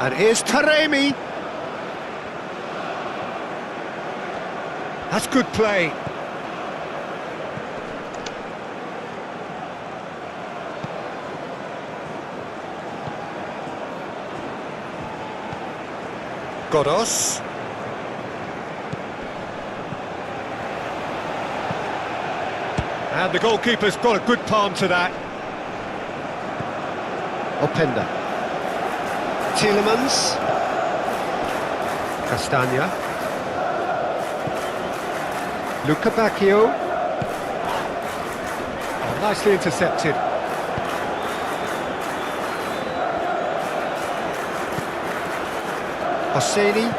And here's Taremi. That's good play. Godos. And the goalkeeper's got a good palm to that. Openda. Tielemans. Castagna. Luca Bacchio. Oh, nicely intercepted. Hosseini.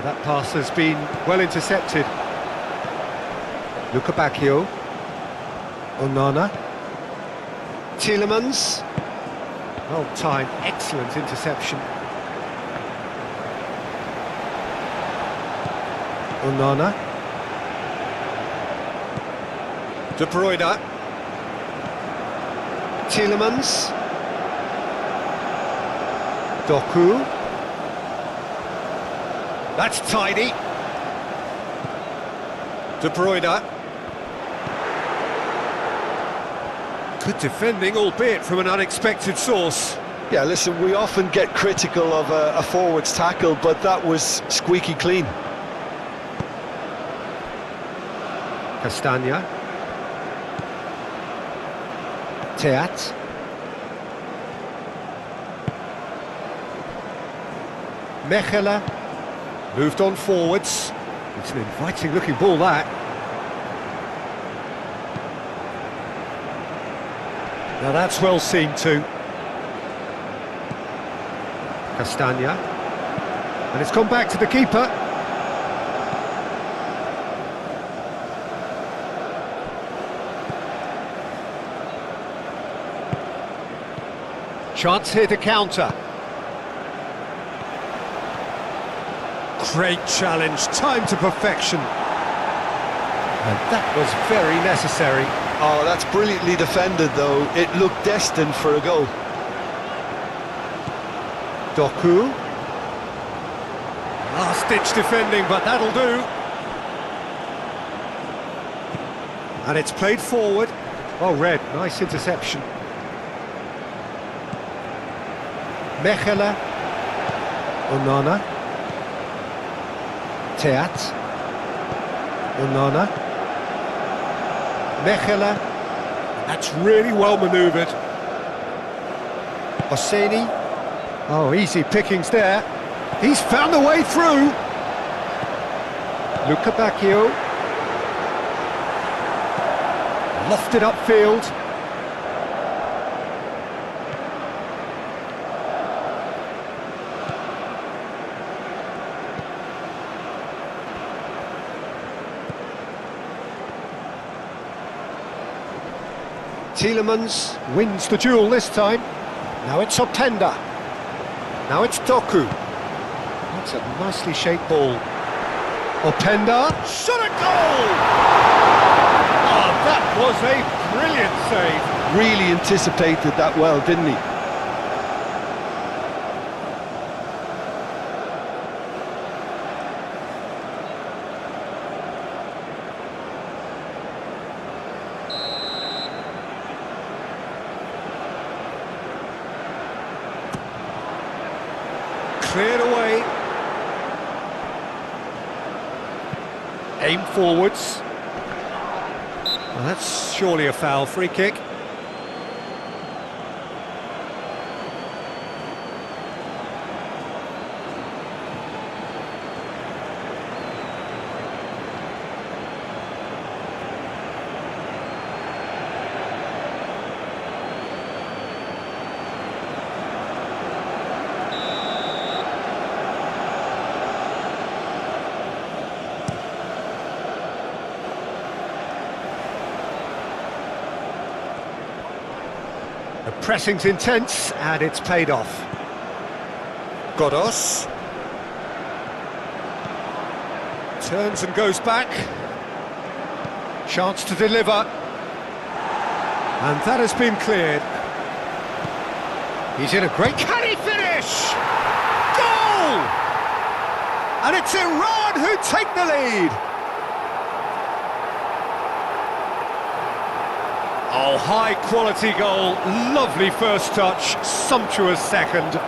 That pass has been well intercepted. Luca Bacchio. Onana. Tielemans. Well timed, excellent interception. Onana. De Bruyne. Tielemans. Doku. That's tidy. De Bruyne. Good defending, albeit from an unexpected source. Yeah, listen, we often get critical of a forward's tackle, but that was squeaky clean. Castagna. Teat. Mechela. Moved on forwards. It's an inviting looking ball, that. Now that's well seen too. Castagna. And it's gone back to the keeper. Chance here to counter. Great challenge, time to perfection. And that was very necessary. Oh, that's brilliantly defended though. It looked destined for a goal. Doku. Last-ditch defending, but that'll do. And it's played forward. Oh, red, nice interception. Mechela. Onana. Teat. Onana. Mechela. That's really well manoeuvred. Hosseini. Oh, easy pickings there. He's found a way through. Luca Bacchio. Lofted upfield. Tielemans wins the duel this time. Now it's Openda. Now it's Doku. That's a nicely shaped ball. Openda. Shot a goal! Oh, that was a brilliant save. Really anticipated that well, didn't he? Cleared away. Aim forwards. Well, that's surely a foul. Free kick. The pressing's intense, and it's paid off. Godos. Turns and goes back. Chance to deliver. And that has been cleared. He's in a great... Can he finish? Goal! And it's Iran who take the lead. Oh, high quality goal. Lovely first touch, sumptuous second.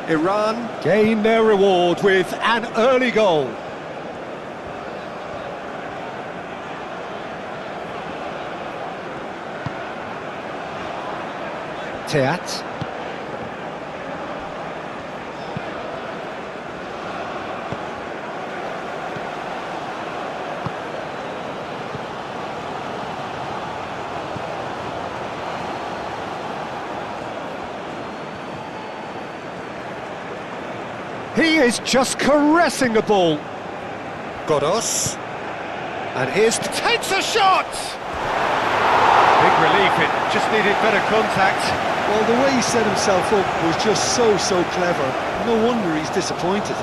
Iran gain their reward with an early goal. Teat. He is just caressing the ball. Godos. And here's... takes a shot! Big relief, it just needed better contact. Well, the way he set himself up was just so clever. No wonder he's disappointed.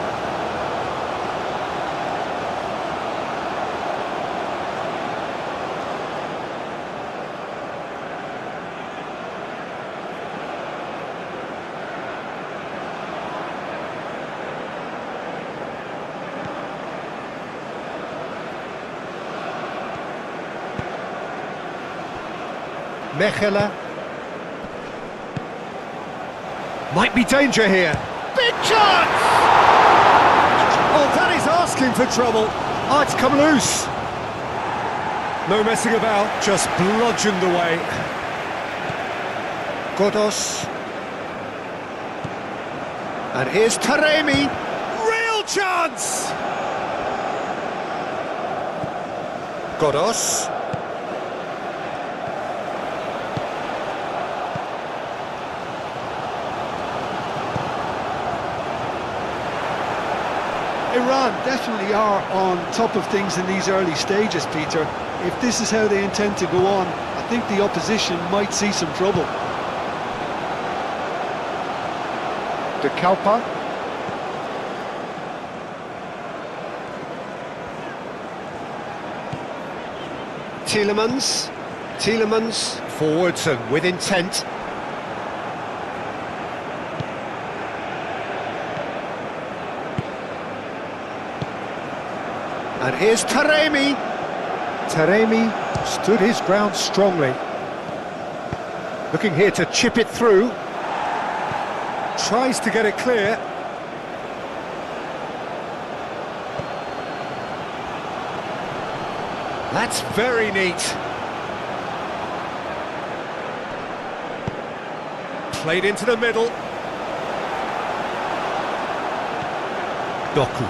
Mechela. Might be danger here. Big chance! Oh, that is asking for trouble. Oh, it's come loose. No messing about, just bludgeoned away. Godos. And here's Taremi. Real chance! Godos. Iran definitely are on top of things in these early stages, Peter. If this is how they intend to go on, I think the opposition might see some trouble. De Kalpa. Tielemans forwards and with intent. And here's Taremi. Taremi stood his ground strongly. Looking here to chip it through. Tries to get it clear. That's very neat. Played into the middle. Doku.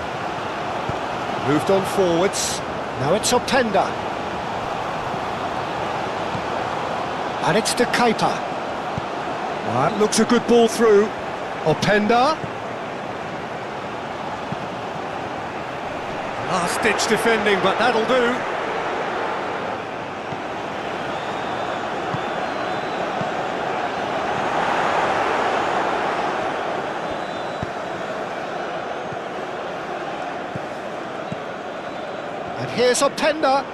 Moved on forwards. Now it's Openda. And it's De Keita. That looks a good ball through. Openda. Last-ditch defending, but that'll do. And here's Openda.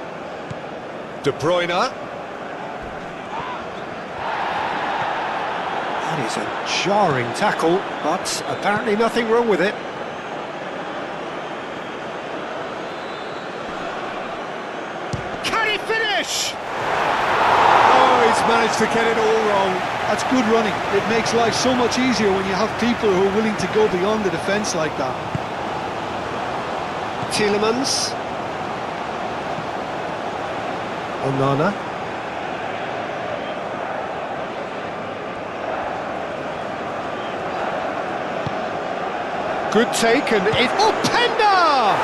De Bruyne. That is a jarring tackle, but apparently nothing wrong with it. Can he finish? Oh, he's managed to get it all wrong. That's good running. It makes life so much easier when you have people who are willing to go beyond the defence like that. Tielemans. Onana. Good take, and Openda!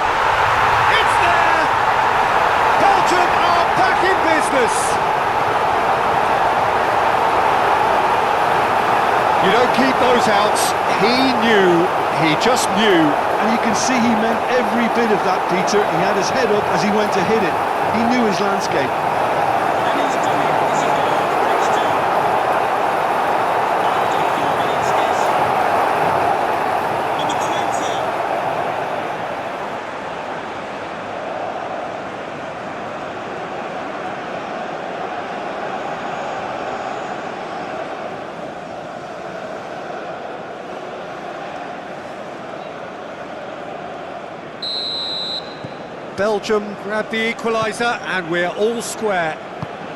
It's there! Belgium are back in business! You don't keep those outs. He just knew. And you can see he meant every bit of that, Peter. He had his head up as he went to hit it. He knew his landscape. Belgium grab the equaliser and we're all square.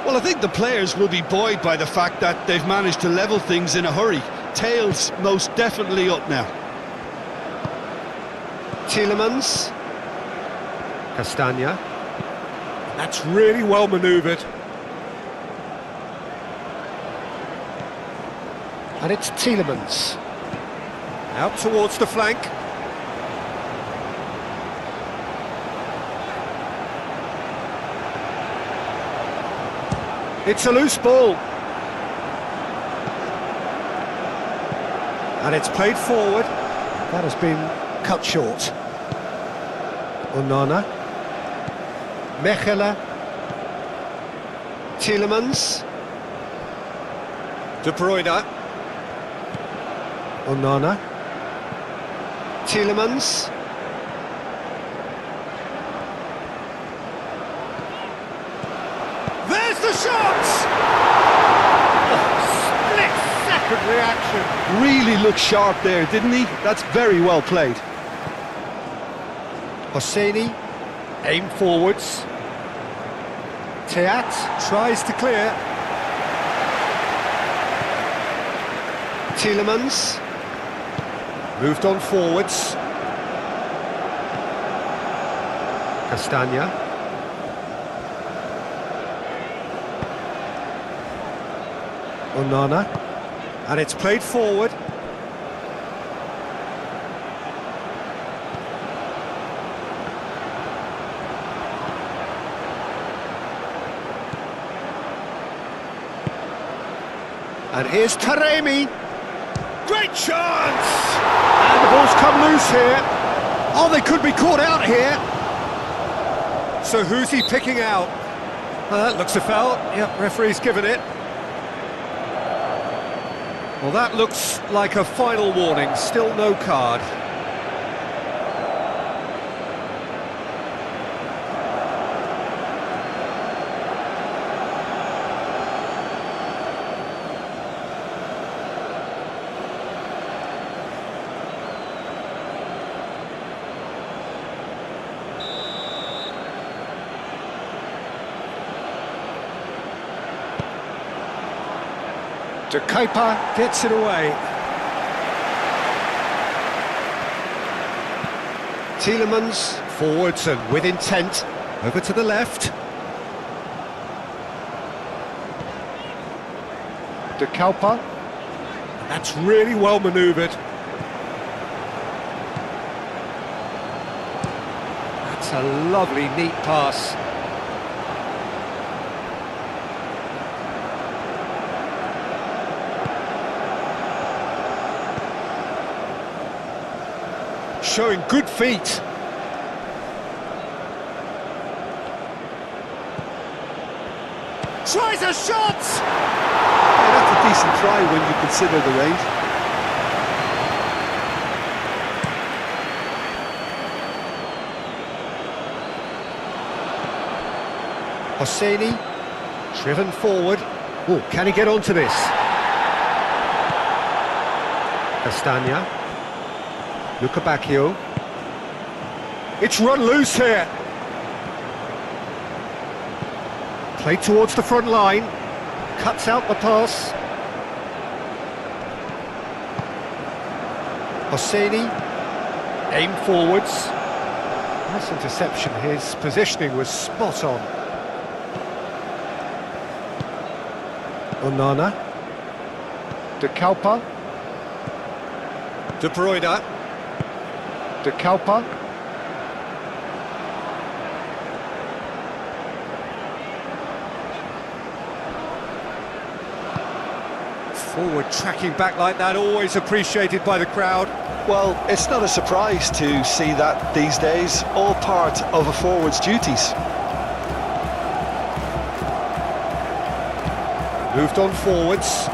Well, I think the players will be buoyed by the fact that they've managed to level things in a hurry. Tails most definitely up now. Tielemans. Castagna. That's really well manoeuvred. And it's Tielemans. Out towards the flank. It's a loose ball. And it's played forward. That has been cut short. Onana. Mechelen. Tielemans. De Bruyne. Onana. Tielemans. There's the shot! Oh, split-second reaction. Really looked sharp there, didn't he? That's very well played. Hosseini, aim forwards. Teat tries to clear. Tielemans. Moved on forwards. Castagna. Onana, and it's played forward. And here's Taremi. Great chance! And the ball's come loose here. Oh, they could be caught out here. So who's he picking out? That looks a foul. Yep, referee's given it. Well, that looks like a final warning, still no card. De Kuiper gets it away. Tielemans forwards and with intent. Over to the left. De Kuiper. That's really well manoeuvred. That's a lovely, neat pass. Showing good feet. Tries a shot! Yeah, that's a decent try when you consider the range. Hosseini, driven forward. Oh, can he get onto this? Castagna. Luca Bacchio. It's run loose here. Play towards the front line. Cuts out the pass. Hosseini. Aim forwards. Nice interception. His positioning was spot on. Onana. De Kuiper. De Bruyne. De Kalpa. Forward tracking back like that, always appreciated by the crowd. Well, it's not a surprise to see that these days, all part of a forward's duties. Moved on forwards.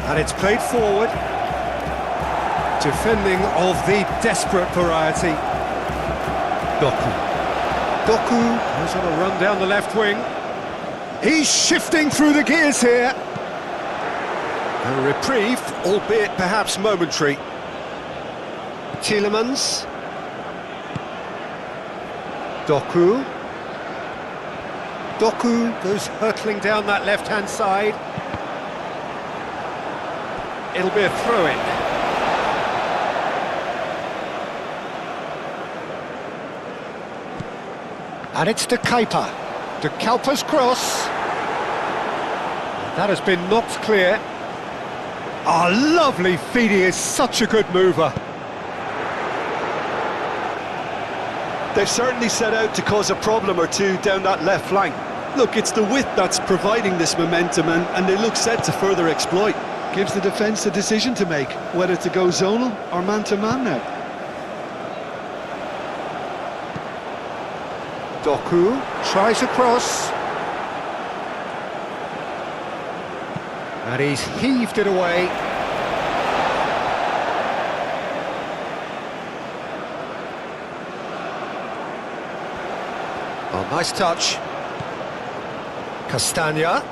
And it's played forward. Defending of the desperate variety. Doku. Doku goes on a run down the left wing. He's shifting through the gears here. A reprieve, albeit perhaps momentary. Tielemans. Doku. Doku goes hurtling down that left-hand side. It'll be a throw-in. And it's De Kuiper. De Kuiper's cross. That has been knocked clear. Ah, lovely feed, he is such a good mover. They've certainly set out to cause a problem or two down that left flank. Look, it's the width that's providing this momentum, and they look set to further exploit. Gives the defence a decision to make, whether to go zonal or man-to-man now. Doku tries a cross. And he's heaved it away. Oh, nice touch. Castagna.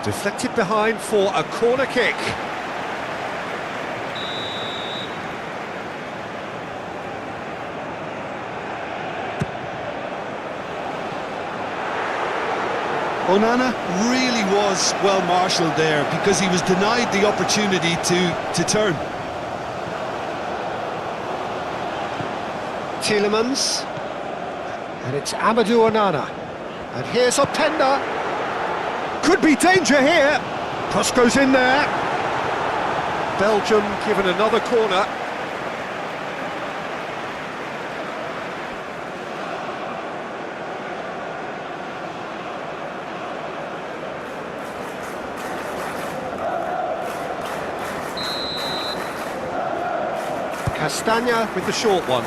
Deflected behind for a corner kick. Onana really was well marshalled there because he was denied the opportunity to turn. Tielemans. And it's Amadou Onana. And here's Openda. Could be danger here. Cross goes in there. Belgium given another corner. Castagna with the short one.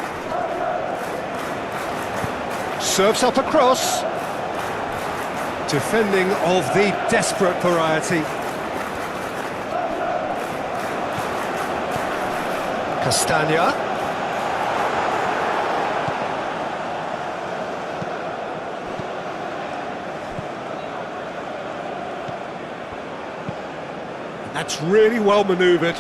Serves up a cross. Defending of the desperate variety. Castagna. That's really well manoeuvred.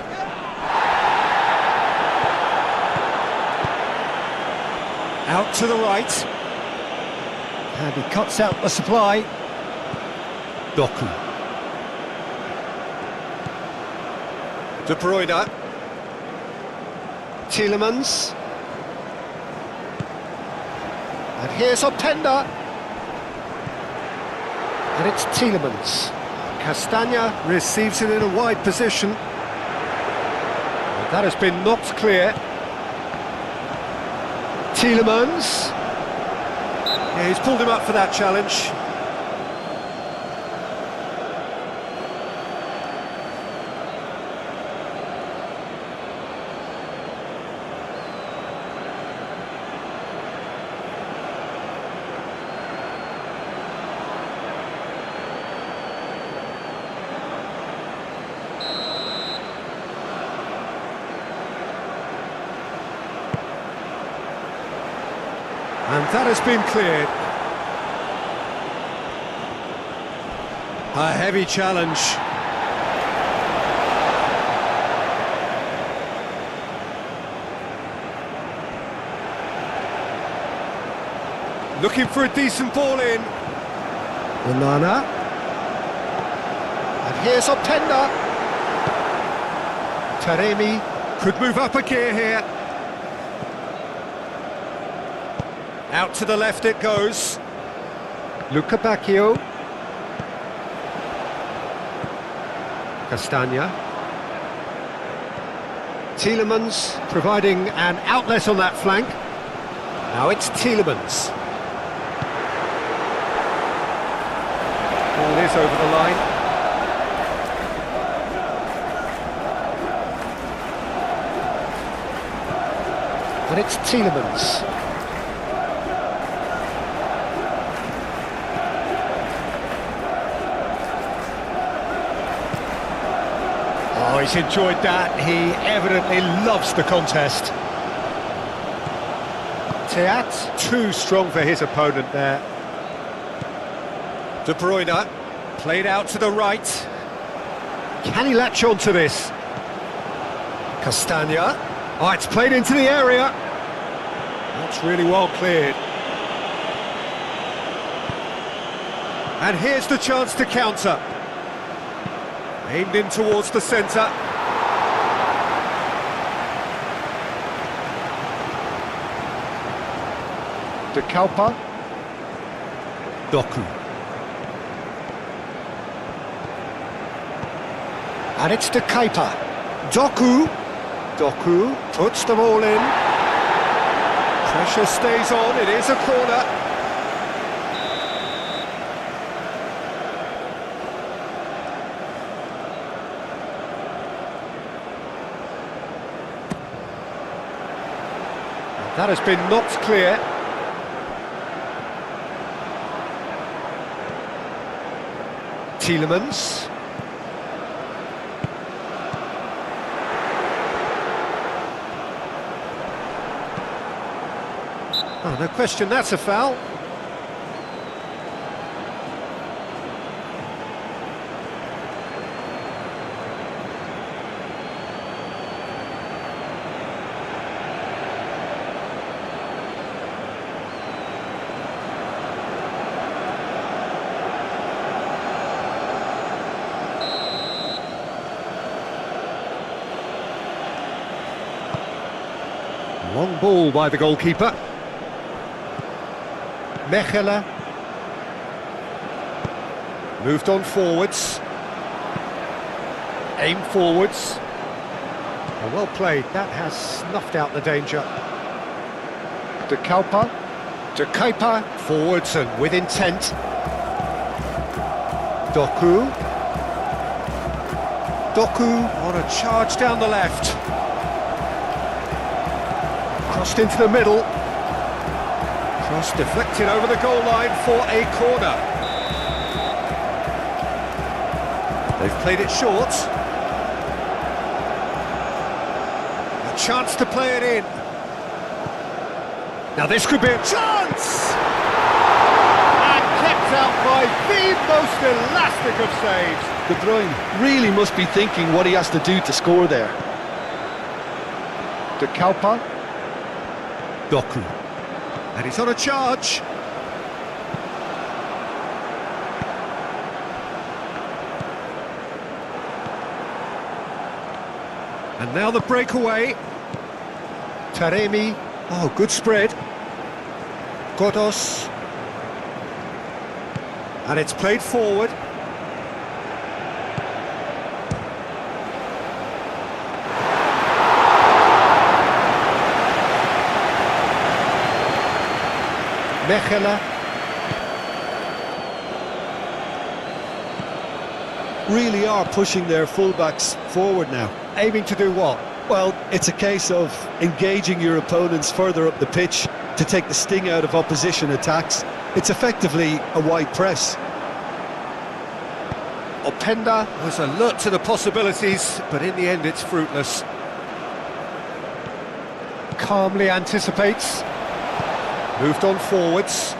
Out to the right. And he cuts out the supply. Doku. De Bruyne. Tielemans. And here's Openda. And it's Tielemans. Castagna receives it in a wide position. And that has been knocked clear. Tielemans. Yeah, he's pulled him up for that challenge. And that has been cleared. A heavy challenge. Looking for a decent ball in. Onana. And here's Openda. Taremi could move up a gear here. Out to the left it goes. Luca Bacchio. Castagna. Tielemans providing an outlet on that flank. Now it's Tielemans. Ball is over the line. And it's Tielemans. Oh, he's enjoyed that. He evidently loves the contest. Teat, too strong for his opponent there. De Bruyne, played out to the right. Can he latch on to this? Castagna. Oh, it's played into the area. That's really well cleared. And here's the chance to counter. Aimed in towards the centre. De Kalpa. Doku. And it's De Keeper. Doku. Doku puts them all in. Pressure stays on, it is a corner. That has been knocked clear. Tielemans. Oh, no question, that's a foul. Long ball by the goalkeeper. Mechelen. Moved on forwards. Aimed forwards. Oh, well played, that has snuffed out the danger. De Kalpa. De Keeper. Forwards and with intent. Doku. Doku on a charge down the left. Crossed into the middle. Cross deflected over the goal line for a corner. They've played it short. A chance to play it in. Now this could be a chance! And kept out by the most elastic of saves. De Bruyne really must be thinking what he has to do to score there. De Kalpa. Doku. And he's on a charge. And now the breakaway. Taremi. Oh, good spread. Godos. And it's played forward. Mechelen. Really are pushing their fullbacks forward now. Aiming to do what? Well, it's a case of engaging your opponents further up the pitch to take the sting out of opposition attacks. It's effectively a wide press. Openda was alert to the possibilities, but in the end it's fruitless. Calmly anticipates. Moved on forwards.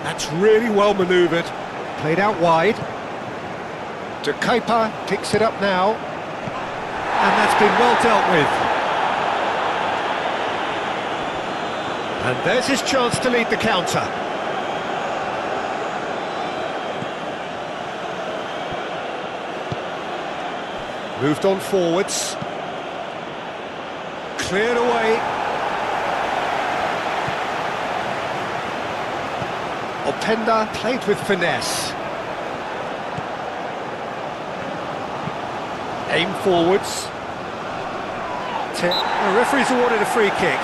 That's really well manoeuvred. Played out wide. De Keeper picks it up now. And that's been well dealt with. And there's his chance to lead the counter. Moved on forwards. Cleared away. Openda played with finesse. Aim forwards. The referee's awarded a free kick.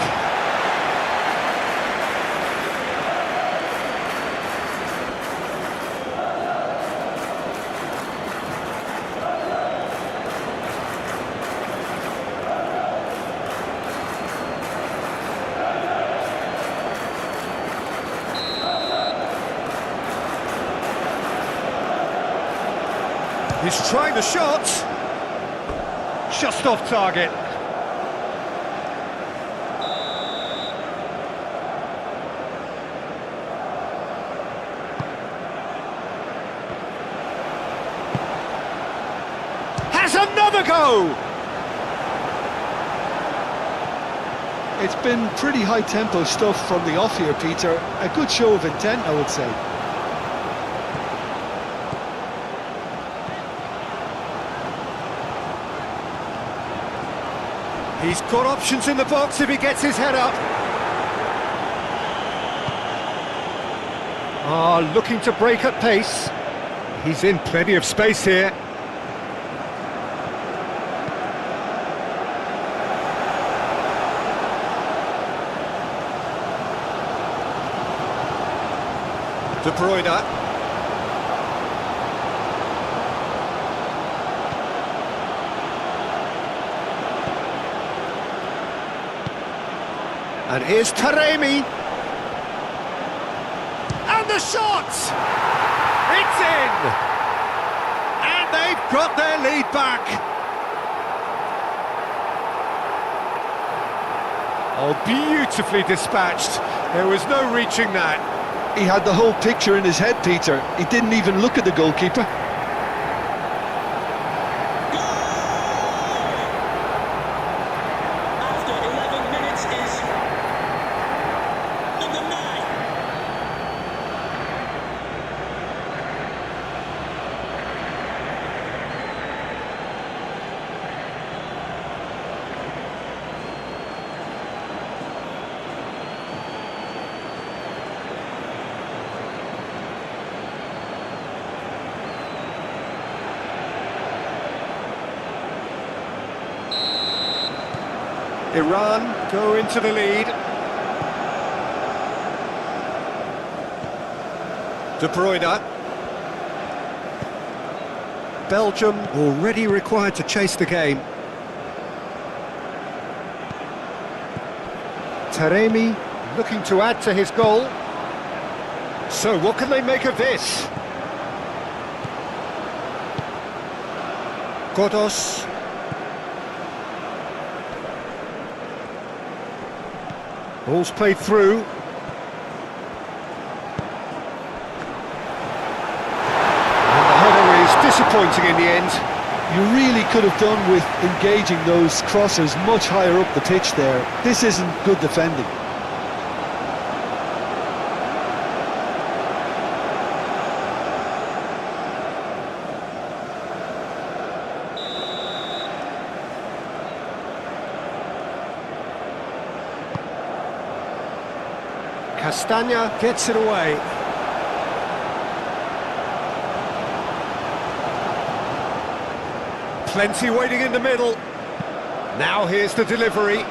He's trying the shot. Just off target. Has another go! It's been pretty high-tempo stuff from the off here, Peter. A good show of intent, I would say. He's got options in the box if he gets his head up. Looking to break at pace. He's in plenty of space here. De Bruyne. And here's Taremi. And the shot! It's in! And they've got their lead back. Oh, beautifully dispatched. There was no reaching that. He had the whole picture in his head, Peter. He didn't even look at the goalkeeper. Iran go into the lead. De Bruyne. Belgium already required to chase the game. Taremi looking to add to his goal. So what can they make of this? Godos. Ball's played through. And the header is disappointing in the end. You really could have done with engaging those crossers much higher up the pitch there. This isn't good defending. Castagna gets it away. Plenty waiting in the middle. Now here's the delivery.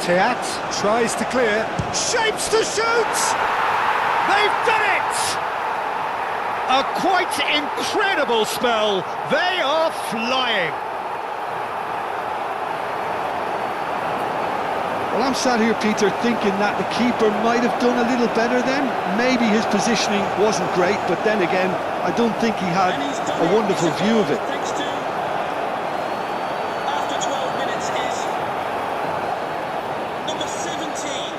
Teat tries to clear. Shapes to shoot! They've done it! A quite incredible spell. They are flying. Well, I'm sat here, Peter, thinking that the keeper might have done a little better then. Maybe his positioning wasn't great, but then again, I don't think he had a wonderful view of it. After 12 minutes is number 17.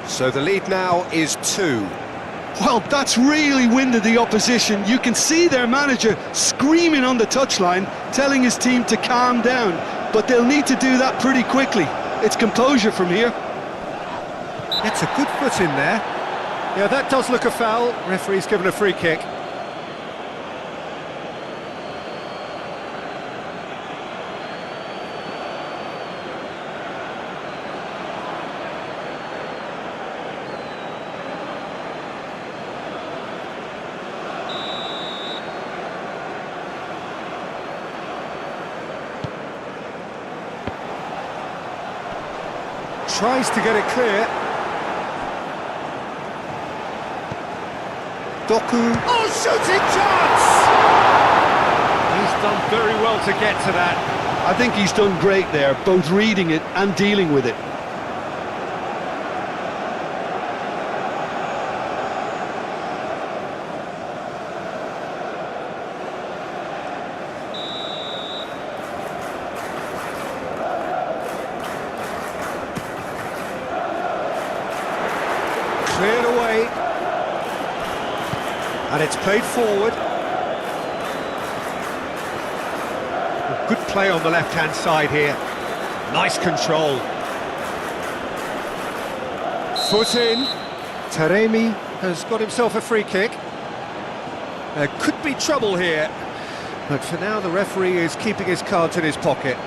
So the lead now is 2. Well, that's really winded the opposition. You can see their manager screaming on the touchline, telling his team to calm down, but they'll need to do that pretty quickly. It's composure from here. Gets a good foot in there. Yeah, that does look a foul. Referee's given a free kick. Tries to get it clear. Doku. Oh, shooting chance! He's done very well to get to that. I think he's done great there, both reading it and dealing with it. Cleared away. And it's played forward. Good play on the left-hand side here. Nice control. Foot in. Taremi has got himself a free kick. There could be trouble here. But for now, the referee is keeping his cards in his pocket.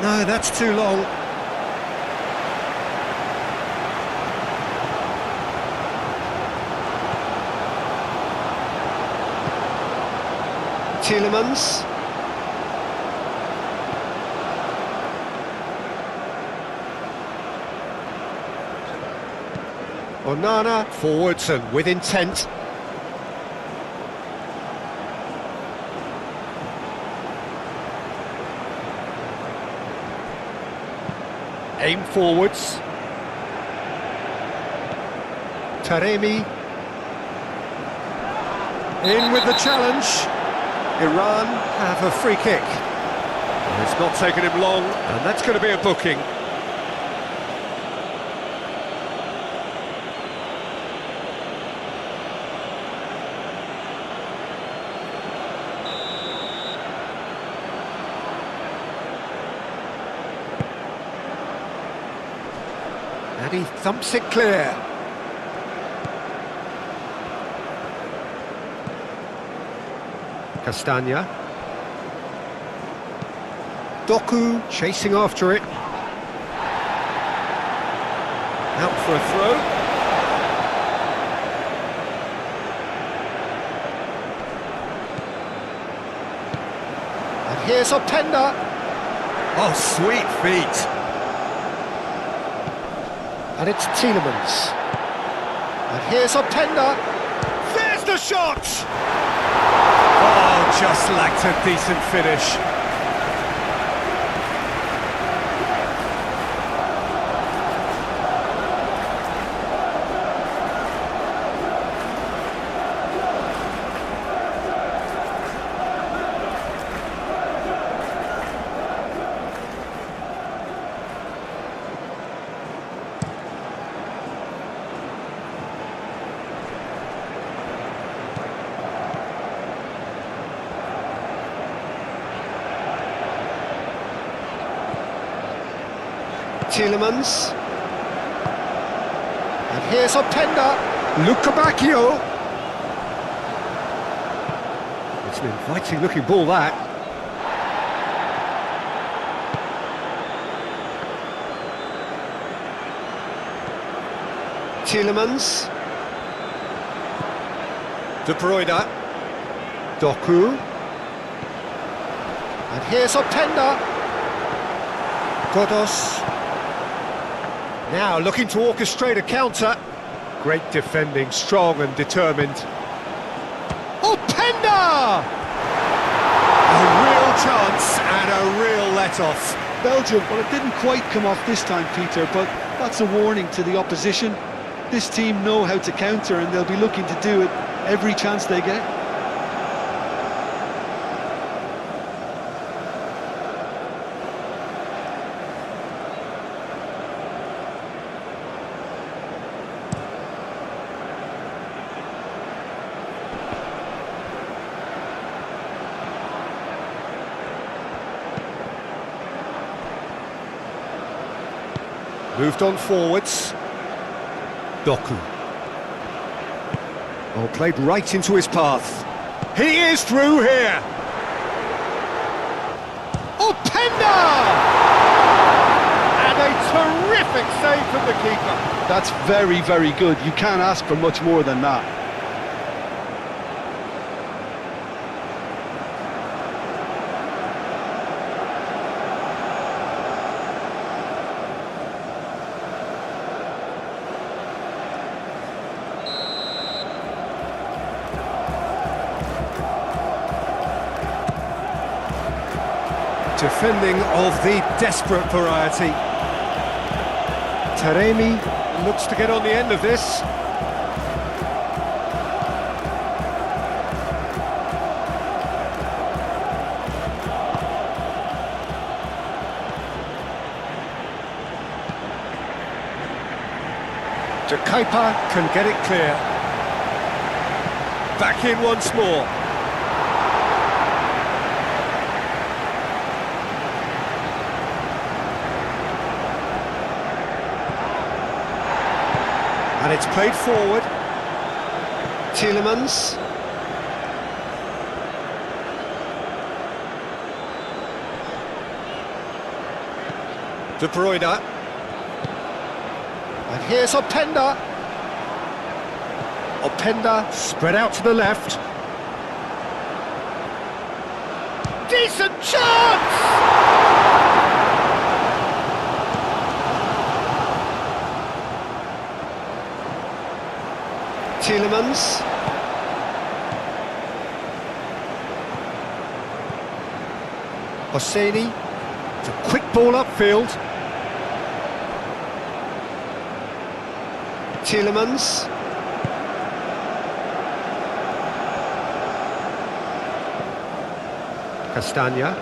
No, that's too long. Tielemans. Onana forwards and with intent. Aim forwards. Taremi. In with the challenge. Iran have a free kick. It's not taken him long, and that's going to be a booking. And he thumps it clear. Castagna. Doku chasing after it. Out for a throw. And here's Openda. Oh, sweet feet. And it's Tielemans. And here's Openda. There's the shot! Oh, just lacked a decent finish. Tielemans. And here's Openda. Luca Bacchio. It's an inviting looking ball, that. Tielemans. De Bruyne. Doku. And here's Openda. Godos. Now looking to orchestrate a counter. Great defending, strong and determined. Openda! A real chance and a real let-off. Belgium, well, it didn't quite come off this time, Peter, but that's a warning to the opposition. This team know how to counter, and they'll be looking to do it every chance they get. Moved on forwards. Doku. Oh, played right into his path. He is through here! Openda! And a terrific save from the keeper. That's very, very good. You can't ask for much more than that. Defending of the desperate variety. Taremi looks to get on the end of this. De Kuyper can get it clear. Back in once more. And it's played forward. Tielemans. De Bruyne. And here's Openda. Openda spread out to the left. Decent chance! Tielemans. Hosseini. It's a quick ball upfield. Tielemans. Castagna.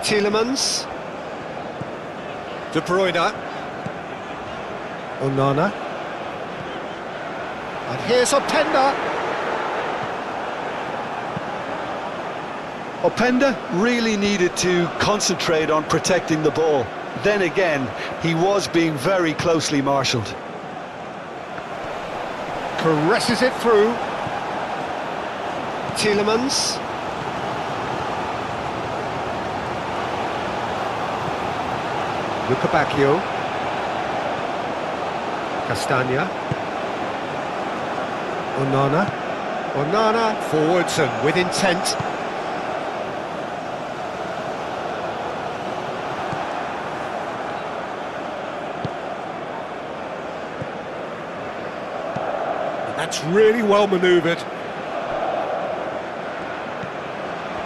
Tielemans. De Bruyne. Onana. And here's Openda. Openda really needed to concentrate on protecting the ball. Then again, he was being very closely marshalled. Caresses it through. Tielemans. Luca Bacchio. Castagna. Onana. Onana forwards and with intent. And that's really well manoeuvred.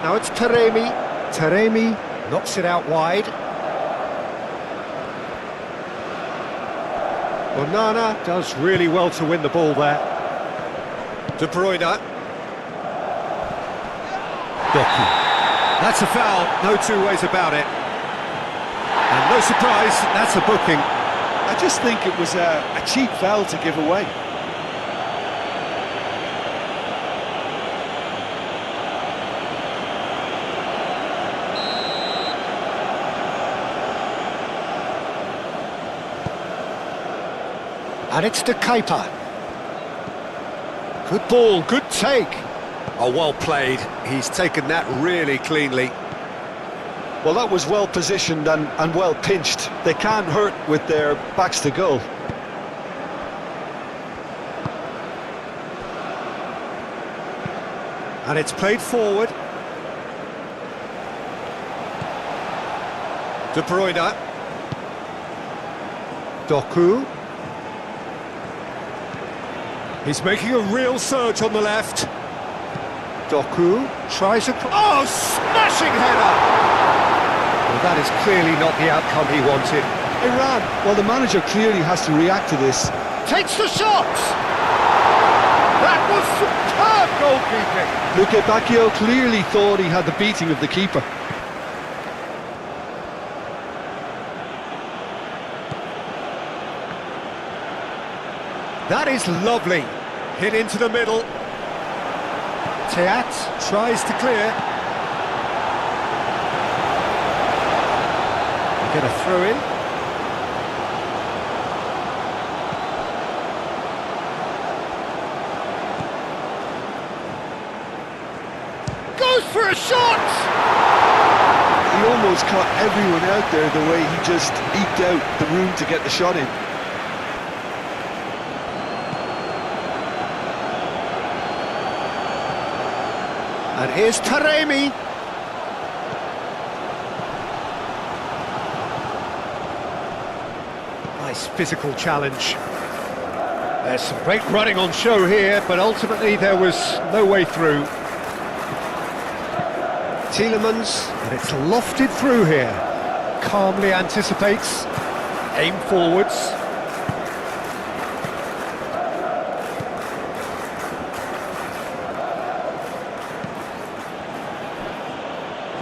Now it's Taremi. Taremi knocks it out wide. Onana does really well to win the ball there. De Bruyne. Doku. That's a foul, no two ways about it. And no surprise, that's a booking. I just think it was a cheap foul to give away. And it's De Kuyper. Good ball, good take. Oh, well played. He's taken that really cleanly. Well, that was well positioned and well pinched. They can't hurt with their backs to goal. And it's played forward. De Bruyne. Doku. He's making a real surge on the left. Doku tries a... Oh, smashing header! Well, that is clearly not the outcome he wanted. Iran, well, the manager clearly has to react to this. Takes the shot! That was superb goalkeeping! Luca Bacchio clearly thought he had the beating of the keeper. That is lovely. Hit into the middle. Teat tries to clear. Get a throw in. Goes for a shot! He almost caught everyone out there the way he just eked out the room to get the shot in. And here's Taremi. Nice physical challenge. There's some great running on show here, but ultimately there was no way through. Tielemans, and it's lofted through here. Calmly anticipates. Aim forwards.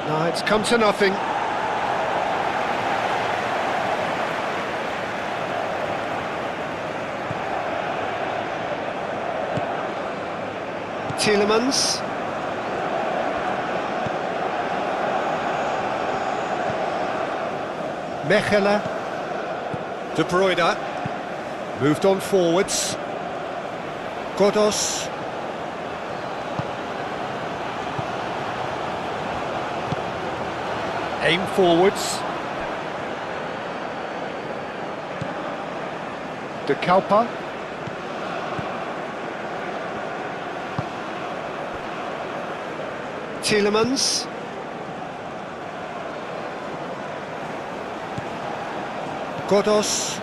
No, it's come to nothing. Tielemans. Mechelen. De Bruyne. Moved on forwards. Godos. Aim forwards. De Kalpa. Tielemans. Godos.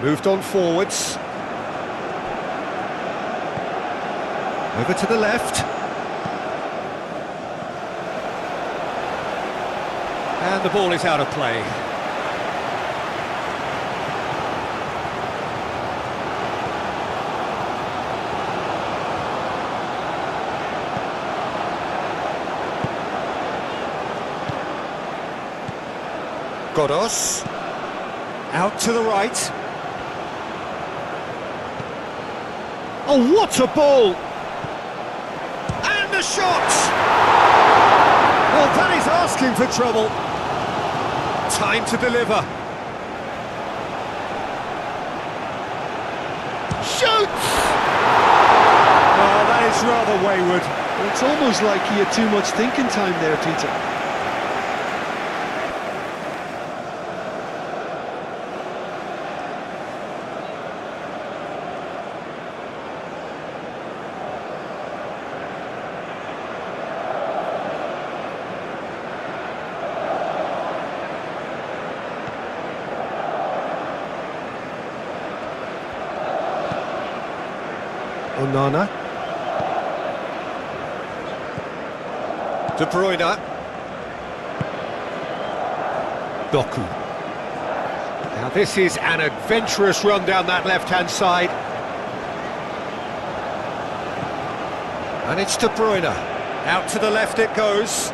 Moved on forwards. Over to the left. And the ball is out of play. Godos. Out to the right. Oh, what a ball! And the shot! Well, that is asking for trouble. Time to deliver. Shoots! Oh, that is rather wayward. It's almost like he had too much thinking time there, Peter. Onana. De Bruyne. Doku. Now this is an adventurous run down that left-hand side. And it's De Bruyne. Out to the left it goes.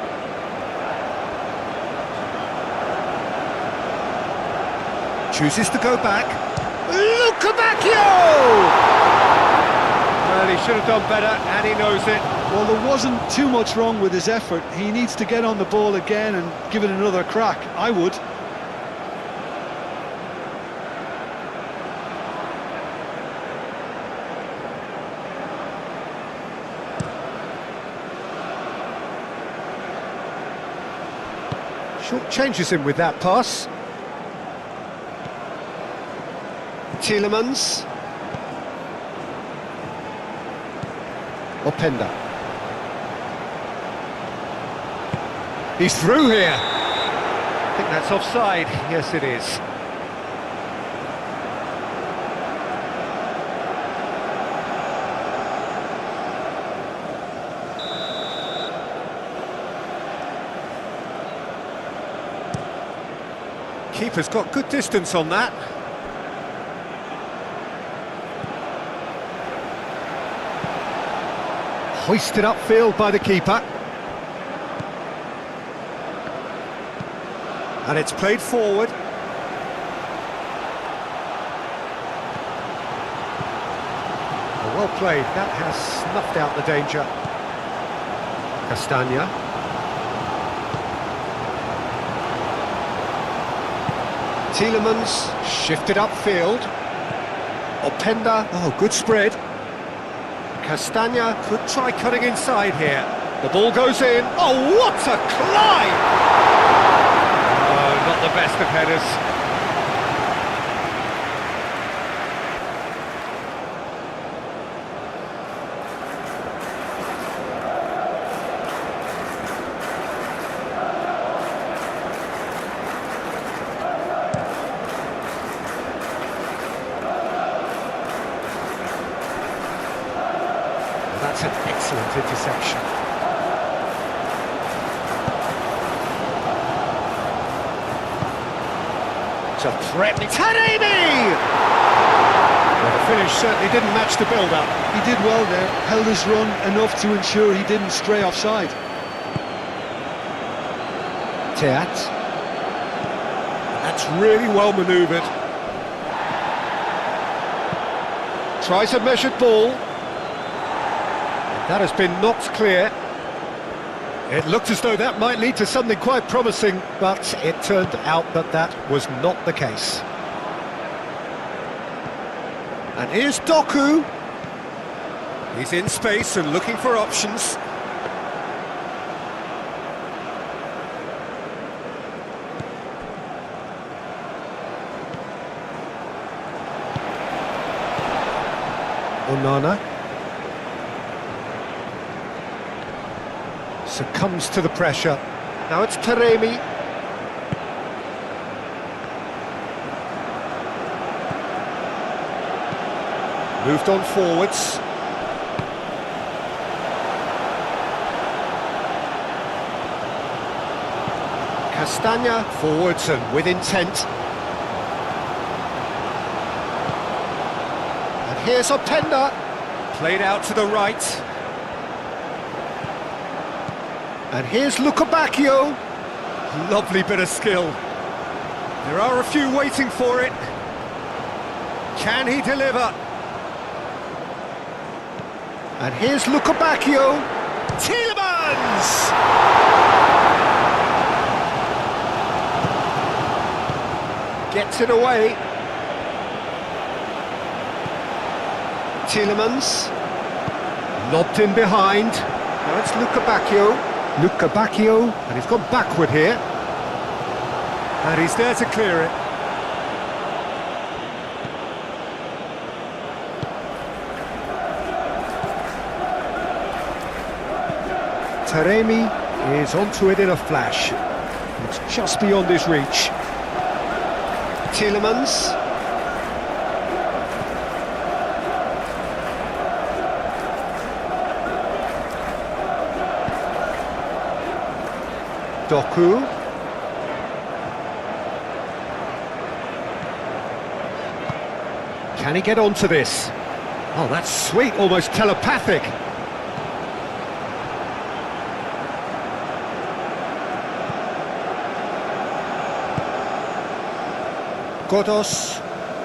Chooses to go back. Lukebakio! Well, he should have done better, and he knows it. Well, there wasn't too much wrong with his effort. He needs to get on the ball again and give it another crack. I would. Short changes him with that pass. Tielemans. Openda. He's through here. I think that's offside. Yes, it is. Keeper's got good distance on that. Hoisted upfield by the keeper. And it's played forward. played. That has snuffed out the danger. Castagna. Tielemans shifted upfield. Openda. Oh, good spread. Castagna could try cutting inside here. The ball goes in. Oh, what a climb! Oh, not the best of headers. That's an excellent interception. It's a threatening... Konami! Well, the finish certainly didn't match the build-up. He did well there, held his run enough to ensure he didn't stray offside. Teat. That's really well manoeuvred. Tries a measured ball. That has been knocked clear. It looked as though that might lead to something quite promising, but it turned out that that was not the case. And here's Doku. He's in space and looking for options. Onana. Succumbs to the pressure. Now it's Taremi. Moved on forwards. Castagna forwards and with intent. And here's Openda. Played out to the right. And here's Lukabakio. Lovely bit of skill. There are a few waiting for it. Can he deliver? And here's Lukabakio. Tielemans! Gets it away. Tielemans. Lobbed in behind. Now it's Lukabakio. Lukabakio, and he's gone backward here. And he's there to clear it. Taremi is onto it in a flash. It's just beyond his reach. Tielemans. Doku. Can he get onto this? Oh, that's sweet, almost telepathic. Godos,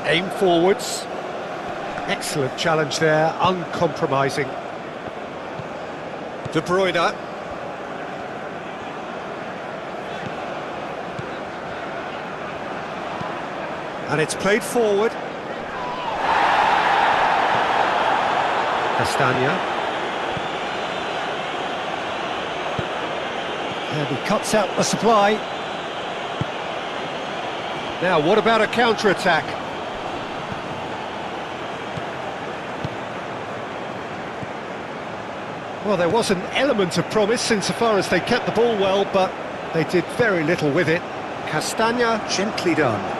aim forwards. Excellent challenge there, uncompromising. De Bruyne. And it's played forward. Castagna. And he cuts out the supply. Now, what about a counter-attack? Well, there was an element of promise insofar as they kept the ball well, but they did very little with it. Castagna, gently done.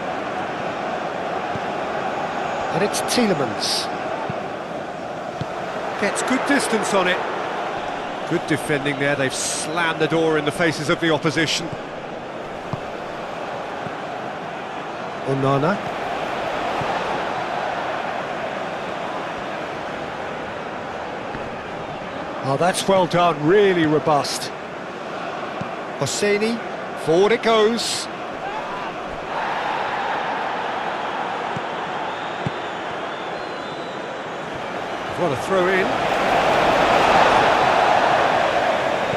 And it's Tielemans. Gets good distance on it. Good defending there, they've slammed the door in the faces of the opposition. Onana. Oh, that's well done, really robust. Hosseini, forward it goes. What a throw in.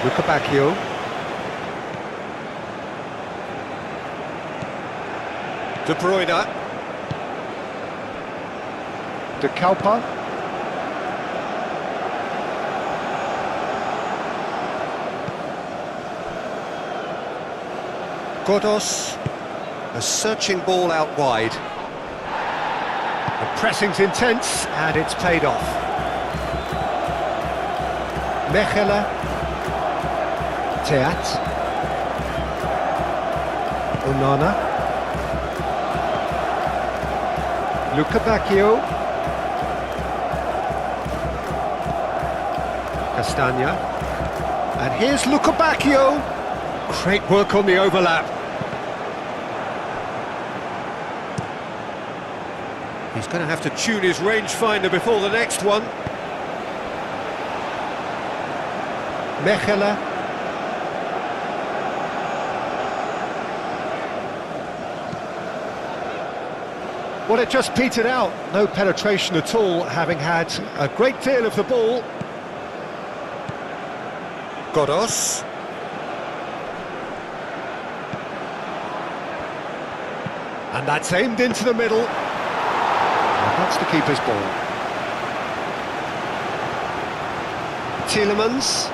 Luca Bacchio. De Bruyne. De Kalpa. Godos. A searching ball out wide. The pressing's intense, and it's paid off. Mechelen. Teat. Onana. Luca Bacchio. Castagna. And here's Luca Bacchio. Great work on the overlap. He's going to have to tune his rangefinder before the next one. Mechelen. Well, it just petered out. No penetration at all, having had a great deal of the ball. Godos. And that's aimed into the middle. And that's the keeper's ball. Tielemans.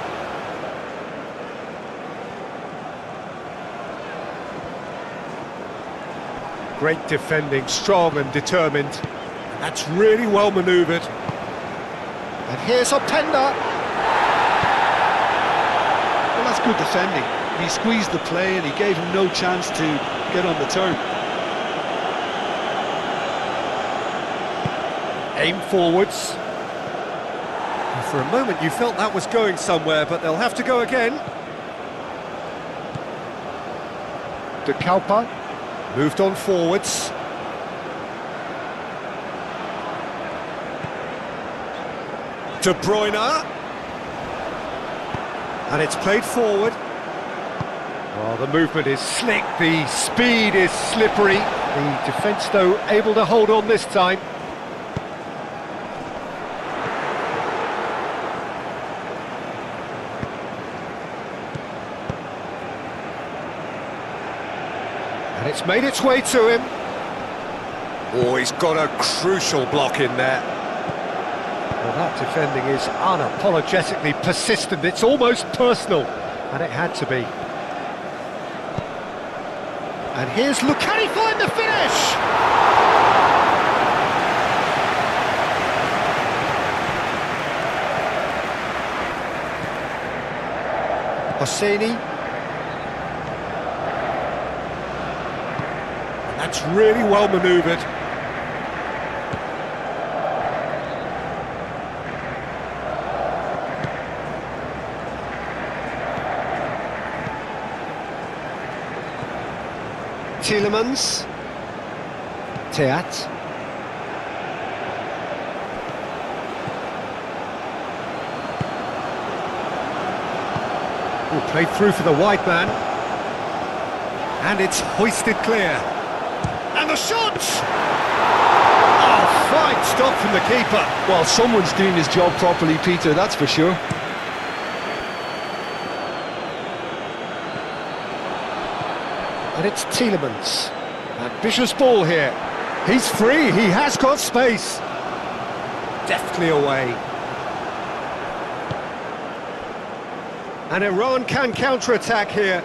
Great defending, strong and determined. And that's really well manoeuvred. And here's Openda. Well, that's good defending. He squeezed the play and he gave him no chance to get on the turn. Aim forwards. And for a moment you felt that was going somewhere, but they'll have to go again. De Kalpa moved on forwards. De Bruyne. And it's played forward. Well, the movement is slick, the speed is slippery. The defence, though, able to hold on this time. And it's made its way to him. Oh, he's got a crucial block in there. Well, that defending is unapologetically persistent. It's almost personal, and it had to be. And here's Can he find the finish? Hosseini. That's really well manoeuvred. Tielemans. Teat. Played through for the wide man. And it's hoisted clear. And the shot! Oh, fine stop from the keeper. Well, someone's doing his job properly, Peter, that's for sure. And it's Tielemans. Ambitious ball here. He's free, he has got space. Deftly away. And Iran can counter-attack here.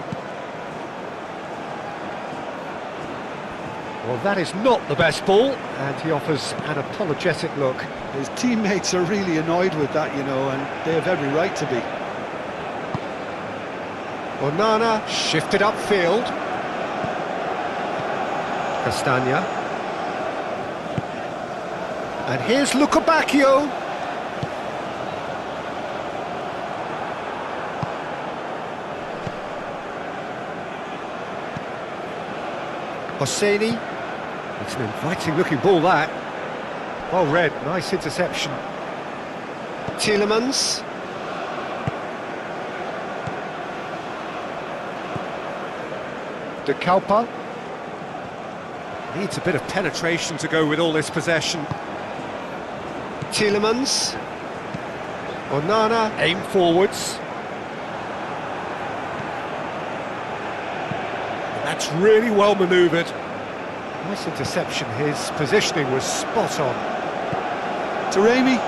Well, that is not the best ball, and he offers an apologetic look. His teammates are really annoyed with that, you know, and they have every right to be. Onana shifted upfield. Castagna. And here's Luca Bacchio. Hosseini. It's an inviting looking ball, that. Well read, nice interception. Tielemans. De Kalpa. Needs a bit of penetration to go with all this possession. Tielemans. Onana, aim forwards. That's really well manoeuvred. Nice interception, his positioning was spot on. Taremi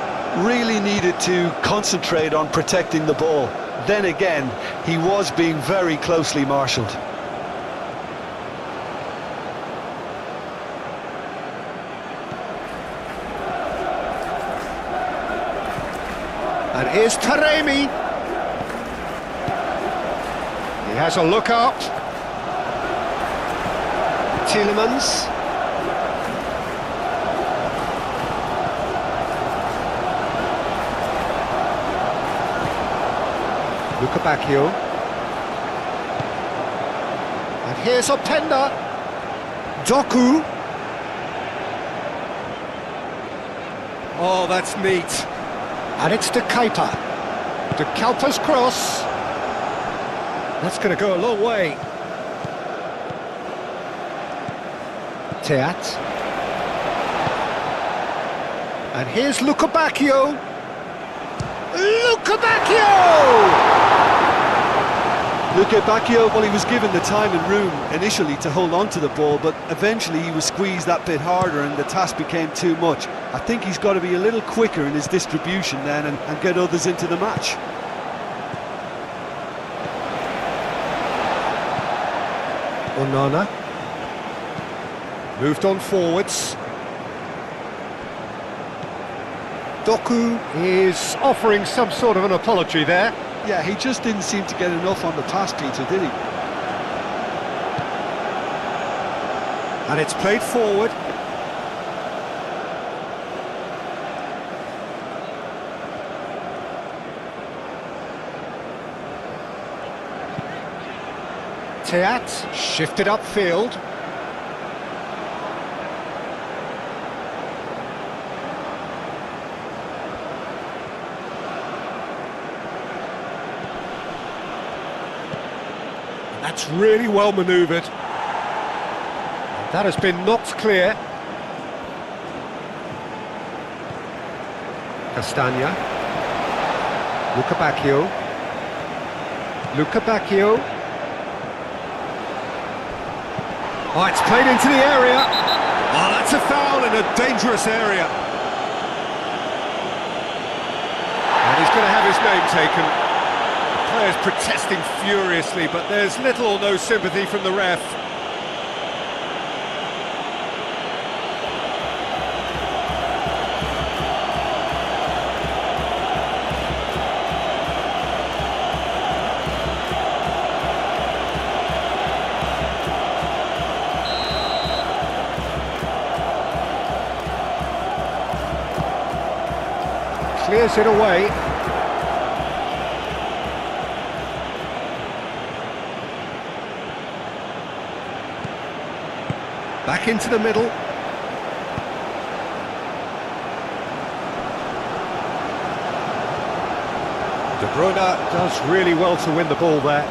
really needed to concentrate on protecting the ball. Then again, he was being very closely marshalled. And here's Taremi. He has a look up. Tielemans. Bacchio. And here's Openda. Doku. Oh, that's neat. And it's De Kuyper. De Kuyper's cross. That's going to go a long way. Teat. And here's Bacchio. Bacchio, well, he was given the time and room initially to hold on to the ball, but eventually he was squeezed that bit harder and the task became too much. I think he's got to be a little quicker in his distribution then and get others into the match. Onana. Moved on forwards. Doku is offering some sort of an apology there. Yeah, he just didn't seem to get enough on the pass, Peter, did he? And it's played forward. Teat shifted upfield. That's really well manoeuvred. That has been knocked clear. Castagna. Bacchio. Bacchio. Oh, it's played into the area. Oh, that's a foul in a dangerous area. And he's going to have his name taken. Players protesting furiously, but there's little or no sympathy from the ref. Clears it away. Back into the middle. De Bruyne does really well to win the ball there.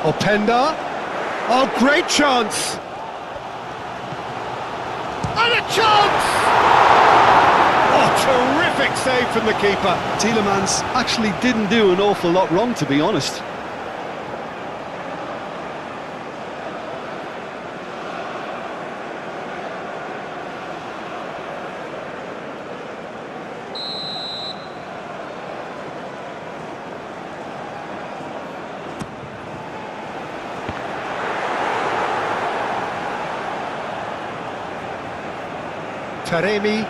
Openda. Oh, great chance! And a chance! Oh, terrific save from the keeper. Tielemans actually didn't do an awful lot wrong, to be honest. Taremi.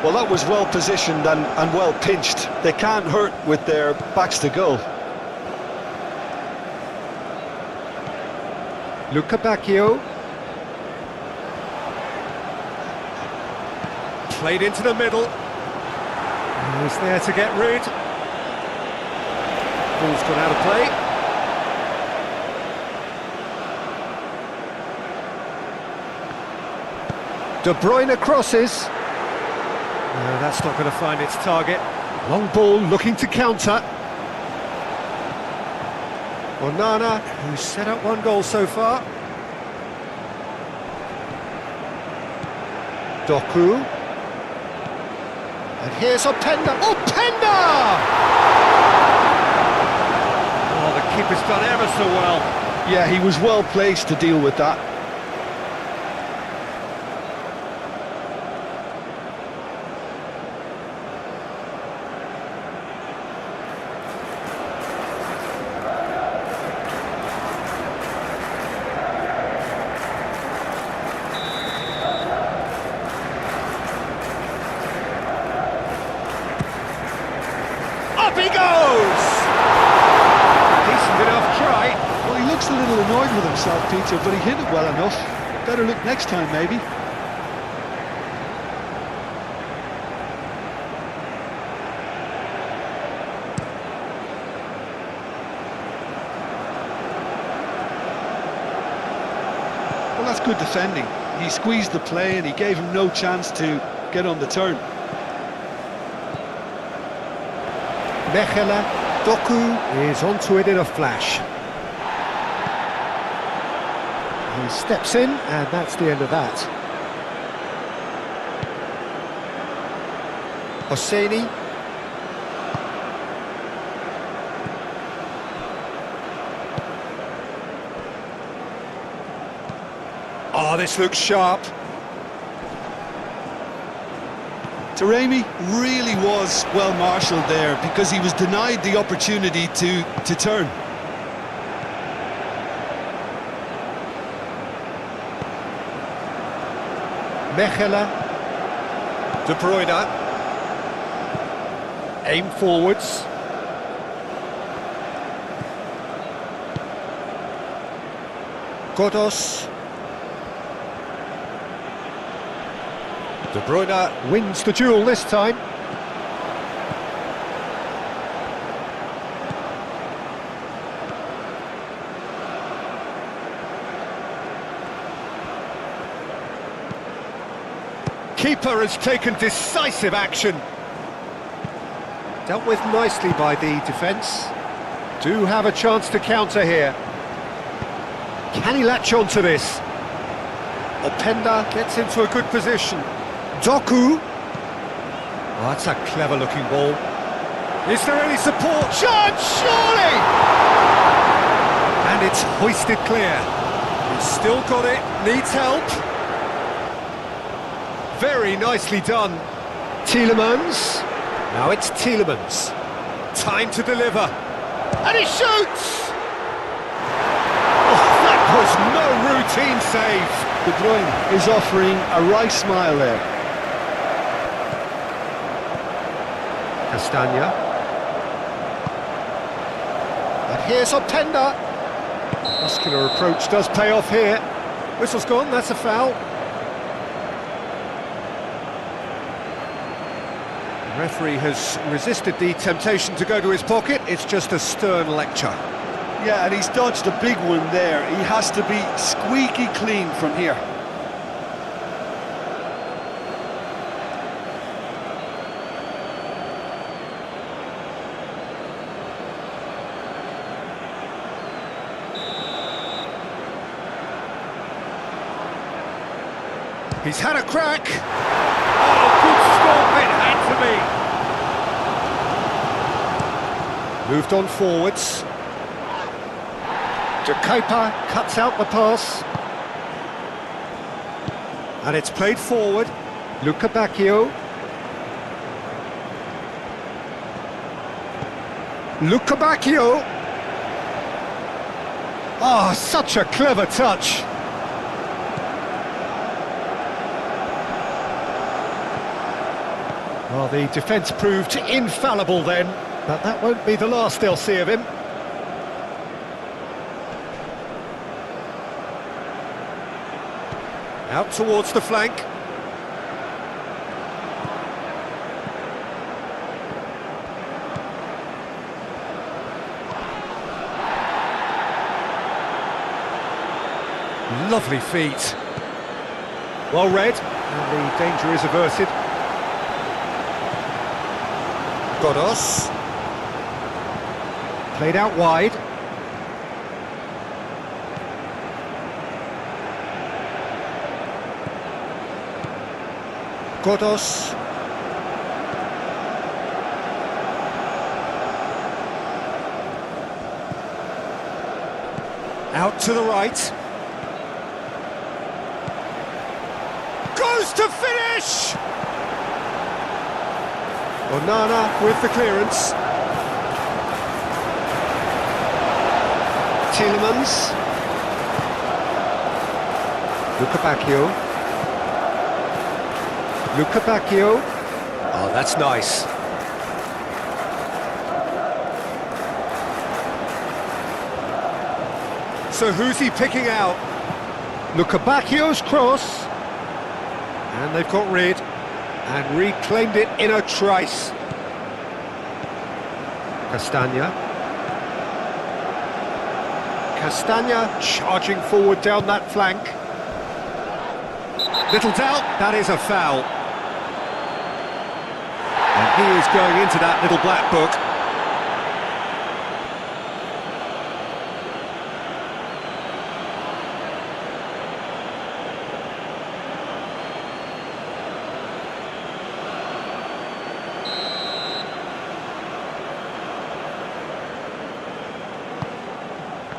Well, that was well positioned and well pinched. They can't hurt with their backs to goal. Bacchio. Played into the middle. He's there to get rid. Ball's gone out of play. De Bruyne crosses. No, that's not going to find its target. Long ball looking to counter. Onana, who's set up one goal so far. Doku. And here's Openda. Openda! Oh, the keeper's done ever so well. Yeah, he was well placed to deal with that. Up he goes! Decent enough try. Well, he looks a little annoyed with himself, Peter, but he hit it well enough. Better look next time, maybe. Well, that's good defending. He squeezed the play and he gave him no chance to get on the turn. Mechelen, Doku is onto it in a flash. He steps in, and that's the end of that. Hosseini. Oh, this looks sharp. Taremi really was well marshalled there because he was denied the opportunity to turn. Mechelen. De Bruyne. Aim forwards. Godos. De Bruyne wins the duel this time. Keeper has taken decisive action. Dealt with nicely by the defence. Do have a chance to counter here. Can he latch on to this? Openda gets into a good position. Doku. Oh, that's a clever looking ball. Is there any support? Shot, surely! And it's hoisted clear. He's still got it, needs help. Very nicely done. Tielemans. Now it's Tielemans. Time to deliver. And he shoots! Oh, that was no routine save. De Bruyne is offering a right smile there. Castagna. And here's Openda. Muscular approach does pay off here. Whistle's gone, that's a foul. The referee has resisted the temptation to go to his pocket. It's just a stern lecture. Yeah, and he's dodged a big one there. He has to be squeaky clean from here. He's had a crack. Oh, good stop it had to be. Moved on forwards. De Kuiper cuts out the pass. And it's played forward. Luca Bacchio. Luca Bacchio. Oh, such a clever touch. Well, the defence proved infallible then, but that won't be the last they'll see of him. Out towards the flank. Lovely feet. Well read, and the danger is averted. Godos. Played out wide. Godos. Out to the right. Goes to finish! Onana with the clearance. Tielemans. Luca Bacchio. Luca Bacchio. Oh, that's nice. So who's he picking out? Luca Bacchio's cross. And they've got rid and reclaimed it in a trice. Castagna. Castagna charging forward down that flank. Little doubt, that is a foul. And he is going into that little black book.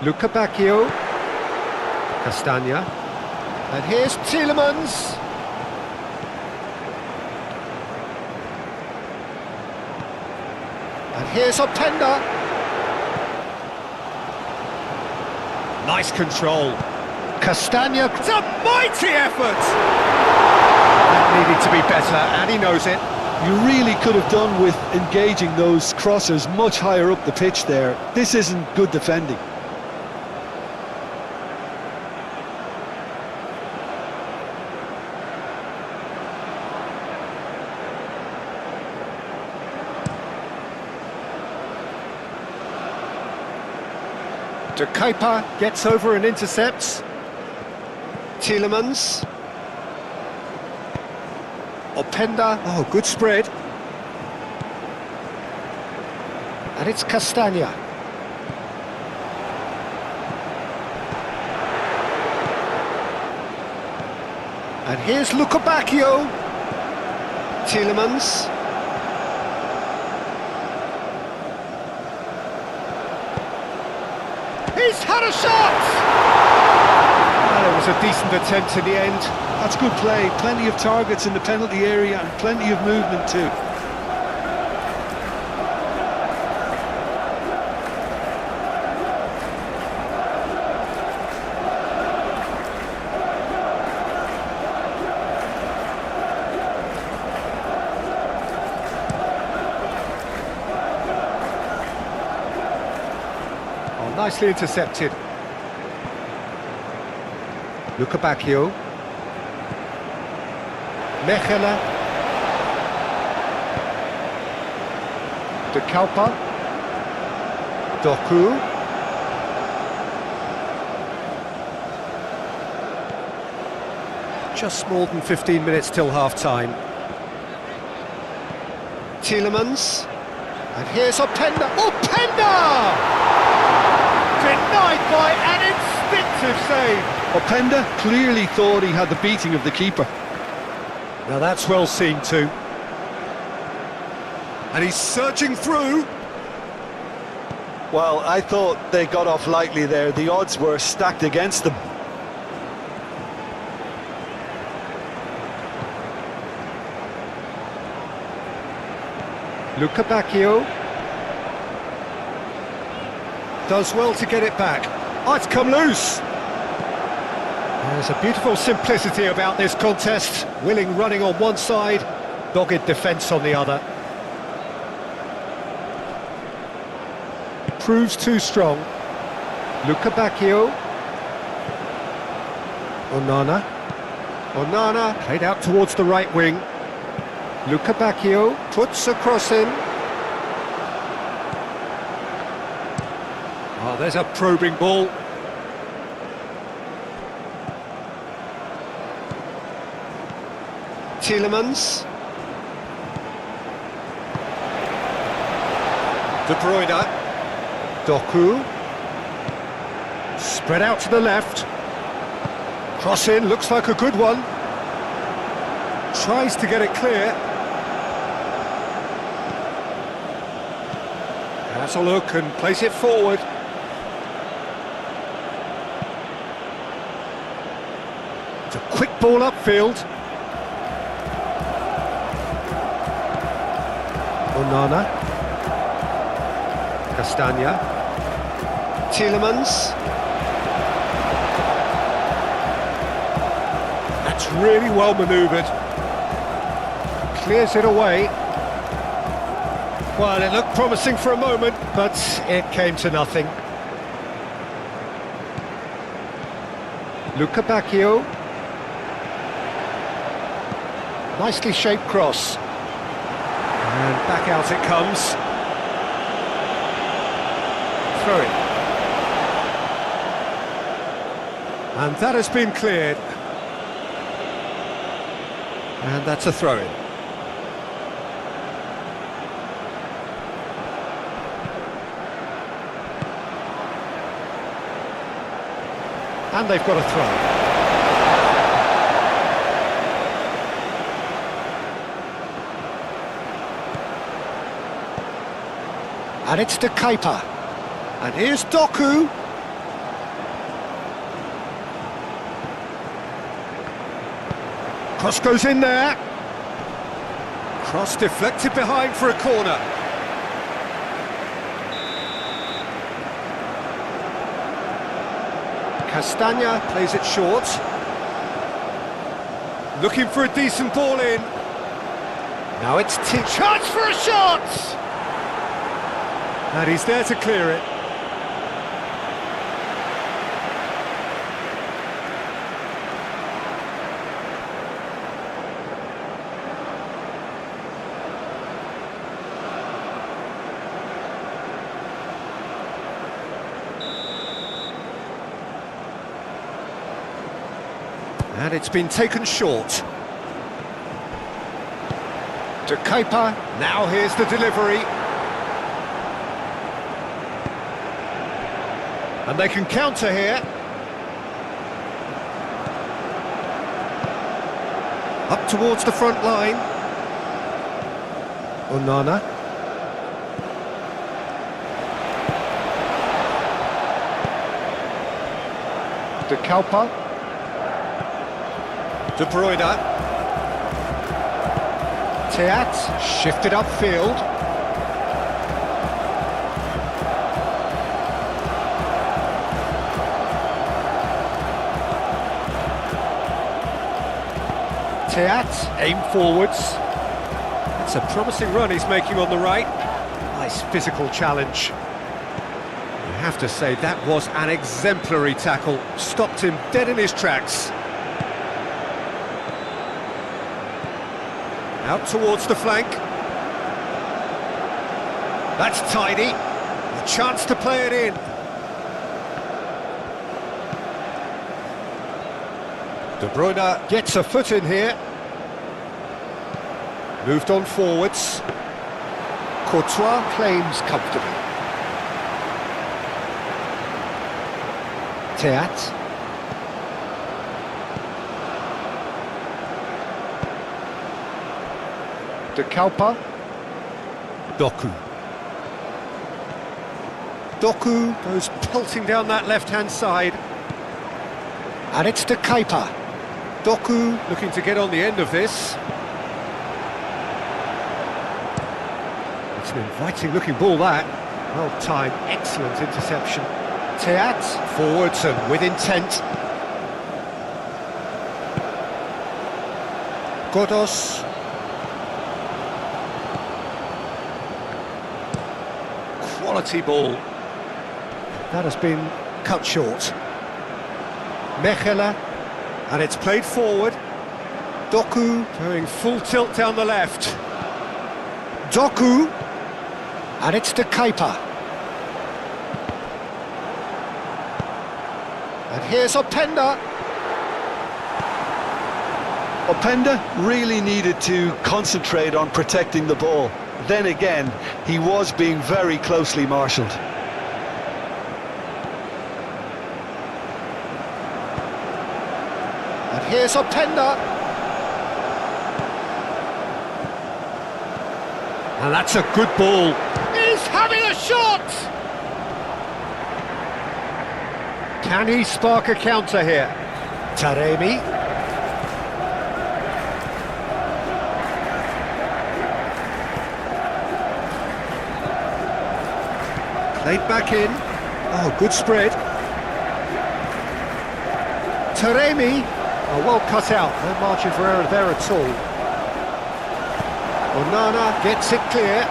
Luca Bacchio. Castagna. And here's Tielemans. And here's Openda. Nice control. Castagna. It's a mighty effort! That needed to be better, and he knows it. You really could have done with engaging those crossers much higher up the pitch there. This isn't good defending. De Kuyper gets over and intercepts. Tielemans. Openda. Oh, good spread. And it's Castagna. And here's Luca Bacchio. Tielemans. He's had a shot! Well, it was a decent attempt in the end. That's good play. Plenty of targets in the penalty area and plenty of movement too. Nicely intercepted. Luca Bacchio. Mechelen. De Kuyper. Doku. Just more than 15 minutes till half-time. Tielemans. And here's Openda. Openda! Denied by an instinctive save. Openda clearly thought he had the beating of the keeper. Now that's well seen too. And he's surging through. Well, I thought they got off lightly there. The odds were stacked against them. Luca Bacchio. Does well to get it back. Oh, it's come loose. There's a beautiful simplicity about this contest. Willing running on one side, dogged defence on the other. Proves too strong. Luca Bacchio. Onana. Onana played out towards the right wing. Luca Bacchio puts a cross in. Oh, there's a probing ball. Tielemans. De Bruyne. Doku. Spread out to the left. Cross in, looks like a good one. Tries to get it clear. Has a look and plays it forward. It's a quick ball upfield. Onana. Castagna. Tielemans. That's really well manoeuvred. Clears it away. Well, it looked promising for a moment, but it came to nothing. Luca Bacchio. Nicely shaped cross. And back out it comes. Throw it. And that has been cleared. And that's a throw-in. And they've got a throw. And it's to Kuiper. And here's Doku. Cross goes in there. Cross deflected behind for a corner. Castagna plays it short. Looking for a decent ball in. Now it's chance for a shot! And he's there to clear it. And it's been taken short. To Kuiper, now here's the delivery. And they can counter here. Up towards the front line. Onana. De Kuiper. De Bruyne. Teat, shifted upfield. Teat, aim forwards. It's a promising run he's making on the right. Nice physical challenge. You have to say that was an exemplary tackle. Stopped him dead in his tracks. Out towards the flank. That's tidy. A chance to play it in. De Bruyne gets a foot in here. Moved on forwards. Courtois claims comfortably. Teat. De Kuiper. Doku. Doku goes pelting down that left-hand side. And it's De Kuiper. Doku looking to get on the end of this. It's an inviting-looking ball, that. Well-timed, excellent interception. Teat forwards and with intent. Godos. Quality ball. That has been cut short. Mechela, and it's played forward. Doku going full tilt down the left. Doku, and it's De Kuiper. And here's Openda. Openda really needed to concentrate on protecting the ball. Then again, he was being very closely marshalled. And here's Openda. And that's a good ball. He's having a shot! Can he spark a counter here? Taremi. Played back in. Oh, good spread. Taremi. Oh, well cut out. No margin for error there at all. Onana gets it clear.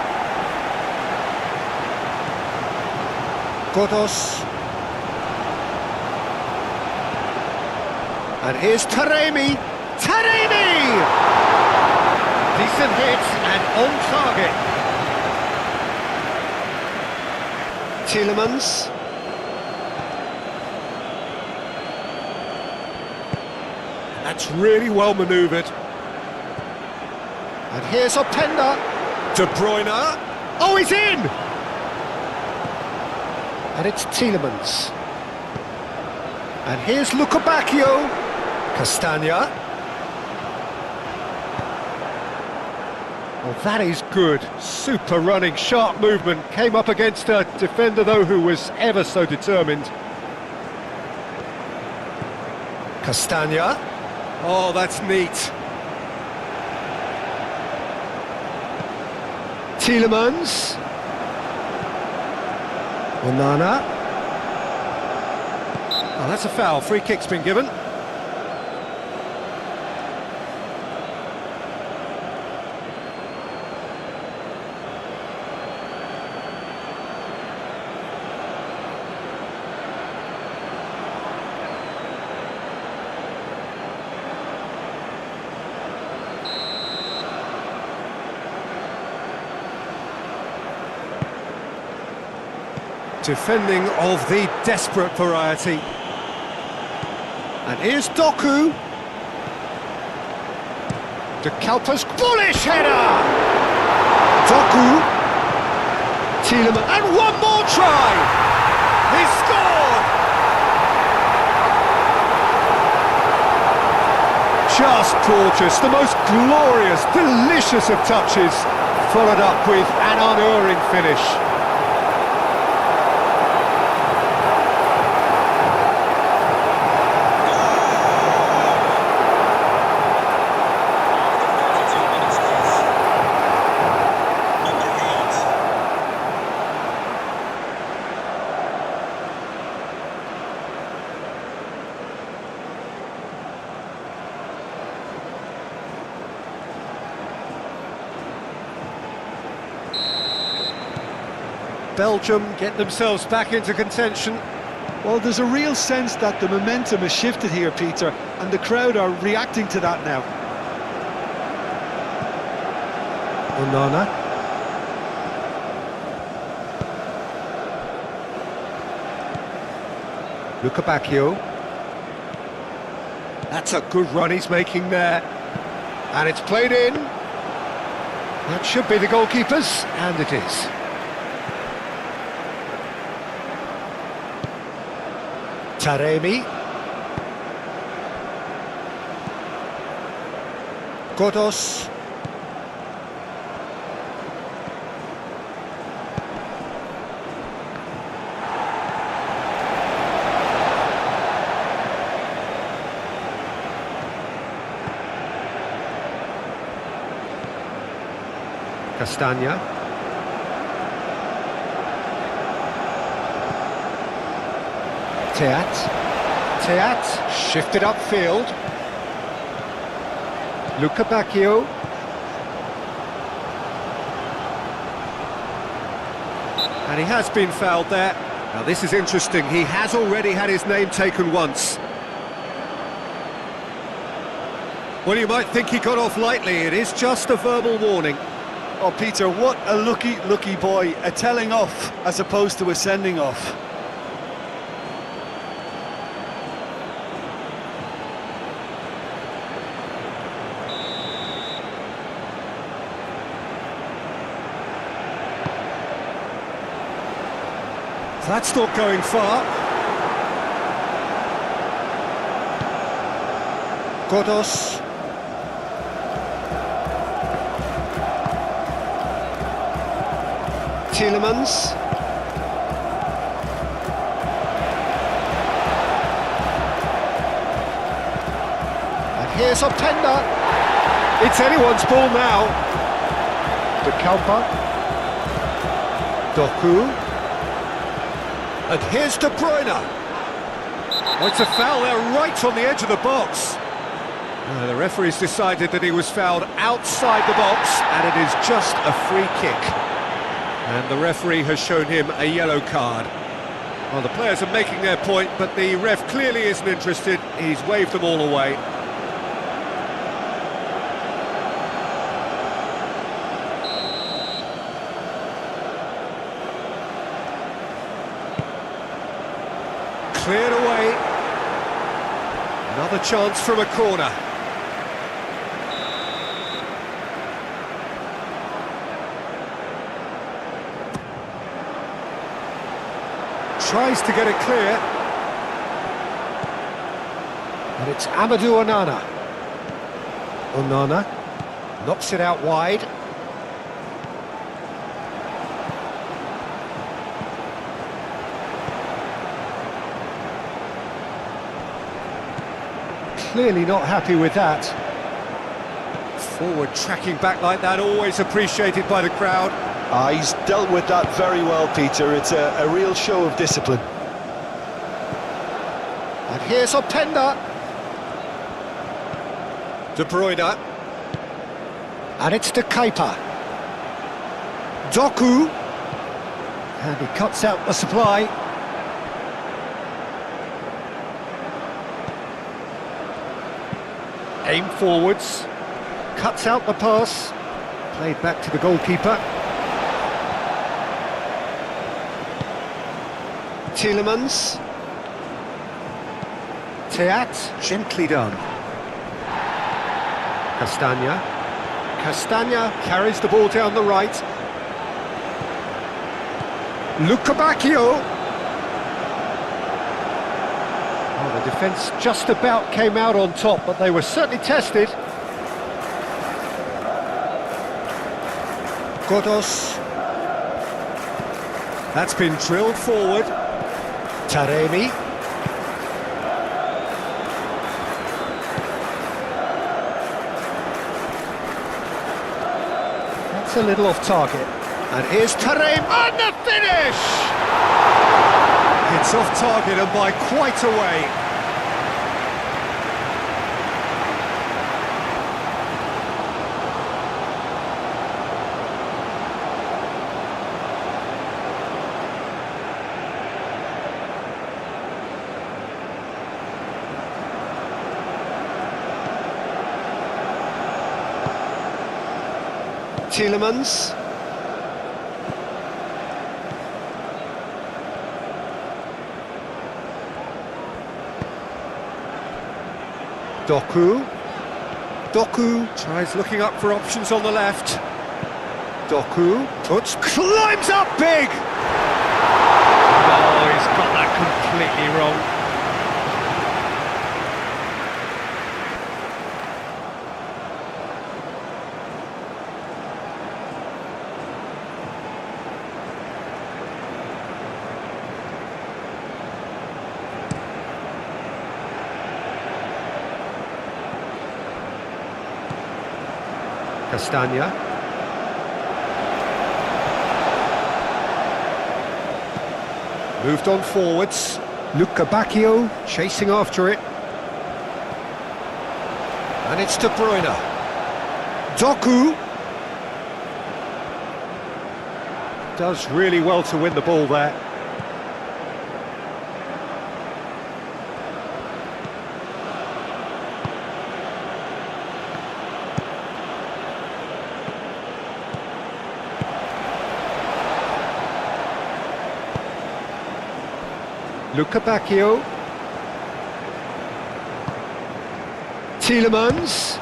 Godos. And here's Taremi. Taremi! Decent hit and on target. Tielemans. That's really well manoeuvred. And here's Openda. De Bruyne. Oh, he's in! And it's Tielemans. And here's Lukebakio. Castagna. Well, that is good. Super running, sharp movement. Came up against a defender, though, who was ever so determined. Castagna. Oh, that's neat. Tielemans. Onana. Oh, that's a foul. Free kick's been given. Defending of the desperate variety. And here's Doku. De Kalper's bullish header! Doku. Tielemans. And one more try! He scored! Just gorgeous. The most glorious, delicious of touches. Followed up with an unerring finish. Belgium get themselves back into contention. Well, there's a real sense that the momentum has shifted here, Peter, and the crowd are reacting to that now. Onana. Lukebakio. That's a good run he's making there. And it's played in. That should be the goalkeeper's, and it is. Taremi. Godos. Castagna. Teat shifted upfield. Lukebakio. And he has been fouled there. Now this is interesting. He has already had his name taken once. Well, you might think he got off lightly. It is just a verbal warning. Oh, Peter, what a lucky boy. A telling off as opposed to a sending off. That's not going far. Godos. Tielemans. And here's Openda. It's anyone's ball now. De Kalpa. Doku. And here's De Bruyne. Oh, it's a foul there right on the edge of the box. The referee's decided that he was fouled outside the box, and it is just a free kick. And the referee has shown him a yellow card. Well, the players are making their point, but the ref clearly isn't interested. He's waved them all away. Cleared away. Another chance from a corner. Tries to get it clear. And it's Amadou Onana. Onana knocks it out wide. Clearly not happy with that. Forward tracking back like that, always appreciated by the crowd. He's dealt with that very well, Peter. It's a real show of discipline. And here's Openda. De Bruyne. And it's De Keeper. Doku. And he cuts out the supply. Aim forwards. Cuts out the pass. Played back to the goalkeeper. Tielemans. Teat, gently done. Castagna. Castagna carries the ball down the right. Luca Bacchio. Oh, the defence just about came out on top, but they were certainly tested. Godos. That's been drilled forward. Taremi. That's a little off target. And here's Taremi on the finish! It's off target and by quite a way. Tielemans. Doku. Doku tries looking up for options on the left. Doku climbs up big! Oh, he's got that completely wrong. Castagna. Moved on forwards. Luca Bacchio chasing after it. And it's De Bruyne. Doku. Does really well to win the ball there. Luca Bacchio. Tielemans.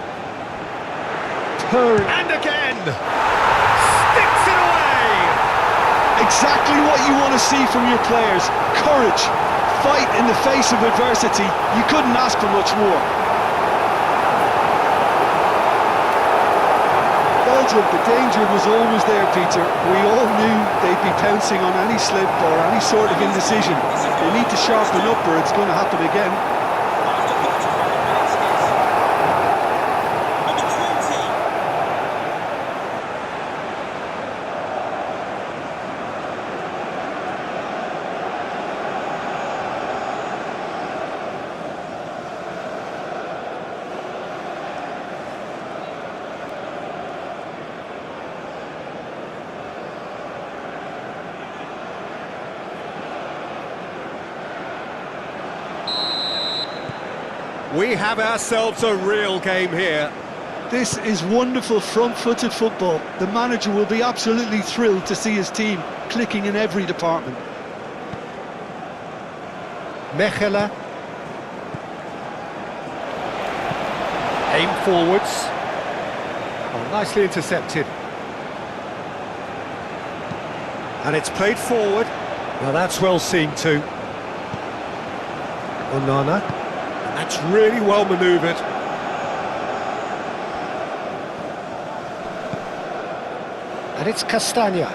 And again! Sticks it away! Exactly what you want to see from your players. Courage. Fight in the face of adversity. You couldn't ask for much more. Belgium, the danger was always there, Peter. We all knew they'd be pouncing on any slip or any sort of indecision. They need to sharpen up or it's going to happen again. After 35 minutes is number 20. We have ourselves a real game here. This is wonderful front-footed football. The manager will be absolutely thrilled to see his team clicking in every department. Mechelen. Aim forwards. Oh, nicely intercepted. And it's played forward. Now that's well seen too. Onana. That's really well manoeuvred. And it's Castagna.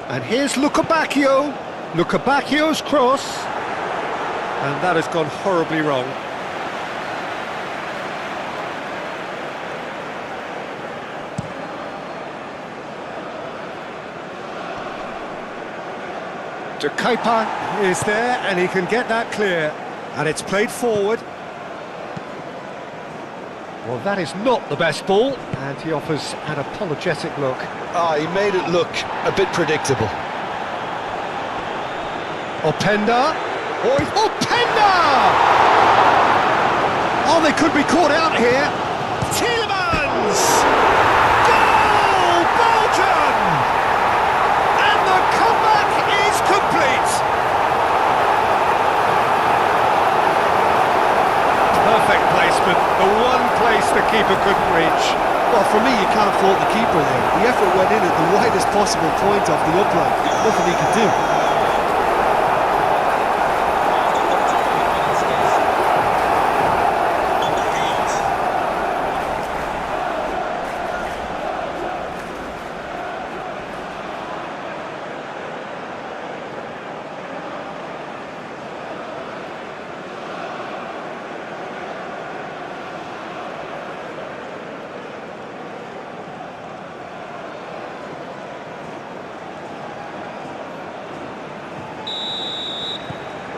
And here's Lukebakio. Lukebakio's cross. And that has gone horribly wrong. De Kuyper is there and he can get that clear. And it's played forward. Well, that is not the best ball, and he offers an apologetic look. He made it look a bit predictable. Openda. Openda! Oh, they could be caught out here. Tielemans! Goal! Belgium! And the comeback is complete. Perfect placement, the one place the keeper couldn't reach. Well, for me, you can't fault the keeper there. The effort went in at the widest possible point off the upline. Nothing he could do.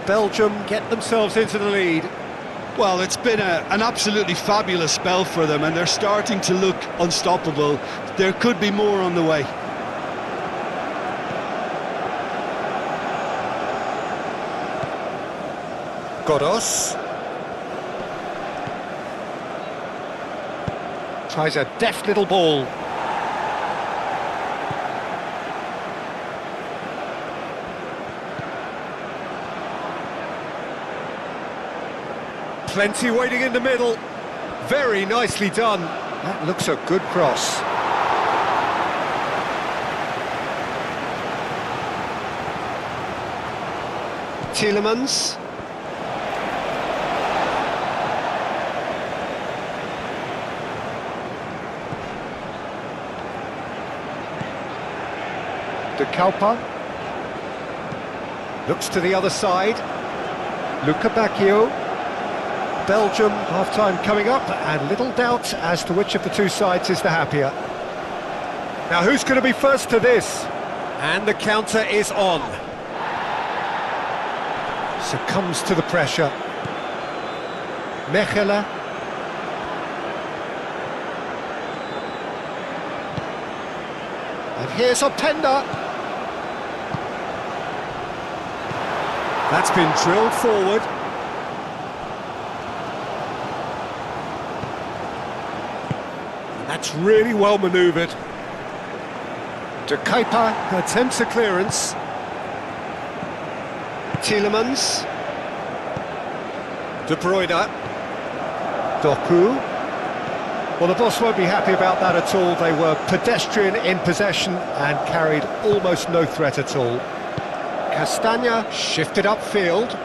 Belgium get themselves into the lead. Well, it's been an absolutely fabulous spell for them, and they're starting to look unstoppable. There could be more on the way. Godos. Tries a deft little ball. Plenty waiting in the middle. Very nicely done. That looks a good cross. Tielemans. De Kuyper. Looks to the other side. Lukebakio. Belgium, half-time coming up, and little doubt as to which of the two sides is the happier. Now, who's going to be first to this? And the counter is on. Succumbs to the pressure. Mechelen. And here's Openda. That's been drilled forward. That's really well manoeuvred. De Kuyper attempts a clearance. Tielemans. De Bruyne. Doku. Well, the boss won't be happy about that at all. They were pedestrian in possession and carried almost no threat at all. Castagna shifted upfield.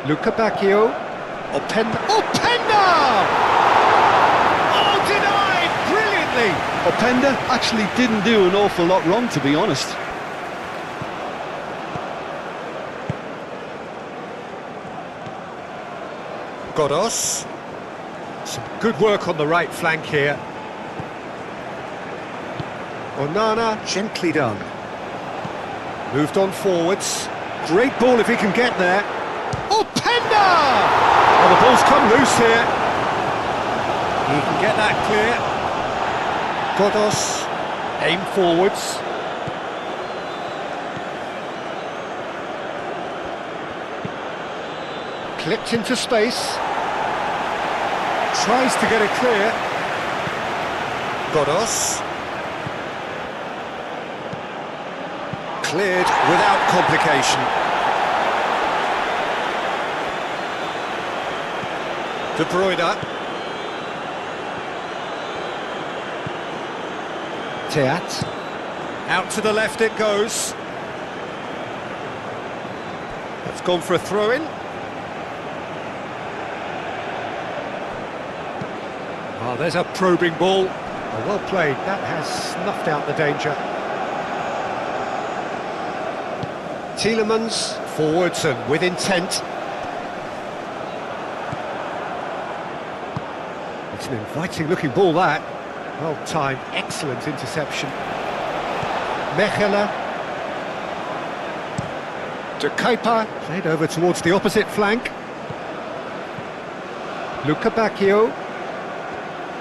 Lukebakio. Openda! Openda actually didn't do an awful lot wrong, to be honest. Godos. Some good work on the right flank here. Onana, gently done. Moved on forwards. Great ball if he can get there. Openda! Oh, the ball's come loose here. He can get that clear. Godos, aim forwards. Clipped into space. Tries to get it clear. Godos. Cleared without complication. De Bruyne. Teat. Out to the left it goes. That's gone for a throw-in. Oh, there's a probing ball. Oh, well played. That has snuffed out the danger. Tielemans, forwards and with intent. It's an inviting-looking ball, that. Well timed, excellent interception. Mechelen. De Kuyper, played over towards the opposite flank. Luca Bacchio.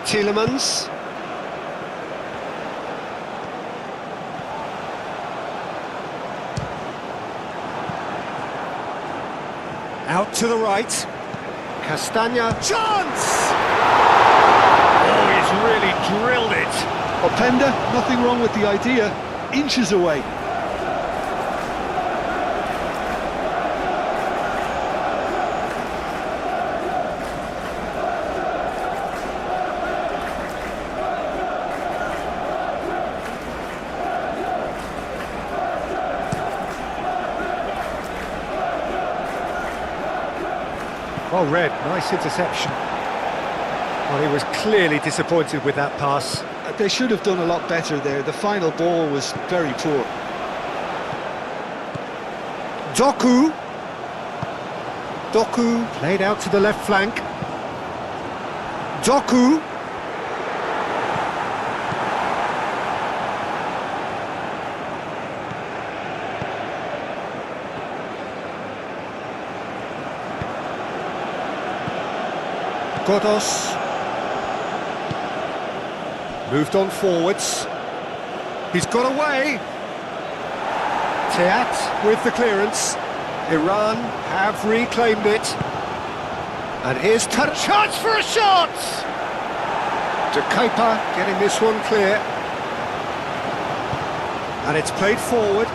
Tielemans. Out to the right. Castagna. Chance! Oh, he's really drilled it. Openda, nothing wrong with the idea. Inches away. Well read, nice interception. Well, he was clearly disappointed with that pass. They should have done a lot better there. The final ball was very poor. Doku. Doku played out to the left flank. Doku. Godos. Moved on forwards. He's got away. Teat with the clearance. Iran have reclaimed it. And here's chance for a shot! De Kuyper getting this one clear. And it's played forward.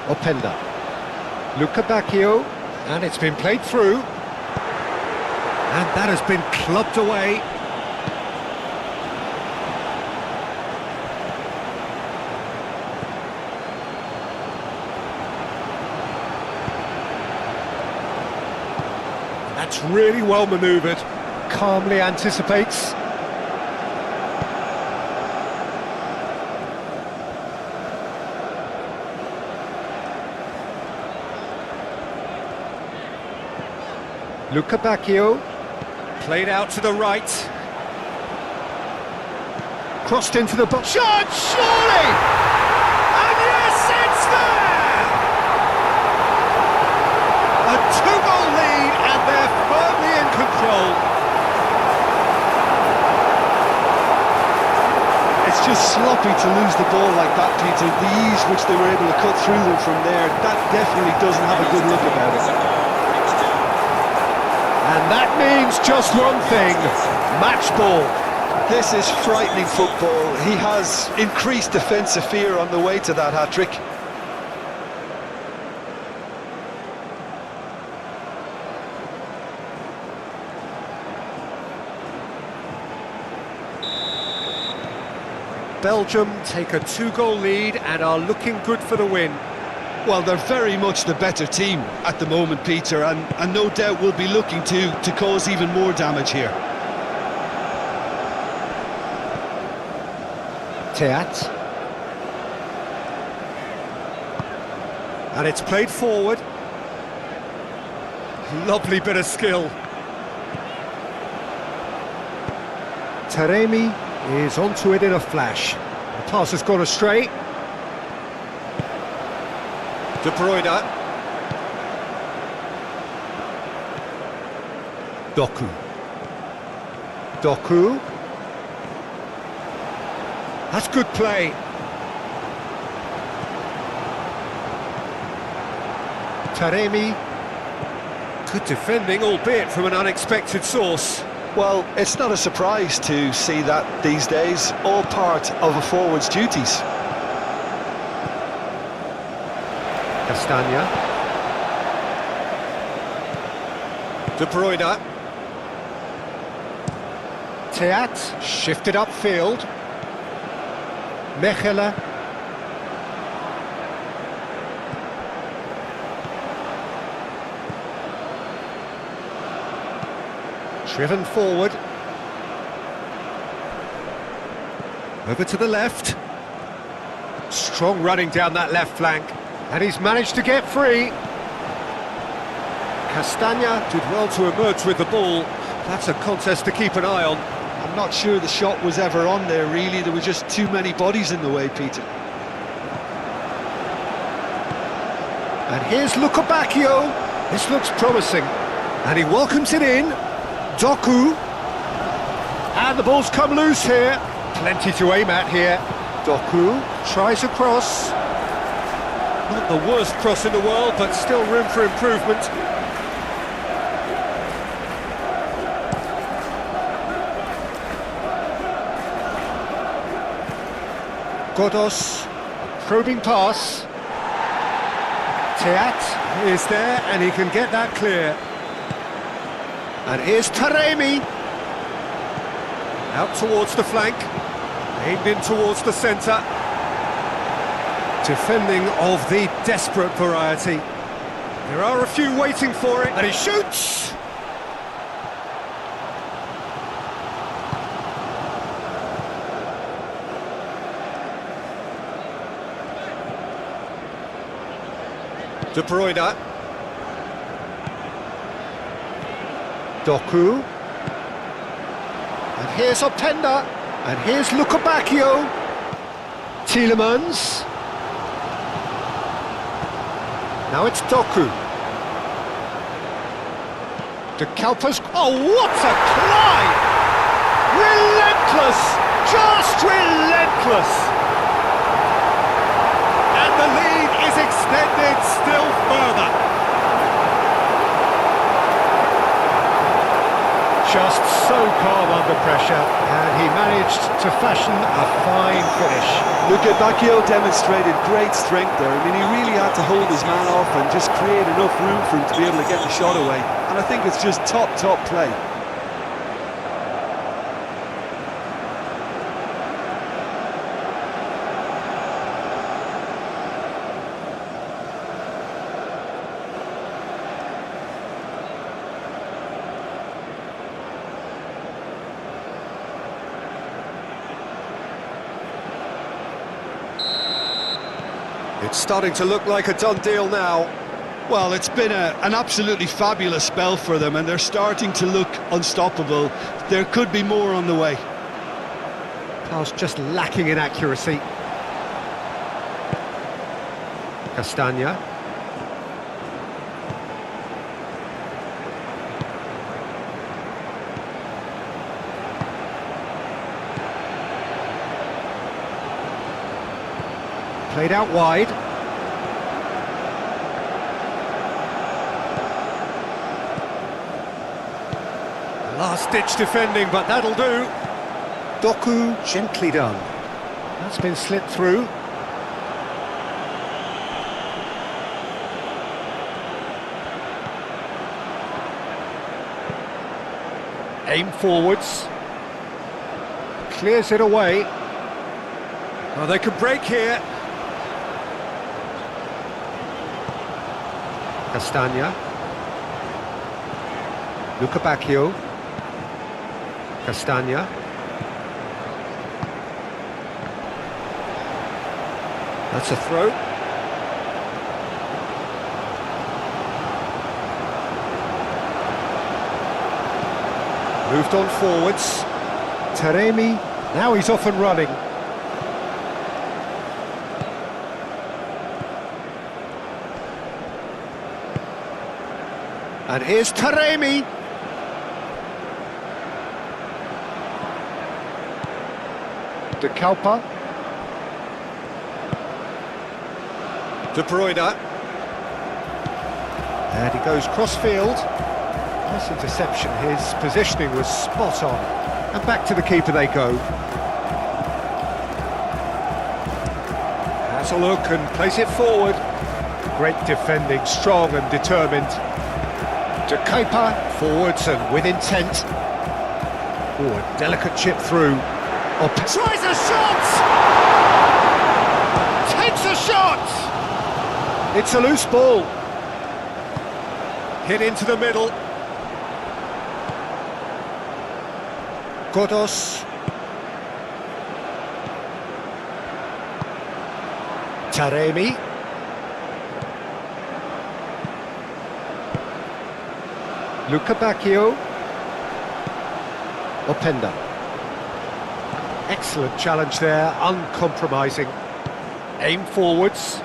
Openda. Luca Bacchio. And it's been played through. And that has been clubbed away. That's really well manoeuvred. Calmly anticipates. Luca Bacchio, played out to the right. Crossed into the box. Shot, surely! And yes, it's there! A two-goal lead, and they're firmly in control. It's just sloppy to lose the ball like that, Peter. The ease which they were able to cut through them from there, that definitely doesn't have a good look about it. And that means just one thing, match ball. This is frightening football. He has increased defensive fear on the way to that hat-trick. Belgium take a two-goal lead and are looking good for the win. Well, they're very much the better team at the moment, Peter, and no doubt will be looking to cause even more damage here. Teat. And it's played forward. Lovely bit of skill. Taremi is onto it in a flash. The pass has gone astray. De Bruyne. Doku. Doku. That's good play. Taremi. Good defending, albeit from an unexpected source. Well, it's not a surprise to see that these days, all part of a forward's duties. Castagna. De Bruyne. Teat, shifted upfield. Mechelen. Driven forward. Over to the left. Strong running down that left flank. And he's managed to get free. Castagna did well to emerge with the ball. That's a contest to keep an eye on. I'm not sure the shot was ever on there, really. There were just too many bodies in the way, Peter. And here's Lukebakio. This looks promising. And he welcomes it in. Doku. And the ball's come loose here. Plenty to aim at here. Doku tries a cross. Not the worst cross in the world, but still room for improvement. Godos, probing pass. Teat is there, and he can get that clear. And here's Taremi. Out towards the flank. Aimed in towards the centre. Defending of the desperate variety. There are a few waiting for it, and he shoots! De Bruyne. Doku. And here's Openda. And here's Lukebakio. Tielemans. Now it's Doku. De Kalpas. Oh, what a climb! Relentless! Just relentless! And the lead is extended still further. Just so calm under pressure, and he managed to fashion a fine finish. Lukebakio demonstrated great strength there. I mean, he really had to hold his man off and just create enough room for him to be able to get the shot away. And I think it's just top play. It's starting to look like a done deal now. Well, it's been an absolutely fabulous spell for them, and they're starting to look unstoppable. There could be more on the way. Pass just lacking in accuracy. Castagna. Played out wide. Last-ditch defending, but that'll do. Doku, gently done. That's been slit through. Aim forwards. Clears it away. Oh, they could break here. Castagna. Lukebakio. Castagna. That's a throw. Moved on forwards. Taremi, now he's off and running. And here's Taremi. De Kalpa. De Bruyne. And he goes cross-field. Nice interception, his positioning was spot on. And back to the keeper they go. Has a look and plays it forward. Great defending, strong and determined. De Keeper, forwards and with intent. Oh, a delicate chip through. Oh, tries a shot! Takes a shot! It's a loose ball. Hit into the middle. Godos. Taremi. Luca Bacchio. Openda. Excellent challenge there, uncompromising. Aim forwards.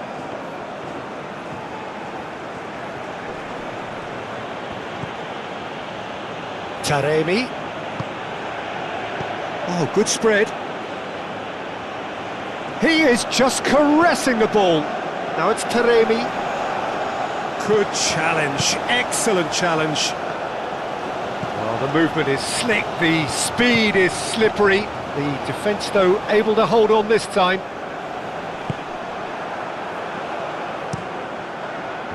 Taremi. Oh, good spread. He is just caressing the ball. Now it's Taremi. Good challenge, excellent challenge. Well, the movement is slick, the speed is slippery. The defence, though, able to hold on this time.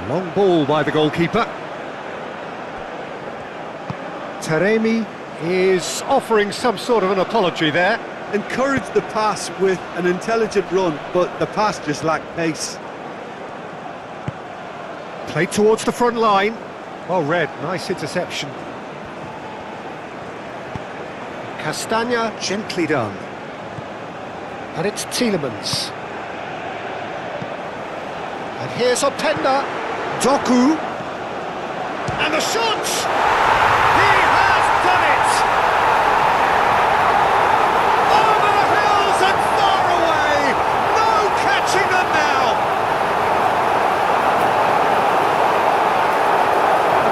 Long ball by the goalkeeper. Taremi is offering some sort of an apology there. Encouraged the pass with an intelligent run, but the pass just lacked pace. Played towards the front line. Well read, nice interception. Castagna, gently done. And it's Tielemans. And here's Openda. Doku. And the shot! He has done it! Over the hills and far away! No catching them now!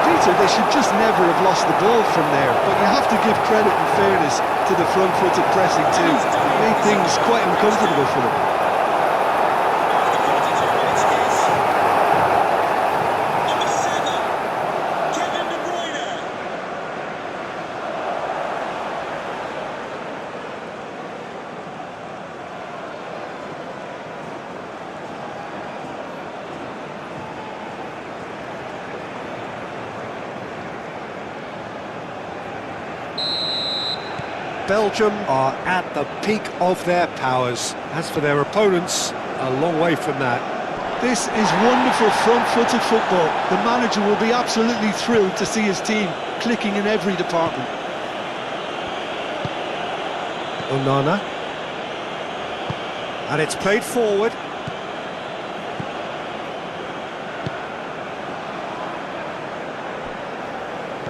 Peter, they should just never have lost the ball from there, but you have to give credit and fairness to the front-footed pressing too. It made things quite uncomfortable for them. Number 7, Kevin De Bruyne. Belgium are at the peak of their powers. As for their opponents, a long way from that. This is wonderful front-footed football. The manager will be absolutely thrilled to see his team clicking in every department. Onana. And it's played forward.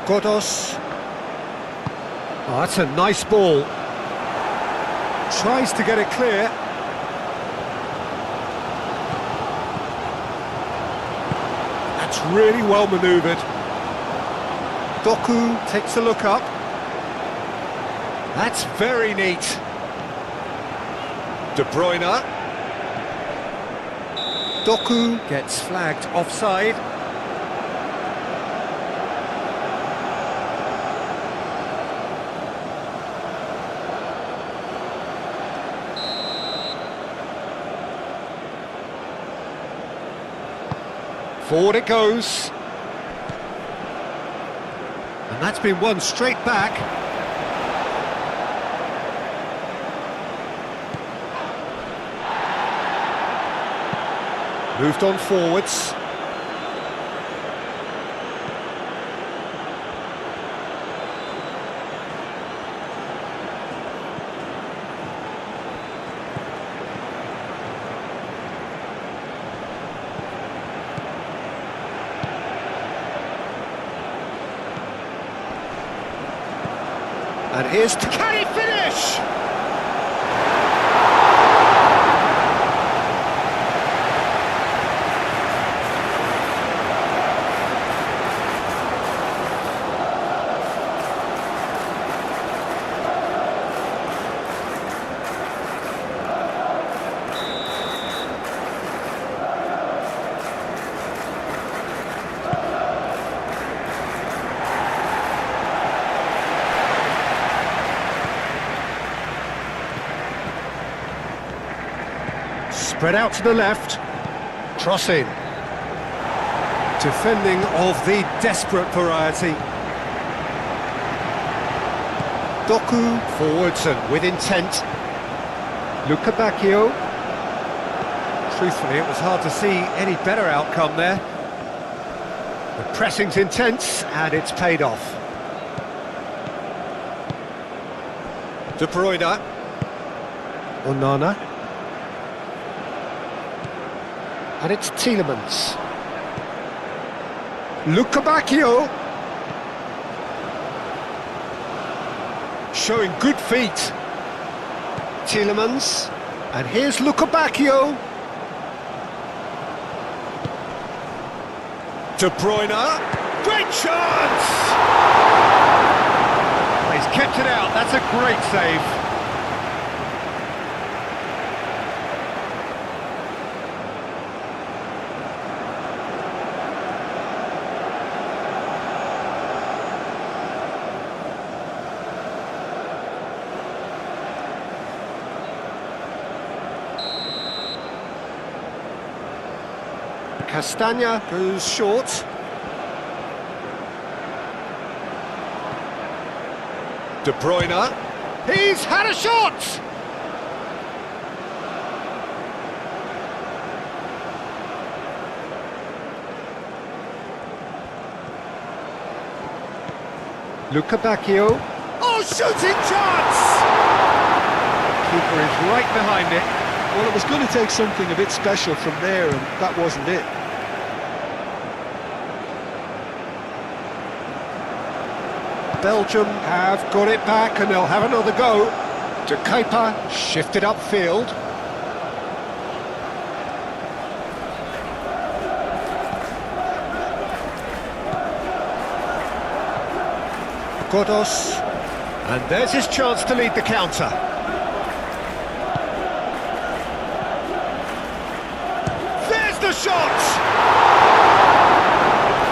Godos. Oh, that's a nice ball. Tries to get it clear. That's really well manoeuvred. Doku takes a look up. That's very neat. De Bruyne. Doku gets flagged offside. Forward it goes. And that's been won straight back. Moved on forwards. And here's to... Can he finish? Spread out to the left. Cross in. Defending of the desperate variety. Doku forwards and with intent. Luca Bacchio. Truthfully, it was hard to see any better outcome there. The pressing's intense and it's paid off. De Bruyne. Onana. And it's Tielemans. Luca Bacchio. Showing good feet. Tielemans. And here's Luca Bacchio. De Bruyne. Great chance! He's kept it out. That's a great save. Castagna goes short. De Bruyne. He's had a shot! Luca Bacchio. Oh, shooting chance! Keeper is right behind it. Well, it was going to take something a bit special from there, and that wasn't it. Belgium have got it back and they'll have another go. De Kuiper shifted upfield. Godos. And there's his chance to lead the counter. There's the shot!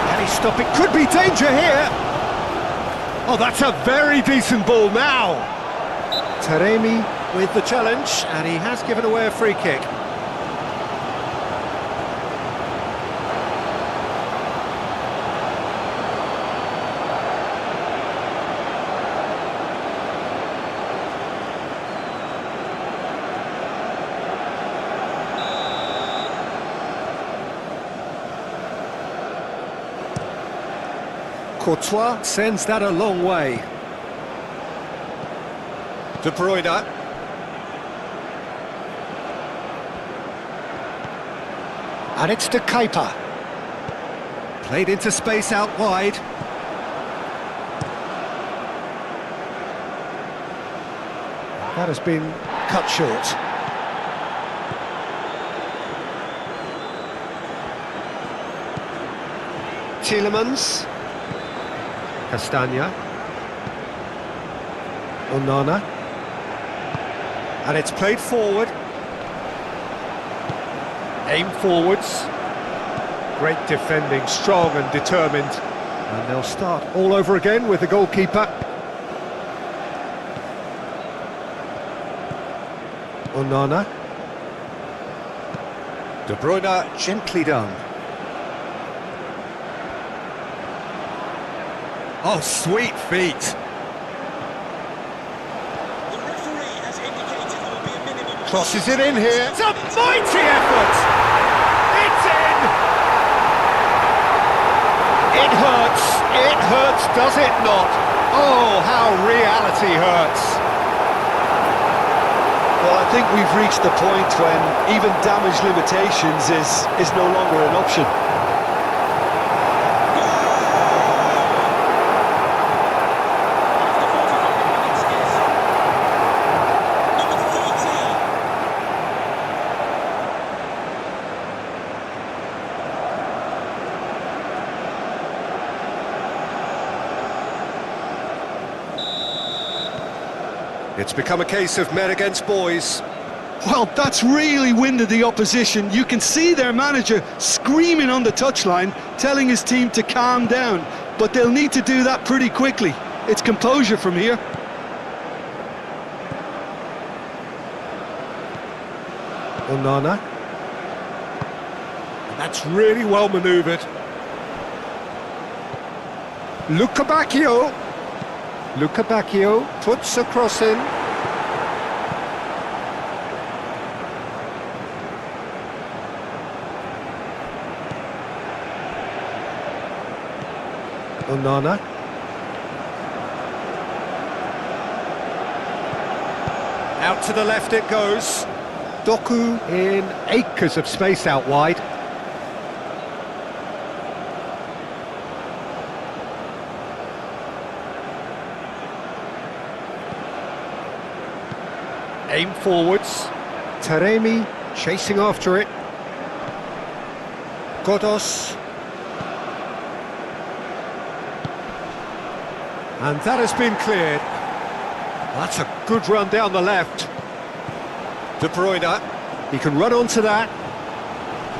Can he stop it? Could be danger here. Oh, that's a very decent ball now. Taremi with the challenge, and he has given away a free kick. Courtois sends that a long way. De Bruyne. And it's De Kuiper. Played into space out wide. That has been cut short. Tielemans. Castagna. Onana. And it's played forward. Aim forwards. Great defending, strong and determined. And they'll start all over again with the goalkeeper. Onana. De Bruyne, gently done. Oh, sweet feet. The referee has indicated there will be a minimum. Crosses it in here. It's a mighty effort. It's in. It hurts. It hurts, does it not? Oh, how reality hurts. Well, I think we've reached the point when even damage limitations is no longer an option. After 45 minutes, It's become a case of men against boys. Well, that's really winded the opposition. You can see their manager screaming on the touchline, telling his team to calm down. But they'll need to do that pretty quickly. It's composure from here. Onana. That's really well manoeuvred. Luca Bacchio puts a cross in. Onana. Out to the left it goes. Doku in acres of space out wide. Aim forwards. Taremi chasing after it. Godos. And that has been cleared. That's a good run down the left. De Bruyne, he can run onto that.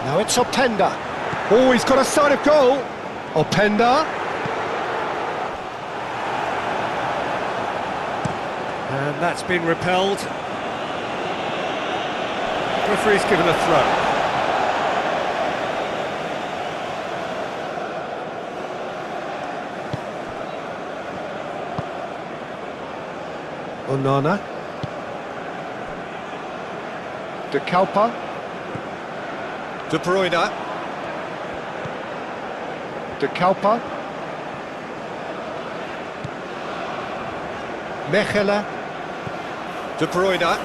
Now it's Openda. Oh, he's got a sight of goal. Openda. And that's been repelled. Referee's given a throw. Onana. De Kalpa. De Bruyne. De Kalpa. Mechelen. De Bruyne.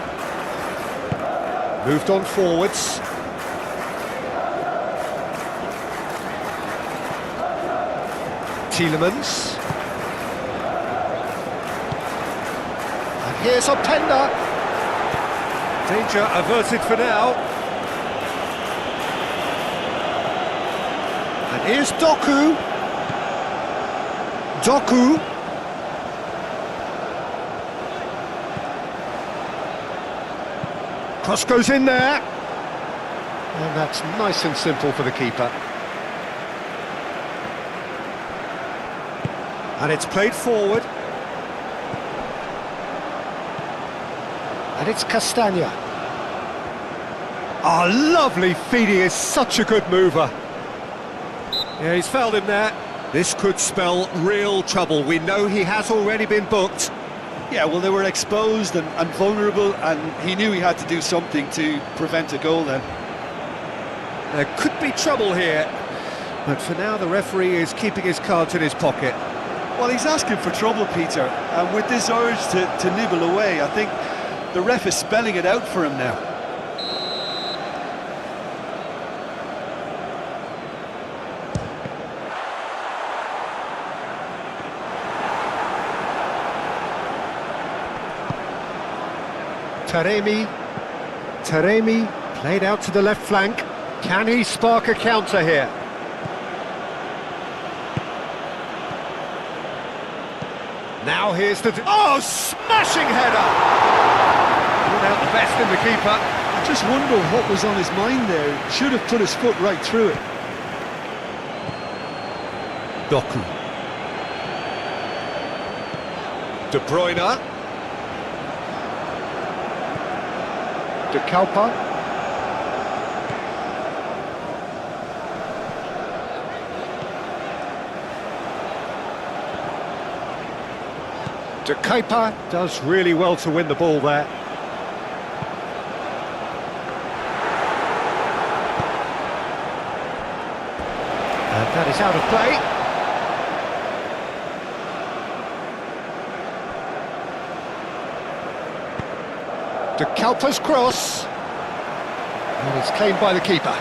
Moved on forwards. Tielemans. And here's Openda. Danger averted for now. And here's Doku. Doku. Cross goes in there. And that's nice and simple for the keeper. And it's played forward. And it's Castagna. Oh, lovely feed, he is such a good mover. Yeah, he's fouled him there. This could spell real trouble. We know he has already been booked. Yeah, well, they were exposed and vulnerable, and he knew he had to do something to prevent a goal then. There could be trouble here. But for now, the referee is keeping his cards in his pocket. Well, he's asking for trouble, Peter, and with this urge to nibble away, I think the ref is spelling it out for him now. Taremi played out to the left flank. Can he spark a counter here? Now here's the... Oh, smashing header! Without the best in the keeper. I just wonder what was on his mind there. Should have put his foot right through it. Doku. De Bruyne. De Kalpa. De Kuiper does really well to win the ball there. And that is out of play. De Kalpa's cross. And it's claimed by the keeper.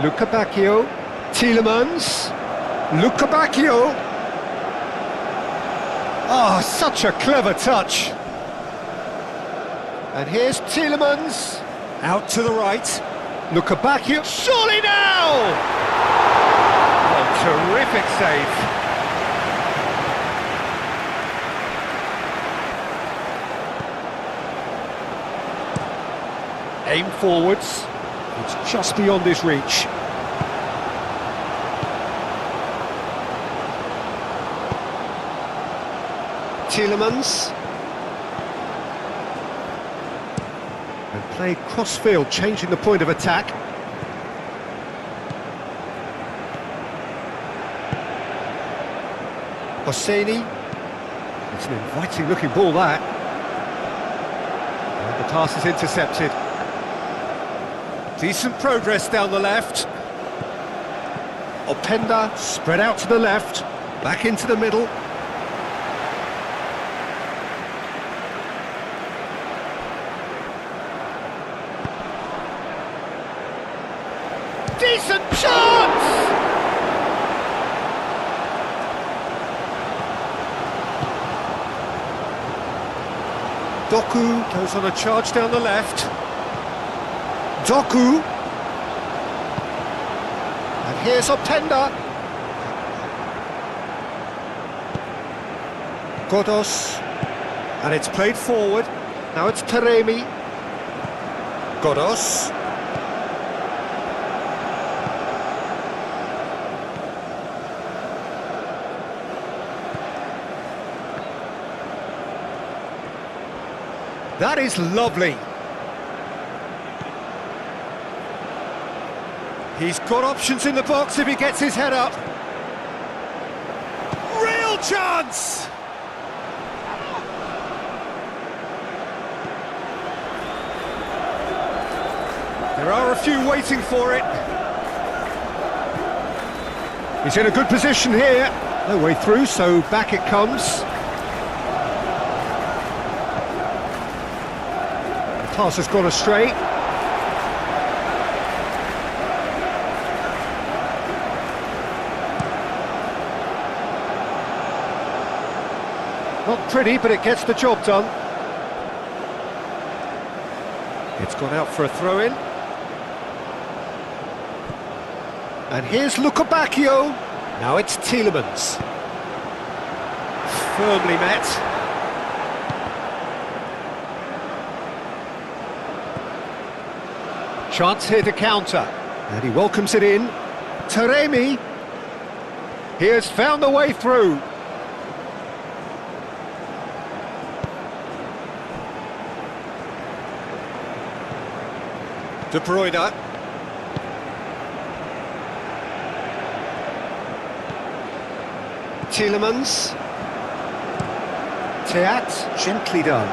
Luca Bacchio, Tielemans, Luca Bacchio. Oh, such a clever touch. And here's Tielemans. Out to the right. Look back here. Surely now! Oh, terrific save. Aim forwards. It's just beyond his reach. Tielemans. And played cross-field, changing the point of attack. Hosseini. It's an inviting-looking ball, that. And the pass is intercepted. Decent progress down the left. Openda spread out to the left, back into the middle. Decent chance! Doku goes on a charge down the left. Doku. And here's Openda. Godos. And it's played forward. Now it's Taremi. Godos. That is lovely. He's got options in the box if he gets his head up. Real chance! There are a few waiting for it. He's in a good position here. No way through, so back it comes. The pass has gone astray. Not pretty, but it gets the job done. It's gone out for a throw-in. And here's Lukabakio. Now it's Tielemans. Firmly met. Chance here to counter. And he welcomes it in. Taremi. He has found the way through. De Bruyne. Tielemans. Teat, gently done.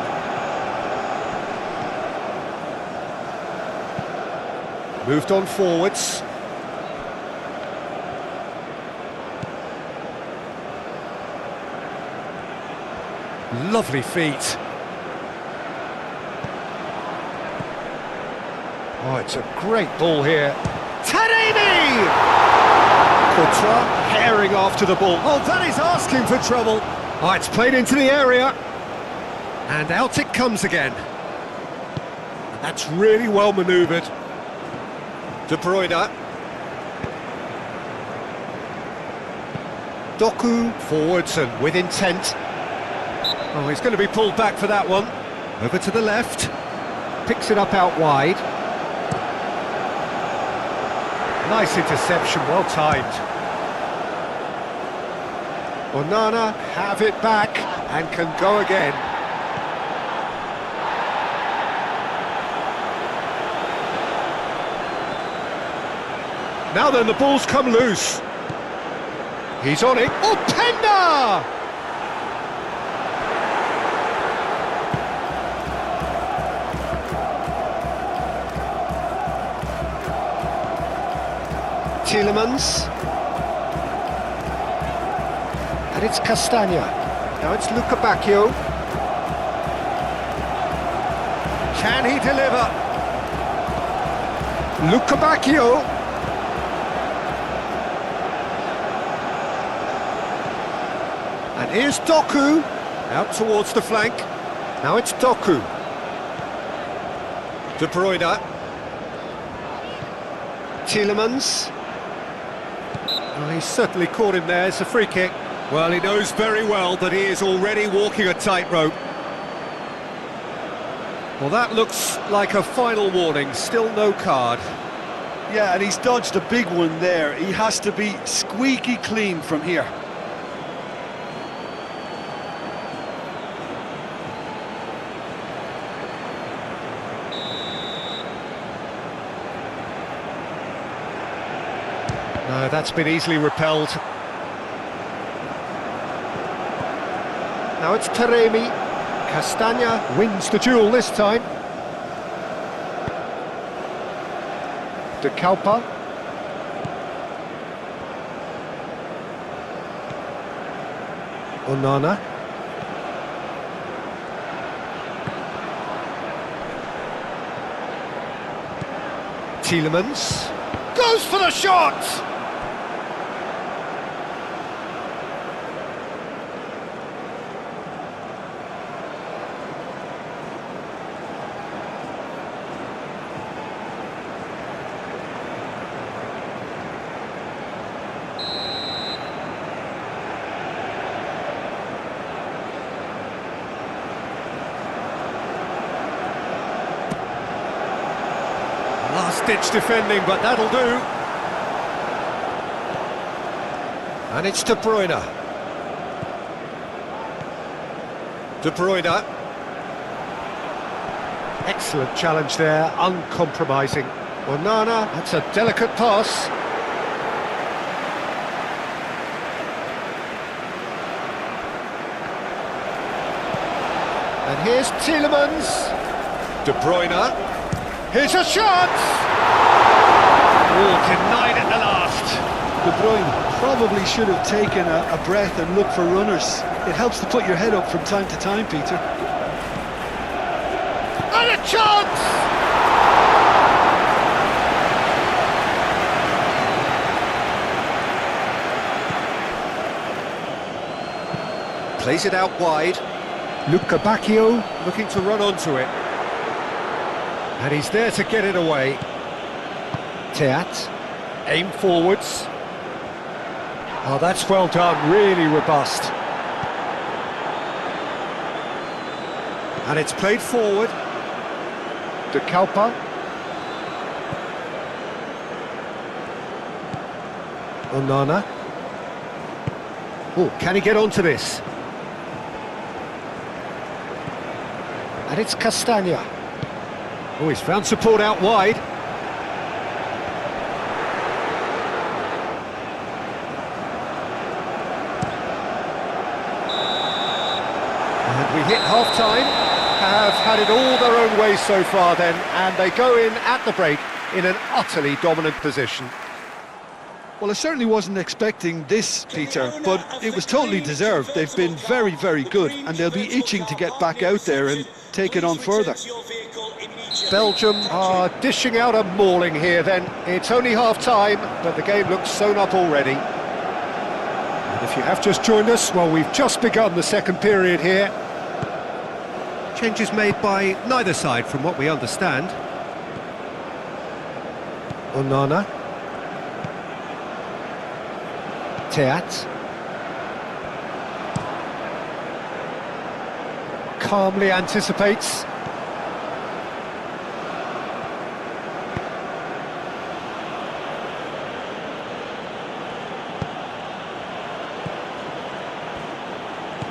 Moved on forwards. Lovely feet. Oh, it's a great ball here. Taremi! Courtois herring after the ball. Oh, that is asking for trouble. Oh, it's played into the area. And out it comes again. And that's really well manoeuvred. De Bruyne. Doku forwards and with intent. Oh, he's going to be pulled back for that one. Over to the left. Picks it up out wide. Nice interception, well timed. Onana have it back and can go again. Now then, the ball's come loose. He's on it. Openda! Tielemans. And it's Castagna. Now it's Lukabakio. Can he deliver? Lukabakio. And here's Doku, out towards the flank. Now it's Doku. De Bruyne. Tielemans. Well, he's certainly caught him there. It's a free kick. Well, he knows very well that he is already walking a tightrope. Well, that looks like a final warning. Still no card. Yeah, and he's dodged a big one there. He has to be squeaky clean from here. No, that's been easily repelled. Now it's Taremi. Castagna wins the duel this time. De Kalpa. Onana. Tielemans. Goes for the shot! Last-ditch defending, but that'll do. And it's De Bruyne. De Bruyne. Excellent challenge there, uncompromising. Onana, that's a delicate pass. And here's Tielemans. De Bruyne. Here's a shot! Oh, denied at the last. De Bruyne probably should have taken a breath and looked for runners. It helps to put your head up from time to time, Peter. And a chance! Plays it out wide. Luca Bacchio looking to run onto it. And he's there to get it away. Teat, aim forwards. Oh, that's well done, really robust. And it's played forward. De Kalpa. Onana. Oh, can he get onto this? And it's Castagna. Oh, he's found support out wide. And we hit half-time, have had it all their own way so far then, and they go in at the break in an utterly dominant position. Well, I certainly wasn't expecting this, Peter, but it was totally deserved. They've been very, very good, and they'll be itching to get back out there and take it on further. Belgium are dishing out a mauling here then. It's only half-time, but the game looks sewn up already. And if you have just joined us, well, we've just begun the second period here. Changes made by neither side from what we understand. Onana. Teat. Calmly anticipates.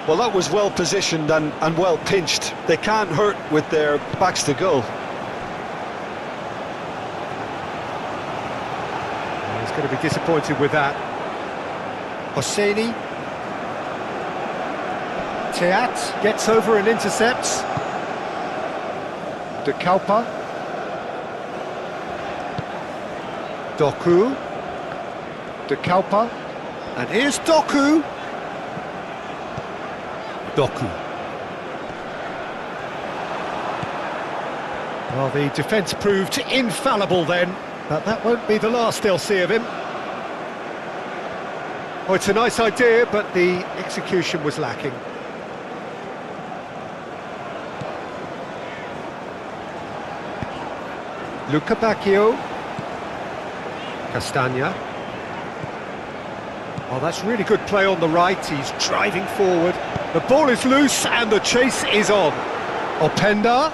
Well, that was well positioned and well pinched. They can't hurt with their backs to goal. He's going to be disappointed with that. Hosseini. Teat gets over and intercepts. De Kalpa. Doku. De Kalpa. And here's Doku. Doku. Well, the defence proved infallible then, but that won't be the last they'll see of him. Oh, it's a nice idea, but the execution was lacking. Luca Bacchio. Castagna. Oh, that's really good play on the right. He's driving forward. The ball is loose and the chase is on. Openda.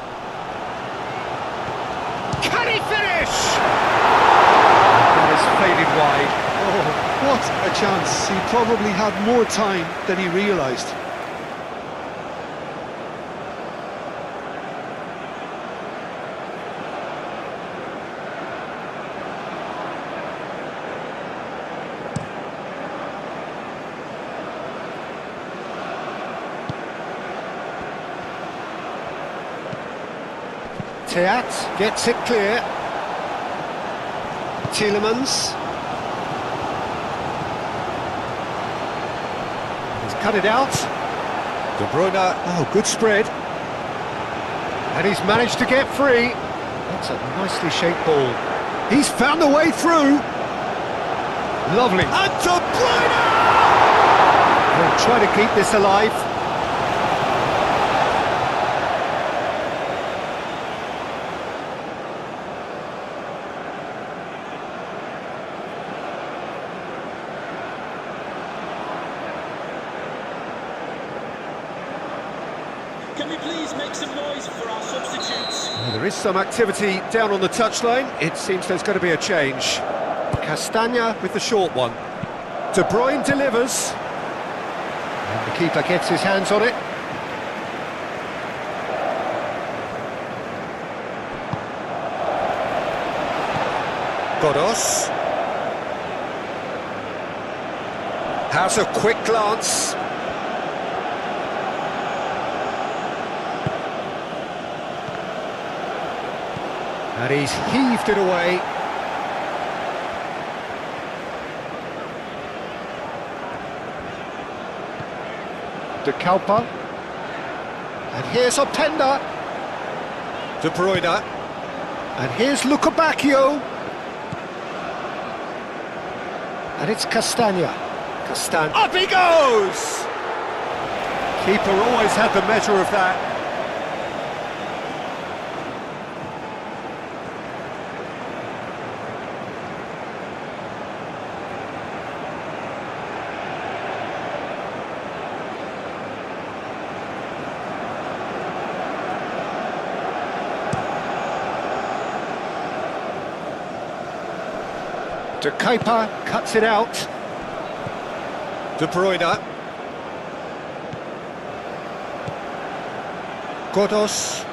Can he finish? That is faded wide. Oh, what a chance. He probably had more time than he realised. Teat gets it clear. Tielemans. He's cut it out. De Bruyne, oh, good spread. And he's managed to get free. That's a nicely shaped ball. He's found a way through. Lovely. And De Bruyne! They'll try to keep this alive. Can we please make some noise for our substitutes? Well, there is some activity down on the touchline. It seems there's going to be a change. Castagna with the short one. De Bruyne delivers. And the keeper gets his hands on it. Godos. Has a quick glance. And he's heaved it away. De Kalpa. And here's Openda. De Bruyne. And here's Luca Bacchio. And it's Castagna. Up he goes! Keeper always had the measure of that. De Kuiper cuts it out. De Bruyne. Godos.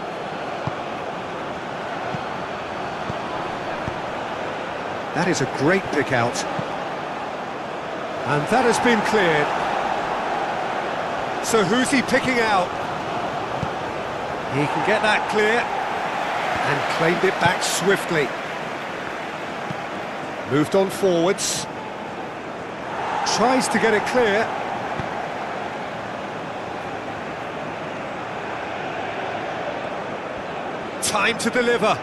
That is a great pick out. And that has been cleared. So who's he picking out? He can get that clear and claimed it back swiftly. Moved on forwards. Tries to get it clear. Time to deliver.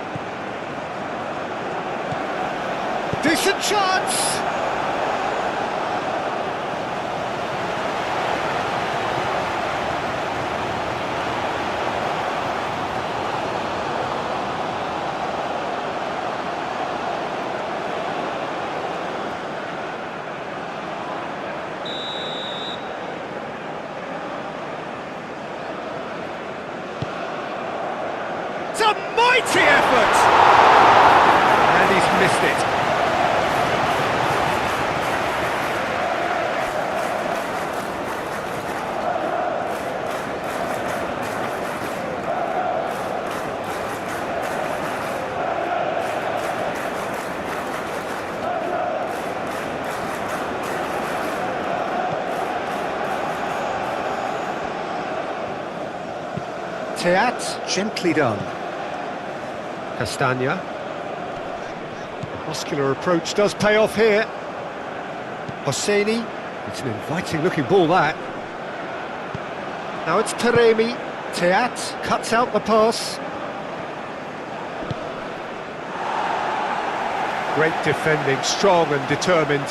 Decent chance! It's a mighty effort! And he's missed it. Teat, gently done. Castagna. Muscular approach does pay off here. Hosseini. It's an inviting looking ball, that. Now it's Taremi. Teat cuts out the pass. Great defending, strong and determined.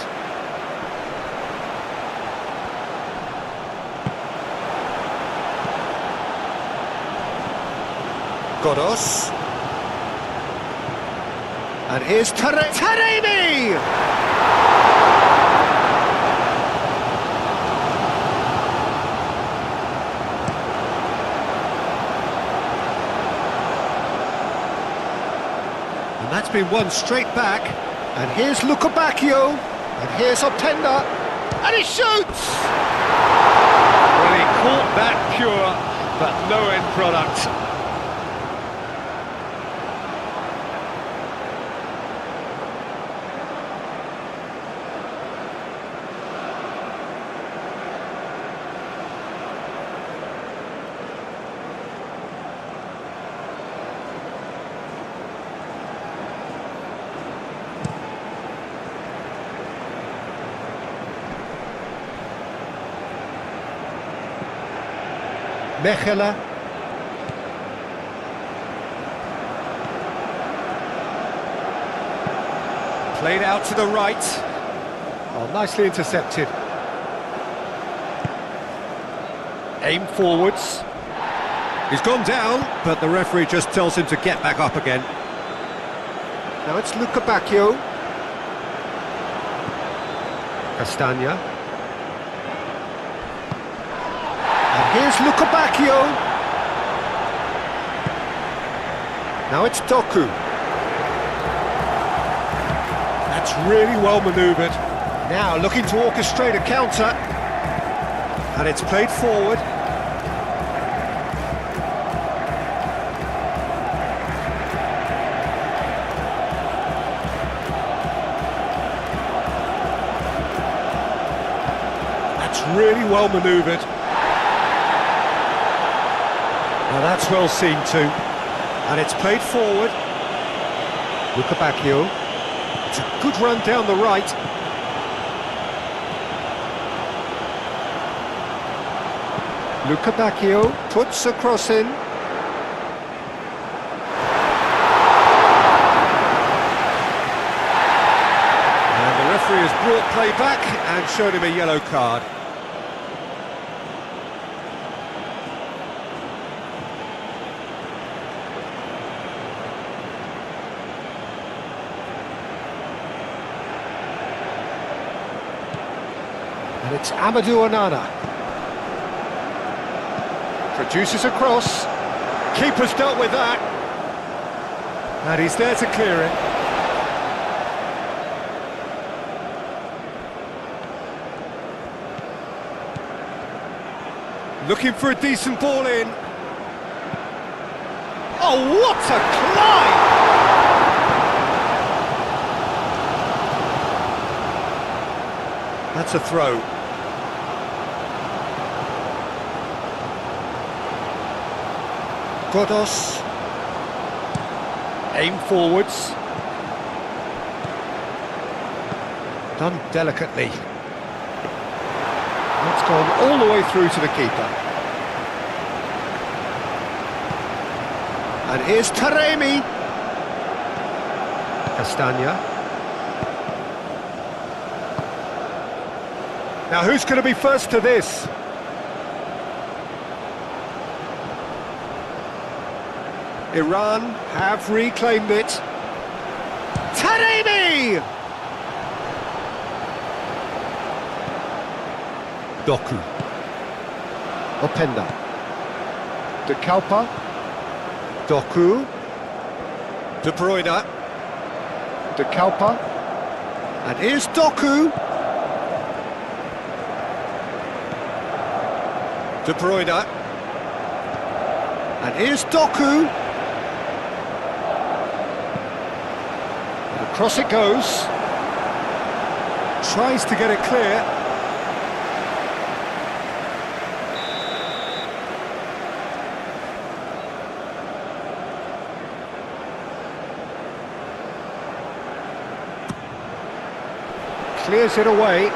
Godos. And here's Taremi! And that's been won straight back. And here's Lukabakio. And here's Openda. And he shoots! Well, he caught that pure, but no end product. Mechela. Played out to the right. Oh, nicely intercepted. Aim forwards. He's gone down, but the referee just tells him to get back up again. Now it's Lukabakio. Castagna. Here's Lukabakio. Now it's Doku. That's really well manoeuvred. Now looking to orchestrate a counter. And it's played forward. That's really well manoeuvred. Now that's well seen too. And it's played forward. Lukabakio. It's a good run down the right. Lukabakio puts a cross in. And the referee has brought play back and showed him a yellow card. And it's Amadou Onana. Produces a cross. Keeper's dealt with that. And he's there to clear it. Looking for a decent ball in. Oh, what a climb! That's a throw. Godos. Aim forwards. Done delicately. That's gone all the way through to the keeper. And here's Taremi. Castagna. Now who's going to be first to this? Iran have reclaimed it. Taremi! Doku. Openda. De Kalpa. Doku. De Bruyne. De Kalpa. And here's Doku. De Bruyne. And here's Doku. And across it goes. Tries to get it clear. Clears it away.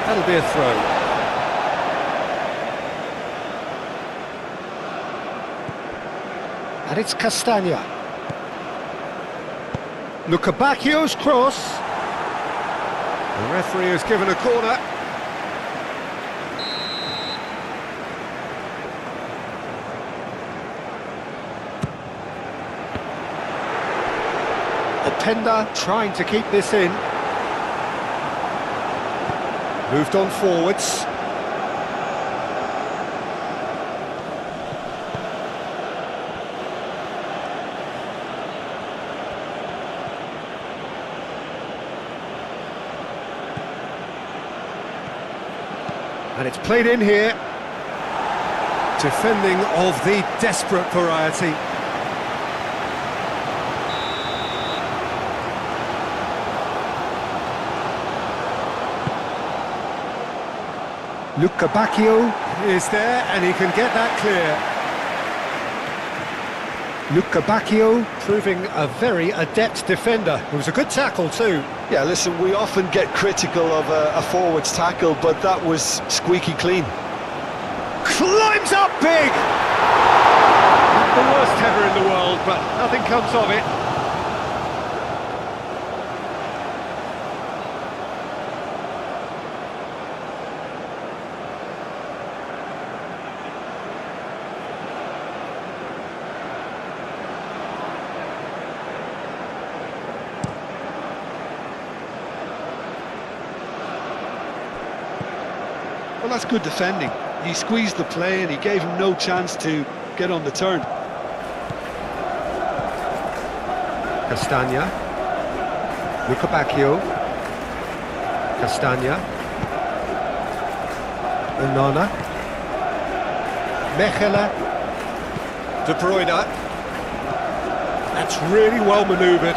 That'll be a throw. And it's Castagna. Lukabakio's cross. The referee has given a corner. Openda trying to keep this in. Moved on forwards. And it's played in here. Defending of the desperate variety. Luca Bacchio is there and he can get that clear. Luca Bacchio proving a very adept defender. It was a good tackle too. Yeah, listen, we often get critical of a forward's tackle, but that was squeaky clean. Climbs up big! Not the worst header in the world, but nothing comes of it. Well, that's good defending. He squeezed the play and he gave him no chance to get on the turn. Castagna. Luca Bacchio. Castagna. Onana. Mechelen. De Bruyne. That's really well manoeuvred.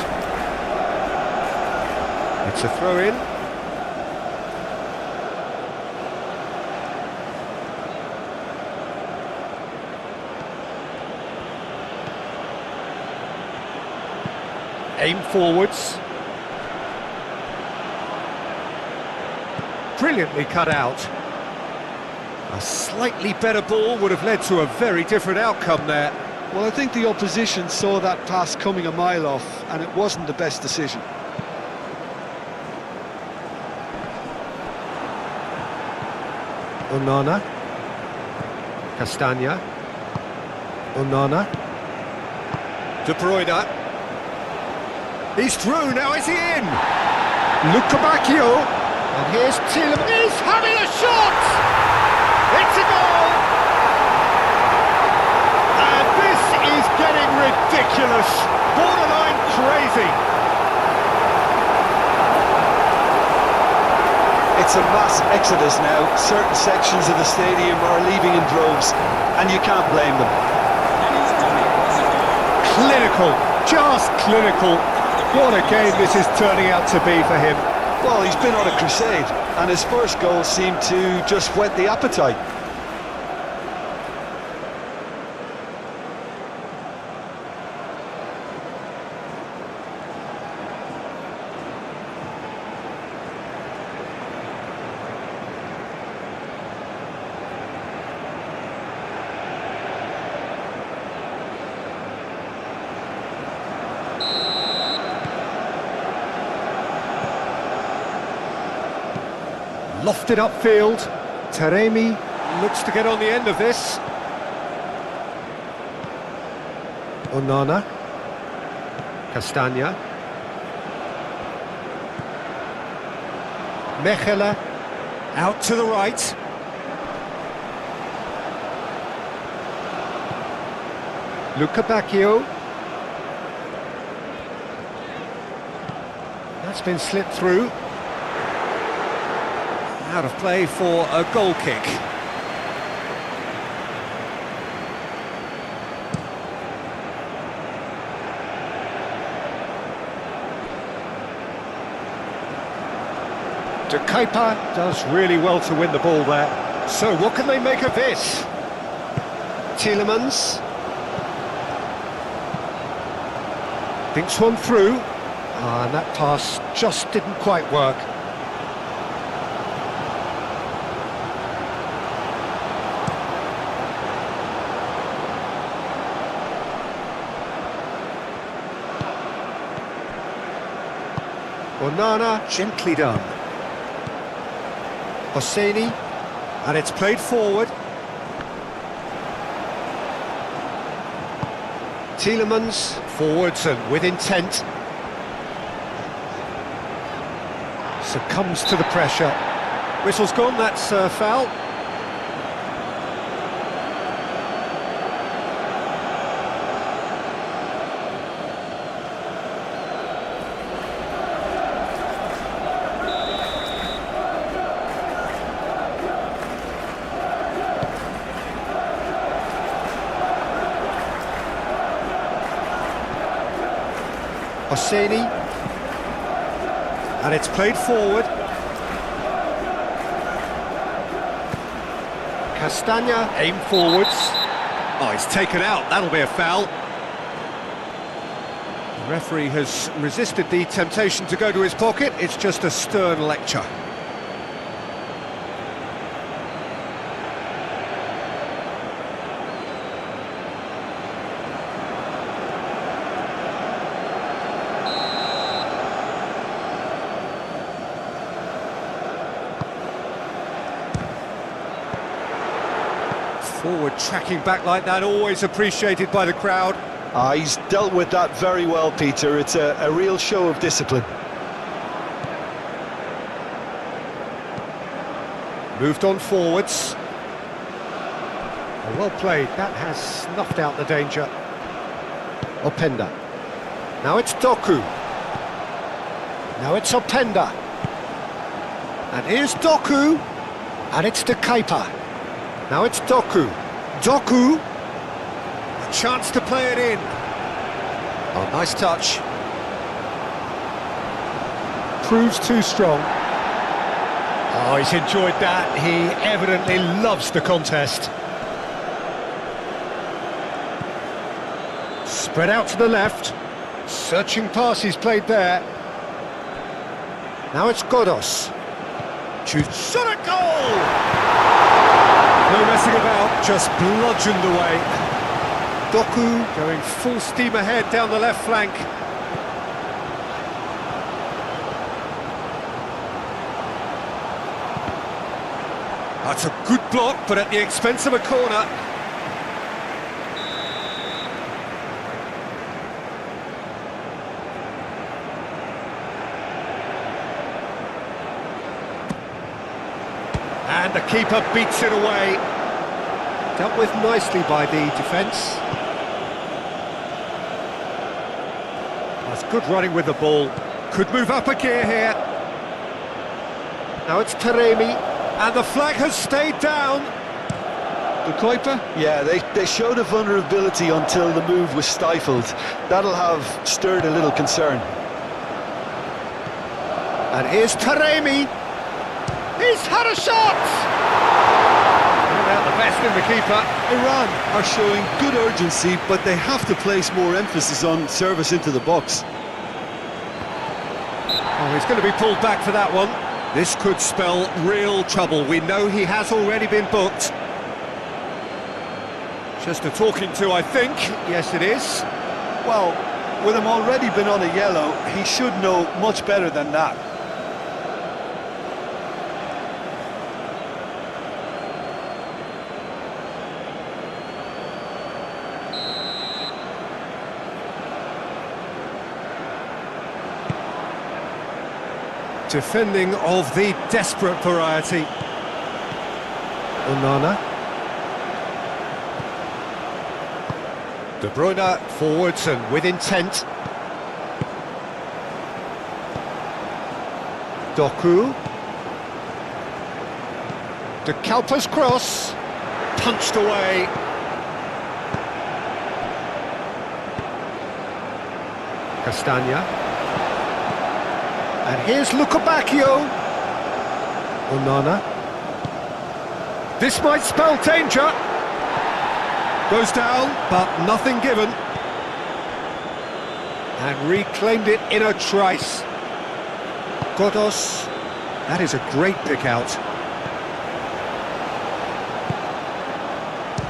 It's a throw-in. Aim forwards. Brilliantly cut out. A slightly better ball would have led to a very different outcome there. Well, I think the opposition saw that pass coming a mile off, and it wasn't the best decision. Onana. Castagna. Onana. De Bruyne. He's through, now is he in? Luca Bacchio. And here's Tielemans. He's having a shot! It's a goal! And this is getting ridiculous. Borderline crazy. It's a mass exodus now. Certain sections of the stadium are leaving in droves, and you can't blame them. And he's done it. It's a goal. Clinical, just clinical. What a game this is turning out to be for him. Well, he's been on a crusade, and his first goal seemed to just whet the appetite. Lofted upfield. Taremi looks to get on the end of this. Onana. Castagna. Mechelen out to the right. Luca Bacchio. That's been slipped through. Out of play for a goal kick. De Kuyper does really well to win the ball there. So what can they make of this? Tielemans. Thinks one through. And that pass just didn't quite work. Onana, gently done. Hosseini, and it's played forward. Tielemans, forwards and with intent. Succumbs to the pressure. Whistle's gone, that's foul. Hosseini, and it's played forward. Castagna, aim forwards. Oh, he's taken out, that'll be a foul. The referee has resisted the temptation to go to his pocket, it's just a stern lecture. Forward tracking back like that, always appreciated by the crowd. He's dealt with that very well, Peter. It's a real show of discipline. Moved on forwards. Well played, that has snuffed out the danger. Openda. Now it's Doku. Now it's Openda. And here's Doku. And it's De Kuyper. Now it's Doku. Doku! A chance to play it in. Oh, nice touch. Proves too strong. Oh, he's enjoyed that. He evidently loves the contest. Spread out to the left. Searching pass he's played there. Now it's Godos. Shoots. Shot at goal! No messing about, just bludgeoned away. Doku going full steam ahead down the left flank. That's a good block, but at the expense of a corner. And the keeper beats it away. Dealt with nicely by the defence. That's good running with the ball. Could move up a gear here. Now it's Taremi. And the flag has stayed down. De Kuyper? Yeah, they showed a vulnerability until the move was stifled. That'll have stirred a little concern. And here's Taremi. He's had a shot! Out the best in the keeper. Iran are showing good urgency, but they have to place more emphasis on service into the box. Oh, he's going to be pulled back for that one. This could spell real trouble. We know he has already been booked. Just a talking to, I think. Yes, it is. Well, with him already been on a yellow, he should know much better than that. Defending of the desperate variety. Onana. De Bruyne forwards and with intent. Doku. De Kuyper's cross. Punched away. Castagna. And here's Lukabakio. Onana. This might spell danger. Goes down, but nothing given. And reclaimed it in a trice. Godos. That is a great pick out.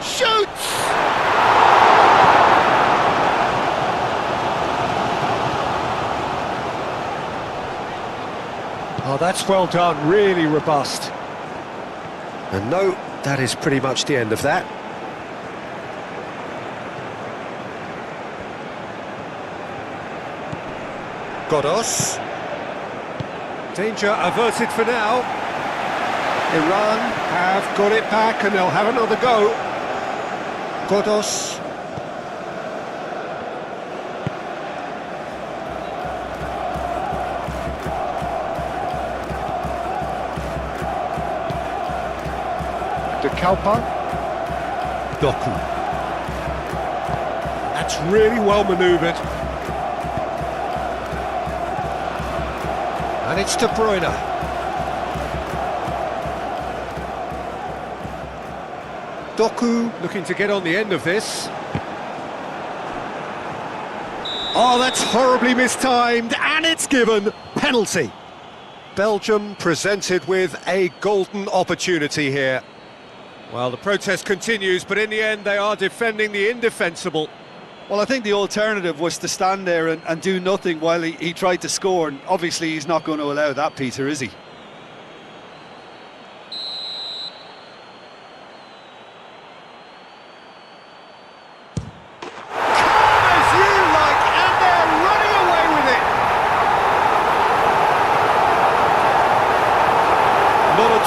Shoots! Oh, that's well done, really robust. And no, that is pretty much the end of that. Godos. Danger averted for now. Iran have got it back and they'll have another go. Godos. De Kalpa. Doku. That's really well manoeuvred. And it's De Bruyne. Doku looking to get on the end of this. Oh, that's horribly mistimed, and it's given. Penalty. Belgium presented with a golden opportunity here. Well, the protest continues, but in the end they are defending the indefensible. Well, I think the alternative was to stand there and do nothing while he tried to score, and obviously he's not going to allow that, Peter, is he?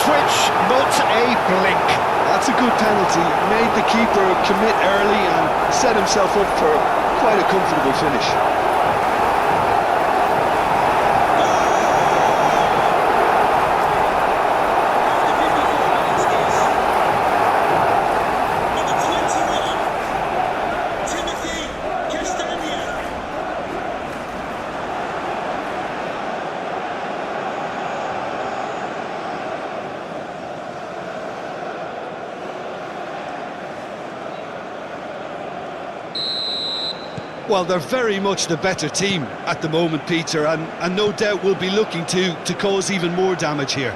Twitch, not a blink. That's a good penalty. Made the keeper commit early and set himself up for quite a comfortable finish. Well, they're very much the better team at the moment, Peter, and no doubt will be looking to cause even more damage here.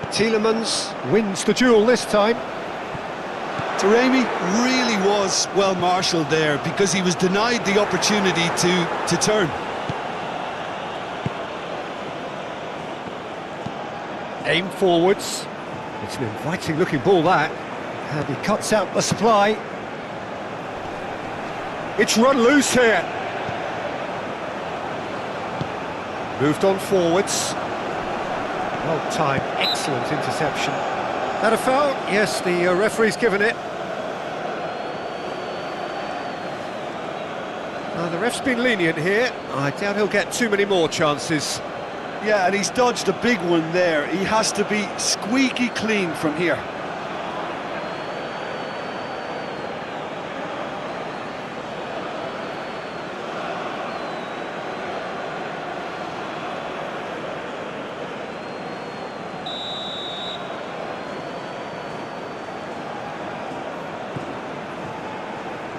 Tielemans wins the duel this time. Taremi really was well marshalled there because he was denied the opportunity to turn. Aim forwards. It's an inviting looking ball, that. And he cuts out the supply. It's run loose here. Moved on forwards. Well timed, excellent interception. That a foul? Yes, the referee's given it. The ref's been lenient here. I doubt he'll get too many more chances. Yeah, and he's dodged a big one there. He has to be squeaky clean from here.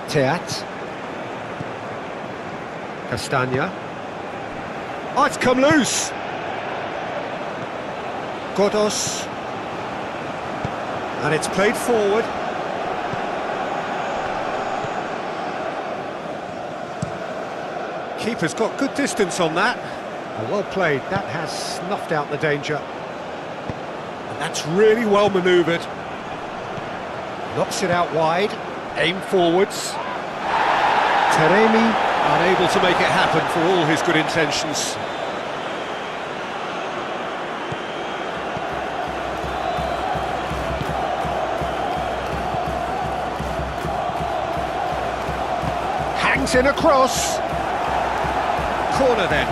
Teat. Castagna. Oh, it's come loose! Godos. And it's played forward. Keeper's got good distance on that. Well played, that has snuffed out the danger. And that's really well manoeuvred. Knocks it out wide. Aim forwards. Taremi unable to make it happen for all his good intentions. Hangs in a cross. Corner then.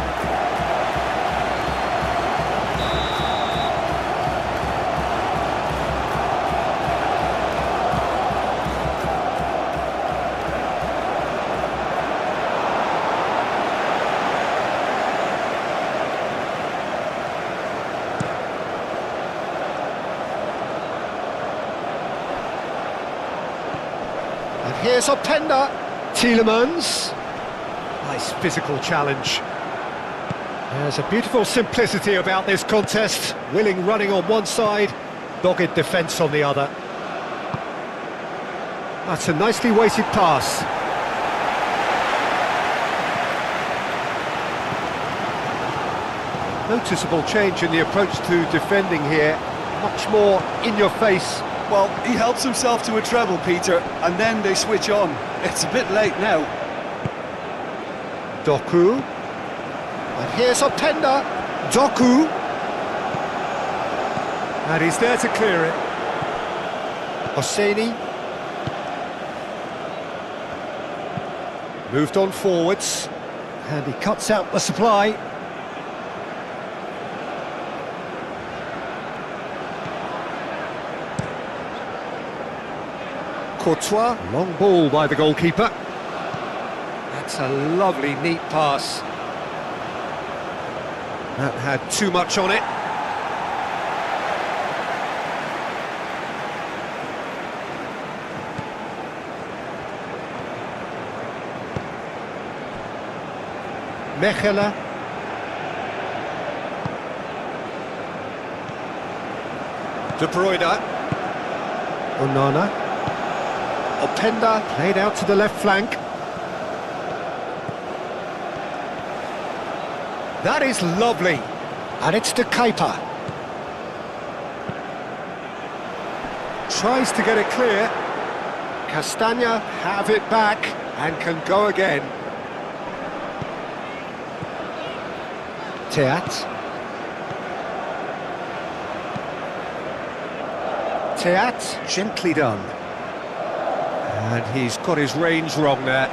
And here's Openda. Tielemans. Nice physical challenge. There's a beautiful simplicity about this contest. Willing running on one side, dogged defence on the other. That's a nicely weighted pass. Noticeable change in the approach to defending here. Much more in your face. Well, he helps himself to a treble, Peter, and then they switch on. It's a bit late now. Doku. And here's Openda. Doku. And he's there to clear it. Hosseini. Moved on forwards. And he cuts out the supply. Courtois. Long ball by the goalkeeper. That's a lovely, neat pass. That had too much on it. Mechelen. De Bruyne. Onana. Openda played out to the left flank. That is lovely. And it's De Kuiper. Tries to get it clear. Castagna have it back and can go again. Teat. Teat, gently done. And he's got his range wrong there.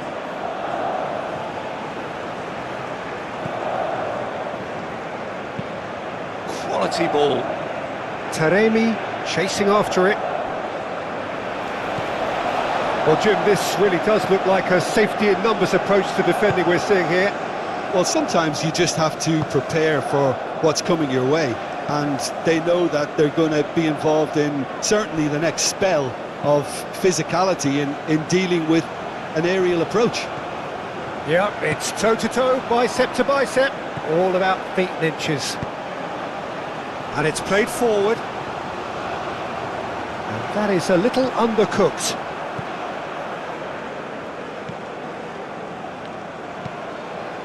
Quality ball. Taremi chasing after it. Well, Jim, this really does look like a safety in numbers approach to defending we're seeing here. Well, sometimes you just have to prepare for what's coming your way, and they know that they're going to be involved in certainly the next spell of physicality in dealing with an aerial approach. Yeah, it's toe-to-toe, bicep to bicep, all about feet and inches. And it's played forward. And that is a little undercooked.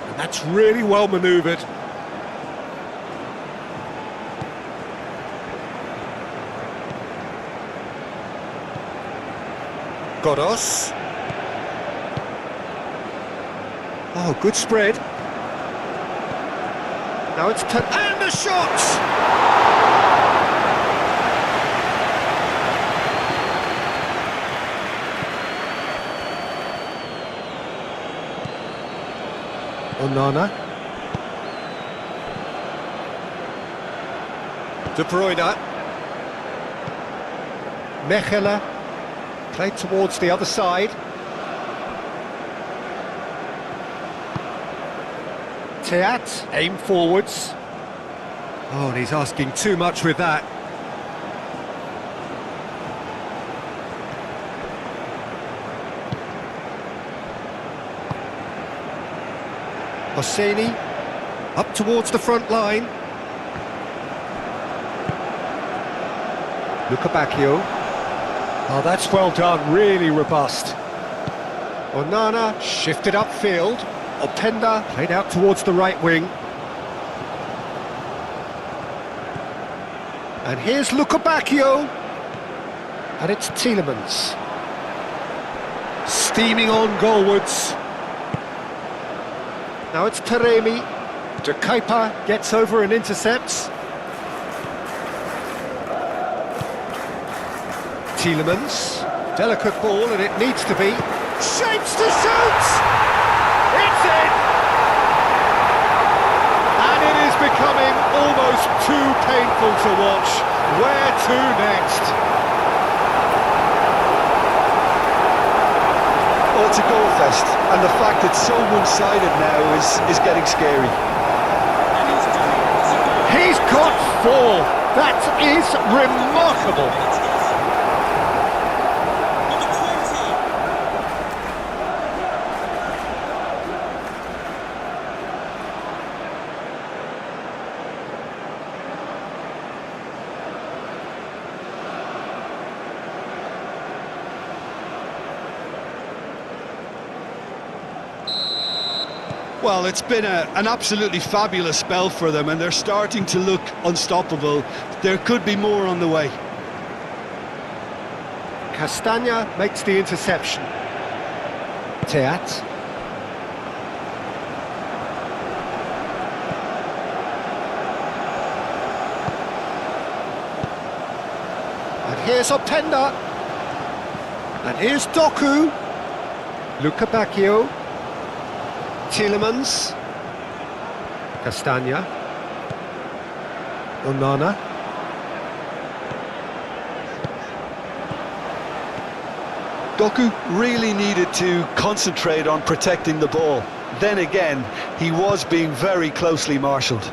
And that's really well manoeuvred. Godos. Oh, good spread. Now it's and the shot! Onana. De Bruyne. Mechelen. Played towards the other side. Teat, aim forwards. Oh, and he's asking too much with that. Hosseini, up towards the front line. Lukebakio. Oh, that's well done, really robust. Onana shifted upfield. Openda played out towards the right wing. And here's Lukebakio. And it's Tielemans. Steaming on goalwards. Now it's Taremi. De Kuiper gets over and intercepts. Tielemans. Delicate ball, and it needs to be. Shapes to shoot! It's in! And it is becoming almost too painful to watch. Where to next? Well, it's a goal fest, and the fact it's so one-sided now is getting scary. He's got 4. That is remarkable. Well, it's been an absolutely fabulous spell for them, and they're starting to look unstoppable. There could be more on the way. Castagna makes the interception. Teat. And here's Openda. And here's Doku. Luca Bacchio. Tielemans. Castagna. Onana. Doku really needed to concentrate on protecting the ball. Then again, he was being very closely marshalled.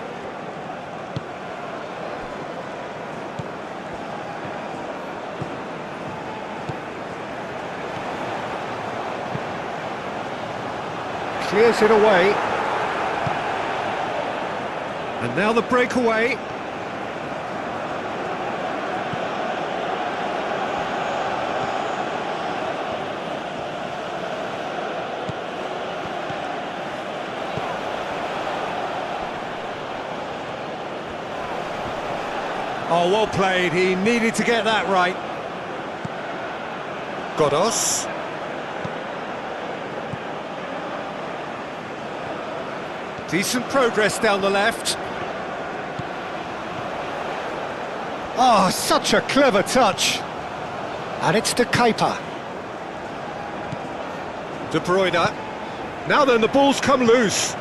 Clears it away. And now the breakaway. Oh, well played. He needed to get that right. Godos. Decent progress down the left. Oh, such a clever touch. And it's to Kepa. De Bruyne. Now then, the ball's come loose.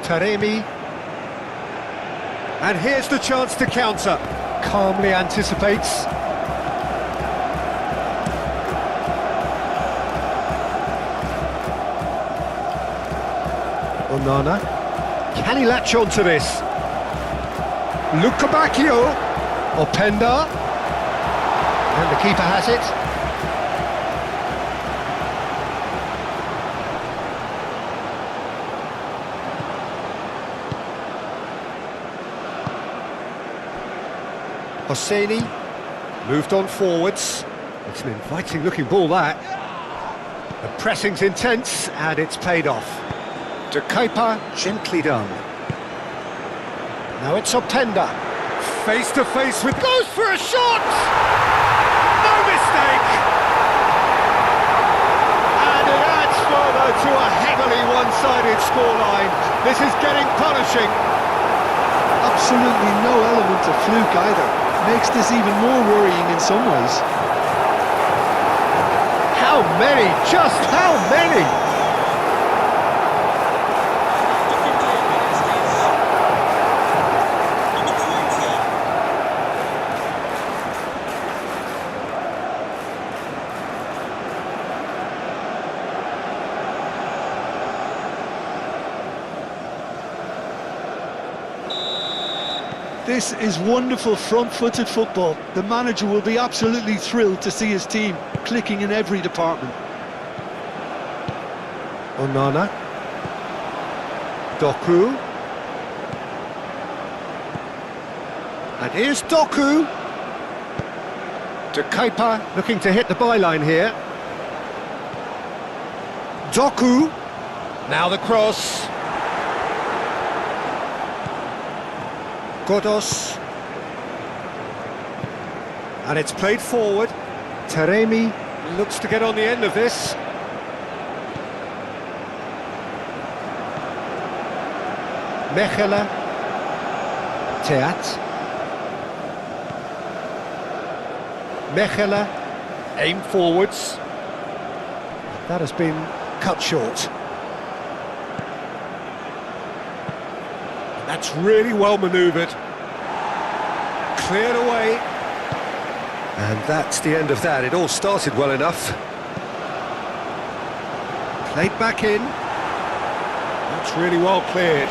Taremi. And here's the chance to counter. Calmly anticipates. Onana. Can he latch on to this? Luca Bacchio. Openda. And the keeper has it. Hosseini. Moved on forwards. It's an inviting looking ball, that. The pressing's intense and it's paid off. De Kepa, gently done. Now it's Openda. Face to face with... Goes for a shot! No mistake! And it adds further to a heavily one-sided scoreline. This is getting punishing. Absolutely no element of fluke either. Makes this even more worrying in some ways. How many? Just how many? This is wonderful front-footed football. The manager will be absolutely thrilled to see his team clicking in every department. Onana. Doku. And here's Doku. De Kepa looking to hit the byline here. Doku. Now the cross. Godos. And it's played forward. Taremi looks to get on the end of this. Mechela. Teat. Mechela. Aim forwards. That has been cut short. That's really well manoeuvred. Cleared away. And that's the end of that. It all started well enough. Played back in. That's really well cleared.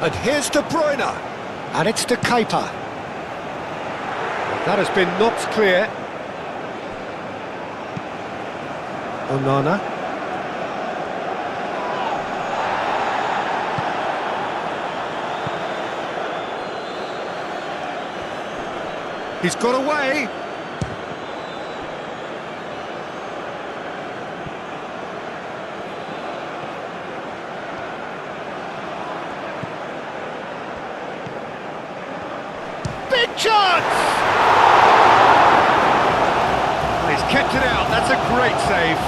And here's De Bruyne. And it's De Kepa. That has been knocked clear. Onana. He's got away. Big chance! He's kept it out. That's a great save.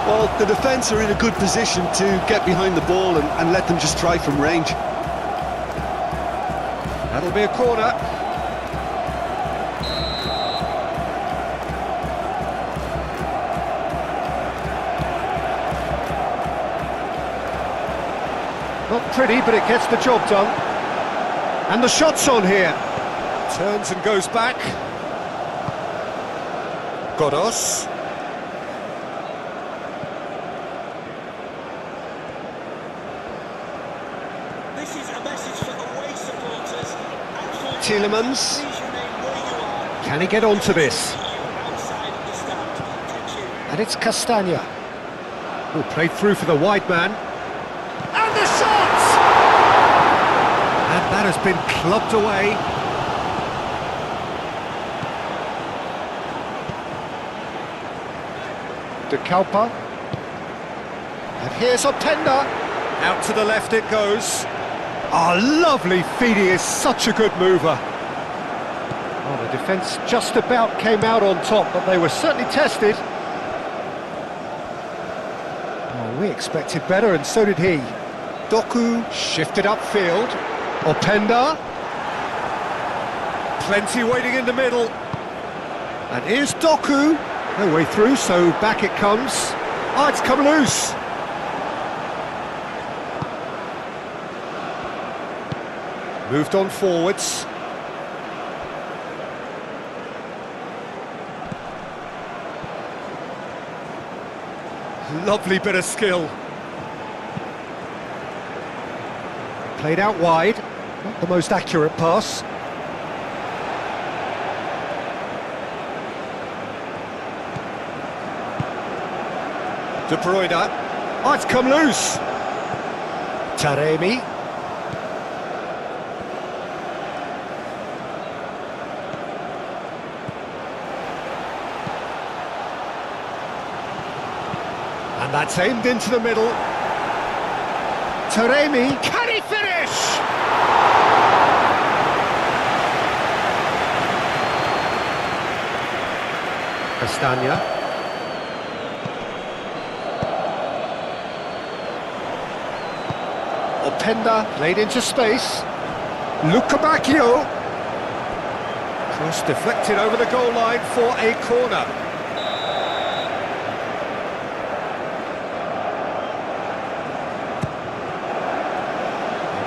Well, the defence are in a good position to get behind the ball and let them just try from range. That'll be a corner. Not pretty, but it gets the job done. And the shot's on here. Turns and goes back. Godos. This is a message for away supporters. Tielemans. Please remain where you are. Can he get onto this? Outside of the stand. Thank you. And it's Castagna. Oh, played through for the wide man. And the shot! And that has been clubbed away. De Kalpa. And here's Openda. Out to the left it goes. Oh, lovely feed, he is such a good mover. Oh, the defence just about came out on top, but they were certainly tested. Oh, we expected better, and so did he. Doku shifted upfield. Openda. Plenty waiting in the middle. And here's Doku. No way through, so back it comes. Oh, it's come loose. Moved on forwards. Lovely bit of skill. Played out wide. Not the most accurate pass. De Bruyne. Oh, it's come loose. Taremi. And that's aimed into the middle. Taremi, can he finish? Castagna. Openda played into space. Luca Bacchio. Cross deflected over the goal line for a corner.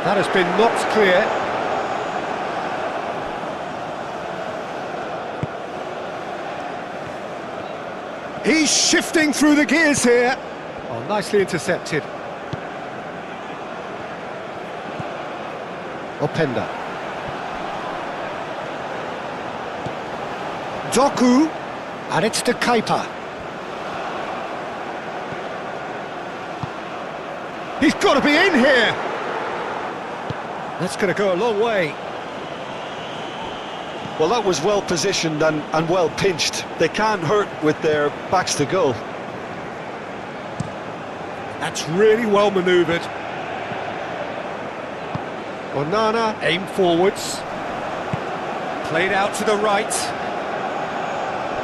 That has been knocked clear. He's shifting through the gears here. Oh, nicely intercepted. Openda. Doku. And it's De Kuiper. He's got to be in here. That's going to go a long way. Well, that was well positioned and well pinched. They can't hurt with their backs to goal. That's really well manoeuvred. Onana aimed forwards. Played out to the right.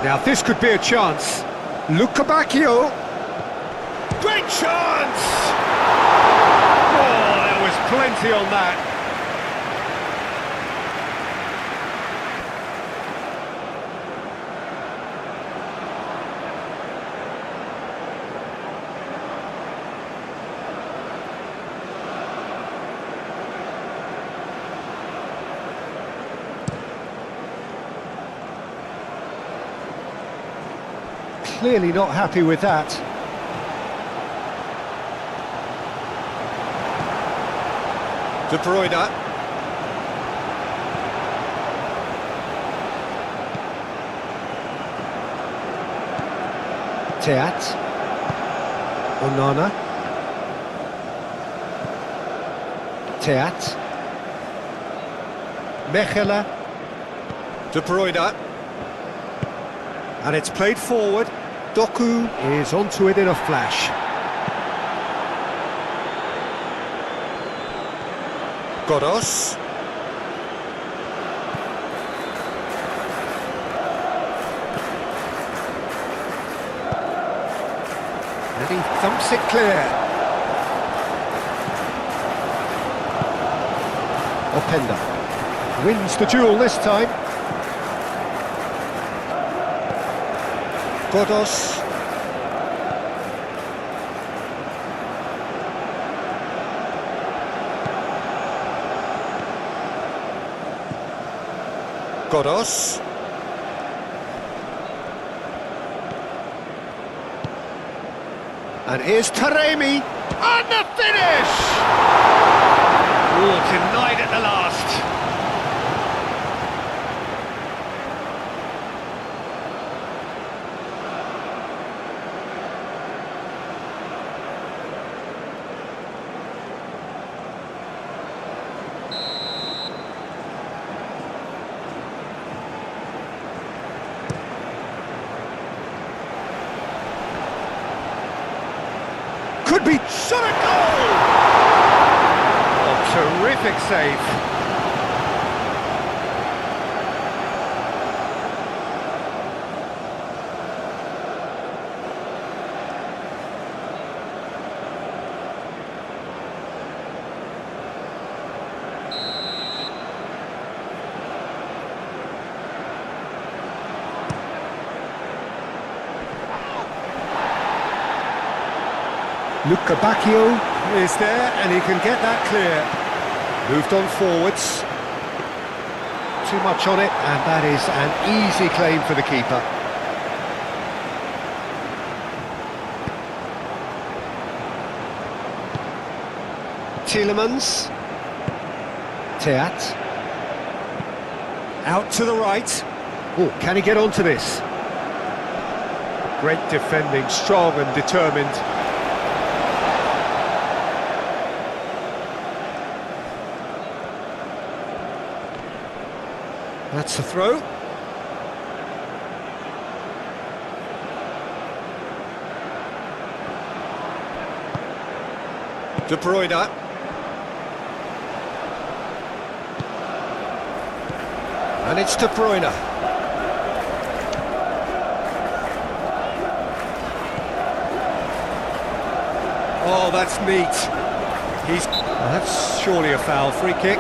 Now this could be a chance. Luca Bacchio. Great chance! Oh, there was plenty on that. Clearly not happy with that. De Bruyne. Teat. Onana. Teat. Mechelen. De Bruyne. And it's played forward. Doku is onto it in a flash. Godos. And he thumps it clear. Openda wins the duel this time. Godos. Godos. And here's Taremi. And the finish! Oh, denied at the last. Could be shot at goal! Oh, terrific save. Luca Bacchio is there, and he can get that clear. Moved on forwards. Too much on it, and that is an easy claim for the keeper. Tielemans. Teat. Out to the right. Oh, can he get onto this? Great defending, strong and determined. That's a throw. De Bruyne. And it's De Bruyne. Oh, that's neat. That's surely a foul. Free kick.